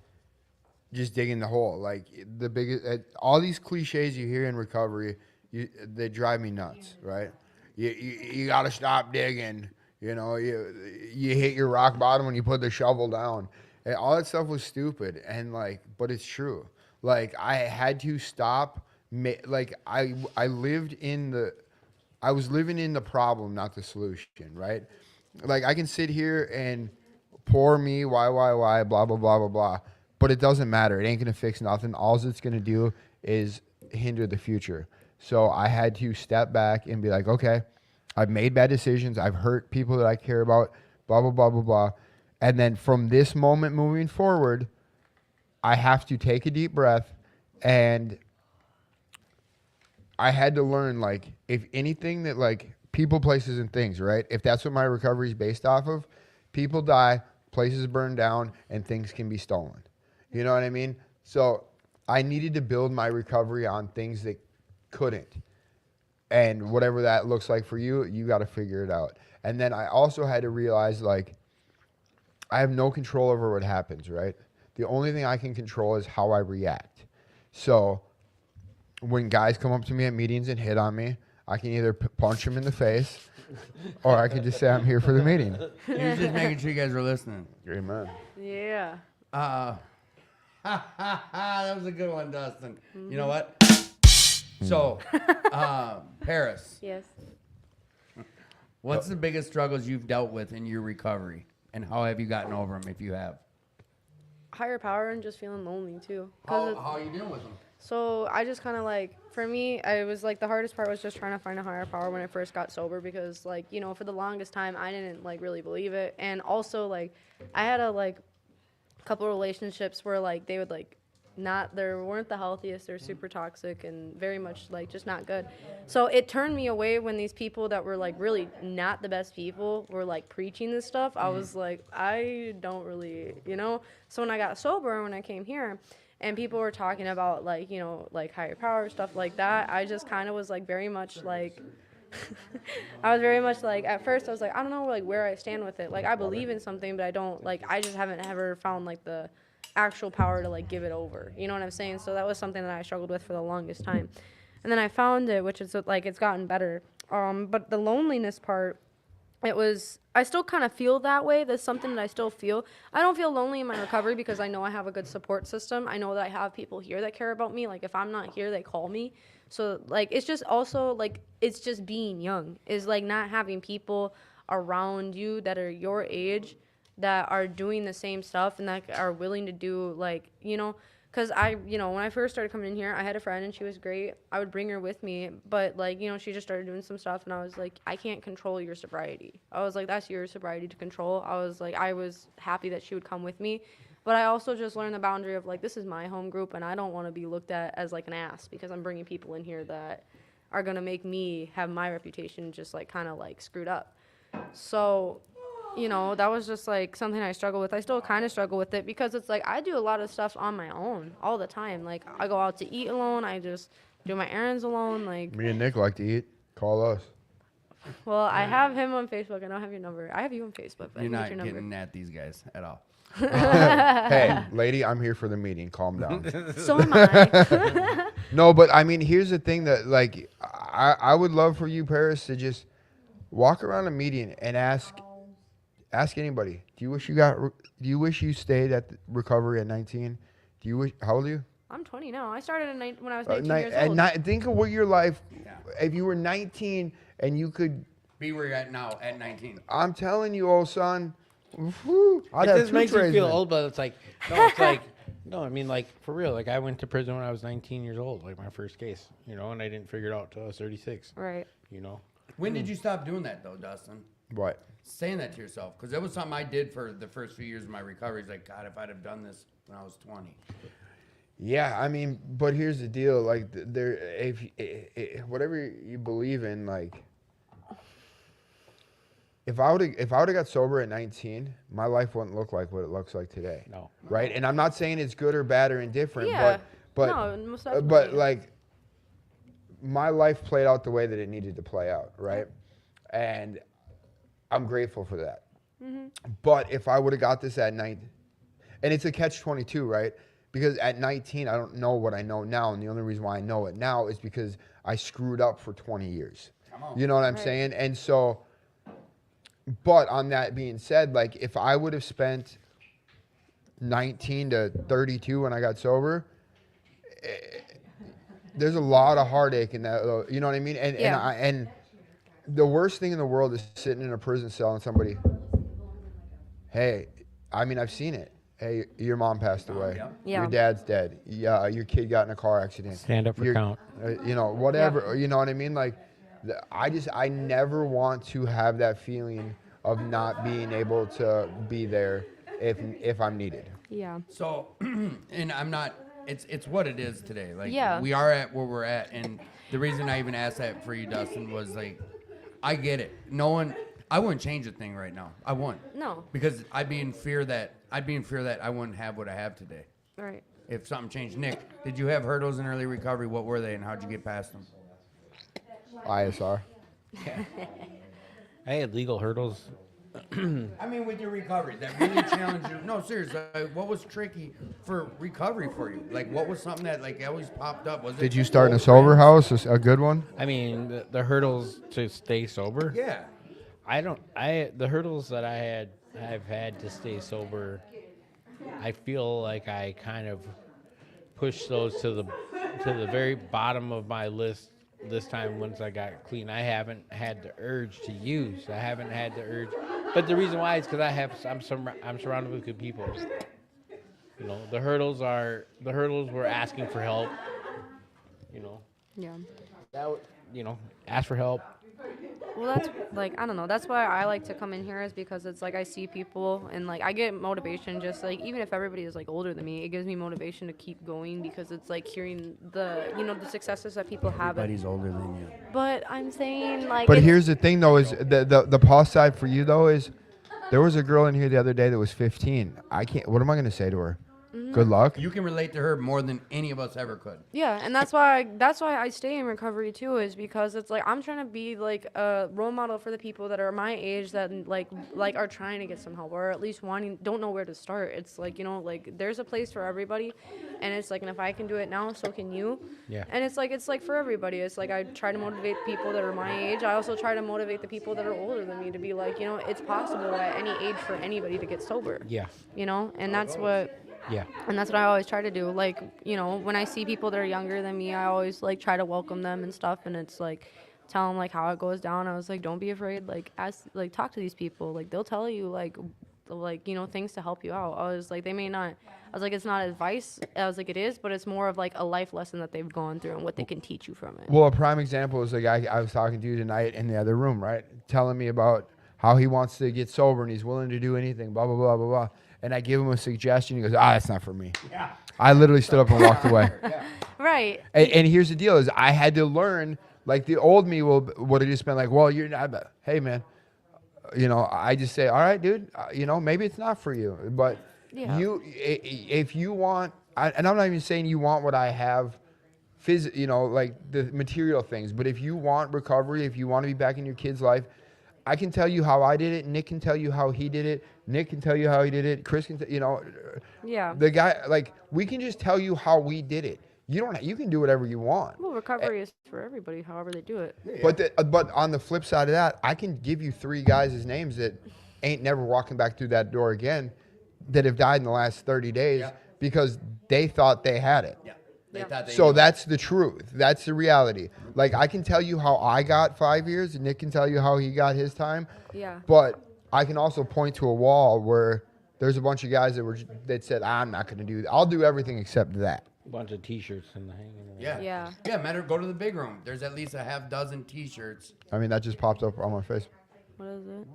just digging the hole. Like the biggest, all these cliches you hear in recovery, they drive me nuts, right? You got to stop digging. You know, you hit your rock bottom when you put the shovel down. And all that stuff was stupid, and like, but it's true. Like I had to stop. Like I was living in the problem, not the solution, right? Like I can sit here and poor me, why, blah, blah, blah, blah, blah. But it doesn't matter. It ain't gonna fix nothing. All it's gonna do is hinder the future. So I had to step back and be like, okay, I've made bad decisions. I've hurt people that I care about, blah, blah, blah, blah, blah. And then from this moment moving forward, I have to take a deep breath, and I had to learn, like, if anything that, like, people, places, and things, right? If that's what my recovery is based off of, people die, places burn down, and things can be stolen. You know what I mean? So I needed to build my recovery on things that couldn't. And whatever that looks like for you, you got to figure it out. And then I also had to realize, like, I have no control over what happens, right? The only thing I can control is how I react. So when guys come up to me at meetings and hit on me, I can either punch them in the face or I can just say I'm here for the meeting. You're just making sure you guys are listening. Amen. Yeah. That was a good one, Dustin. You know what? So, Paris. Yes. What's the biggest struggles you've dealt with in your recovery, and how have you gotten over them, if you have? Higher power and just feeling lonely too. How are you dealing with them? So I just kind of like, for me, I was like, the hardest part was just trying to find a higher power when I first got sober, because like, you know, for the longest time I didn't like really believe it. And also like I had a couple relationships where like they would like they weren't the healthiest, they're super toxic and very much like just not good. So it turned me away when these people that were like really not the best people were like preaching this stuff. I was like, I don't really, you know. So when I got sober, when I came here and people were talking about like, you know, like higher power, stuff like that, I just kind of was like very much like I was very much like, at first I was like, I don't know like where I stand with it. Like I believe in something, but I don't like, I just haven't ever found like the actual power to like give it over. You know what I'm saying? So that was something that I struggled with for the longest time. And then I found it, which is like, it's gotten better. But the loneliness part, I still kind of feel that way. That's something that I still feel. I don't feel lonely in my recovery because I know I have a good support system. I know that I have people here that care about me. Like if I'm not here, they call me. So like, it's just also like, it's just being young is like not having people around you that are your age that are doing the same stuff and that are willing to do like, you know, because when I first started coming in here, I had a friend and she was great. I would bring her with me, but like, you know, she just started doing some stuff and I was like, I can't control your sobriety. I was like, that's your sobriety to control. I was like, I was happy that she would come with me, but I also just learned the boundary of like, this is my home group and I don't want to be looked at as like an ass because I'm bringing people in here that are going to make me have my reputation just like kind of like screwed up. So, you know, that was just like something I struggle with. I still kind of struggle with it because it's like I do a lot of stuff on my own all the time. Like I go out to eat alone. I just do my errands alone. Like Me and Nick like to eat. Call us. Well, I have him on Facebook. I don't have your number. I have you on Facebook. But You're I not your number. getting at these guys at all. Hey, lady, I'm here for the meeting. Calm down. So am I. No, but I mean, here's the thing that like I would love for you, Paris, to just walk around a meeting and ask anybody, do you wish you stayed at the recovery at 19? How old are you? I'm 20 now. I started when I was 19 years and old. think of what your life, if you were 19 and you could be where you're at now at 19. I'm telling you, old son. Whew, It just makes you feel old, but it's like, no, it's like, no, I mean, like, for real. Like, I went to prison when I was 19 years old, like my first case, you know, and I didn't figure it out till I was 36. Right. You know? When did you stop doing that, though, Dustin? What? Saying that to yourself. Because that was something I did for the first few years of my recovery. It's like, God, if I'd have done this when I was 20. Yeah, I mean, but here's the deal. Like, whatever you believe in, like, if I would have got sober at 19, my life wouldn't look like what it looks like today. No. Right? And I'm not saying it's good or bad or indifferent, Yeah. but No, most definitely. but like my life played out the way that it needed to play out, right? And I'm grateful for that. Mm-hmm. But if I would have got this at 19, and it's a catch-22, right? Because at 19, I don't know what I know now, and the only reason why I know it now is because I screwed up for 20 years. You know what I'm saying? And so, but on that being said, like if I would have spent 19 to 32 when I got sober, there's a lot of heartache in that. You know what I mean? And the worst thing in the world is sitting in a prison cell and somebody, hey, I mean, I've seen it. Hey, your mom passed away. Yeah. Your dad's dead. Yeah, your kid got in a car accident. Stand up for count. You know, whatever. You know what I mean? Like, I never want to have that feeling of not being able to be there if I'm needed. Yeah. So, and I'm not. It's what it is today. Like, Yeah. we are at where we're at, and the reason I even asked that for you, Dustin, was like, I get it. I wouldn't change a thing right now. I wouldn't. No. Because I'd be in fear that I wouldn't have what I have today. Right. If something changed. Nick, did you have hurdles in early recovery? What were they, and how'd you get past them? ISR. I had legal hurdles. I mean, with your recovery, that really challenged you. No, seriously, what was tricky for recovery for you? Like, what was something that like always popped up? Was Did you start in a sober house? A good one? I mean, the hurdles to stay sober. Yeah. The hurdles that I've had to stay sober, I feel like I kind of pushed those to the very bottom of my list this time once I got clean. I haven't had the urge to use. I haven't had the urge. But the reason why is because I'm surrounded with good people. You know, the hurdles were asking for help. You know. Yeah. Ask for help. Well, that's like, I don't know. That's why I like to come in here, is because it's like I see people and like I get motivation. Just like, even if everybody is like older than me, it gives me motivation to keep going, because it's like hearing the successes that people have. Everybody's older than you. But I'm saying, like. But here's the thing, though, is the plus side for you, though, is there was a girl in here the other day that was 15. What am I going to say to her? Mm-hmm. Good luck. You can relate to her more than any of us ever could. Yeah, and that's why I stay in recovery too, is because it's like I'm trying to be like a role model for the people that are my age that like are trying to get some help, or at least don't know where to start. It's like, like there's a place for everybody, and it's like, and if I can do it now, so can you. Yeah. And it's like for everybody. It's like I try to motivate people that are my age. I also try to motivate the people that are older than me to be like, it's possible at any age for anybody to get sober. Yeah. And that's what. Yeah. And that's what I always try to do. Like, when I see people that are younger than me, I always like try to welcome them and stuff. And it's like, tell them like how it goes down. I was like, don't be afraid. Like, talk to these people. Like, they'll tell you like things to help you out. I was like, they may not. I was like, it's not advice. I was like, it is, but it's more of like a life lesson that they've gone through and what they can teach you from it. Well, a prime example is the guy I was talking to tonight in the other room, right? Telling me about how he wants to get sober and he's willing to do anything, blah, blah, blah, blah, blah. And I give him a suggestion. He goes, that's not for me. Yeah. I literally stood up and walked away. Yeah. Right. And here's the deal is I had to learn, like the old me would have just been like, well, you're not, hey, man. I just say, all right, dude, maybe it's not for you. But if you want, and I'm not even saying you want what I have, like the material things. But if you want recovery, if you want to be back in your kid's life, I can tell you how I did it. Nick can tell you how he did it. Nick can tell you how he did it. Chris can, Yeah. The guy, like, we can just tell you how we did it. You can do whatever you want. Well, recovery is for everybody, however they do it. But on the flip side of that, I can give you 3 guys' names that ain't never walking back through that door again, that have died in the last 30 days because they thought they had it. Yeah. They thought they So knew. that's the truth. That's the reality. Like, I can tell you how I got 5 years, and Nick can tell you how he got his time. Yeah. But I can also point to a wall where there's a bunch of guys that said, I'm not going to do that. I'll do everything except that. A bunch of T-shirts and hanging. Yeah. Yeah. Yeah, matter. Go to the big room. There's at least a half dozen T-shirts. I mean, that just popped up on my face. What is it?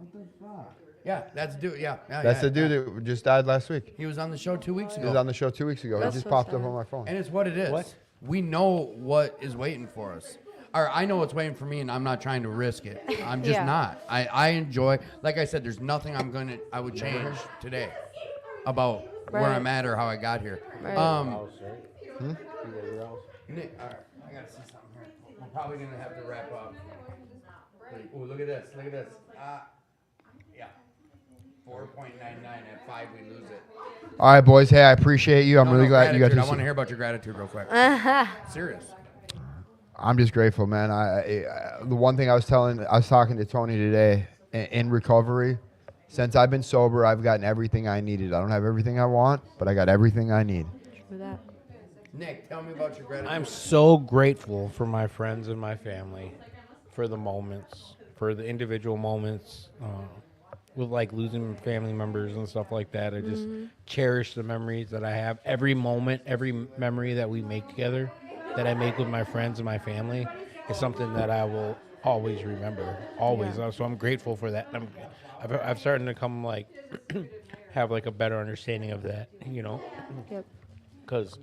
Yeah, that's dude. Yeah, That's the dude that just died last week. He was on the show 2 weeks He ago. was on the show 2 weeks ago. That's It just so popped sad. up on my phone. And it's what it is. What? We know what is waiting for us. Or I know what's waiting for me, and I'm not trying to risk it. I'm just Yeah. not. I enjoy. Like I said, there's nothing I would change today about where Right. I'm at or how I got here. Right. Nick, all right, I gotta see something here. We're probably gonna have to wrap up. Oh, look at this. Look at this. Yeah. 4.99 at 5, we lose it. All right, boys. Hey, I appreciate you. I'm really glad you got gratitude. to I want to hear about your gratitude real quick. Serious. I'm just grateful, man. The one thing I was talking to Tony today in recovery. Since I've been sober, I've gotten everything I needed. I don't have everything I want, but I got everything I need. For that. Nick, tell me about your gratitude. I'm so grateful for my friends and my family, for the moments, for the individual moments, with like losing family members and stuff like that. I just cherish the memories that I have. Every moment, every memory that we make together, that I make with my friends and my family, is something that I will always remember. Always. Yeah. So I'm grateful for that. I've started to come like have like a better understanding of that, you know. Yep. Because,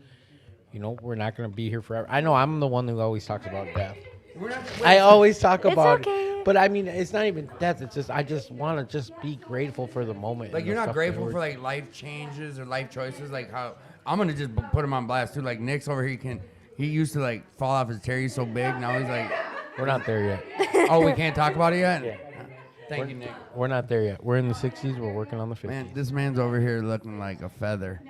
you know, we're not going to be here forever. I know I'm the one who always talks about death. We're not, I always talk It's about okay. it. But I mean, it's not even death. It's just, I just want to just be grateful for the moment. like and you're the not stuff grateful that for we're- like life changes or life choices. Like how I'm gonna just put him on blast too. Like Nick's over here, he used to like fall off his chair. He's so big now. He's like, We're not there yet. oh, we can't talk about it yet. Yeah. Thank you, Nick. We're not there yet. We're in the 60s. We're working on the 50s. Man, this man's over here looking like a feather.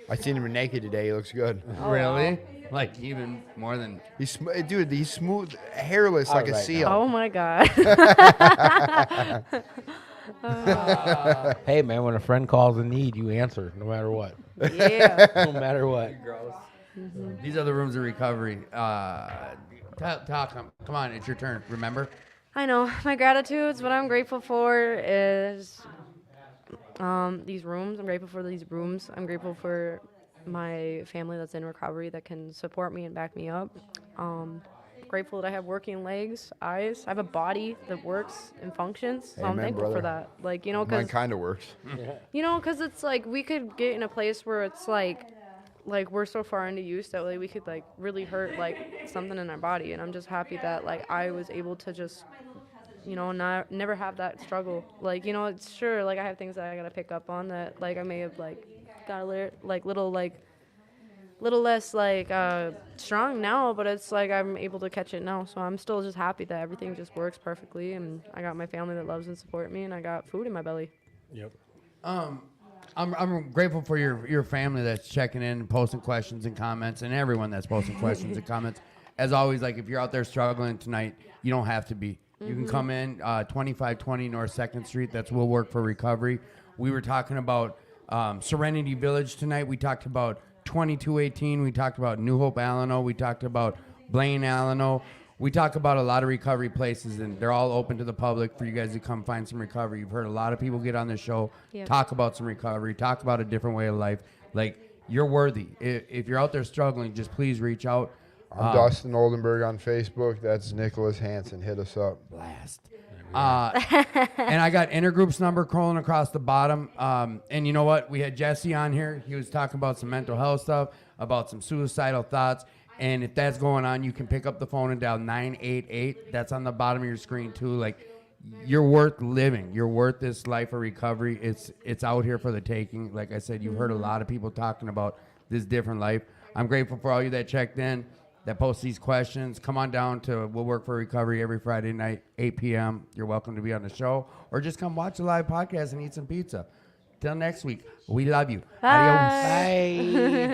I seen him naked today. He looks good. Really? Like even more than. He's dude. He's smooth, hairless like a right seal. Oh my god. Hey, man, when a friend calls in need, you answer no matter what. Yeah. No matter what. These are the rooms of recovery. Come on, it's your turn. Remember? I know. My gratitudes, what I'm grateful for is these rooms. I'm grateful for these rooms. I'm grateful for my family that's in recovery that can support me and back me up. Grateful that I have working legs, eyes. I have a body that works and functions. So I'm Amen, thankful for brother. that. Like, you know, Mine because kind of works. because it's like we could get in a place where it's like we're so far into use that like we could like really hurt like something in our body, and I'm just happy that like I was able to just never have that struggle. Like, you know, it's sure like I have things that I gotta pick up on that like I may have like got a little less like strong now, but it's like I'm able to catch it now. So I'm still just happy that everything just works perfectly, and I got my family that loves and support me, and I got food in my belly. Yep. I'm grateful for your family that's checking in, posting questions and comments, and everyone that's posting questions and comments. As always, like if you're out there struggling tonight, you don't have to be. You can come in 2520 North 2nd Street. That's Will Work for Recovery. We were talking about Serenity Village tonight. We talked about 2218. We talked about New Hope, Allano. We talked about Blaine, Allano. We talk about a lot of recovery places, and they're all open to the public for you guys to come find some recovery. You've heard a lot of people get on this show, Yep. talk about some recovery, talk about a different way of life. Like, you're worthy. If you're out there struggling, just please reach out. I'm Dustin Oldenburg on Facebook. That's Nicholas Hansen. Hit us up. Blast. And I got Intergroup's number crawling across the bottom. And you know what? We had Jesse on here. He was talking about some mental health stuff, about some suicidal thoughts. And if that's going on, you can pick up the phone and dial 988. That's on the bottom of your screen too. Like, you're worth living. You're worth this life of recovery. It's out here for the taking. Like I said, you've heard a lot of people talking about this different life. I'm grateful for all you that checked in, that post these questions. Come on down to We'll Work for Recovery every Friday night, 8 p.m. You're welcome to be on the show, or just come watch the live podcast and eat some pizza. Till next week, we love you. Bye. Adios. Bye.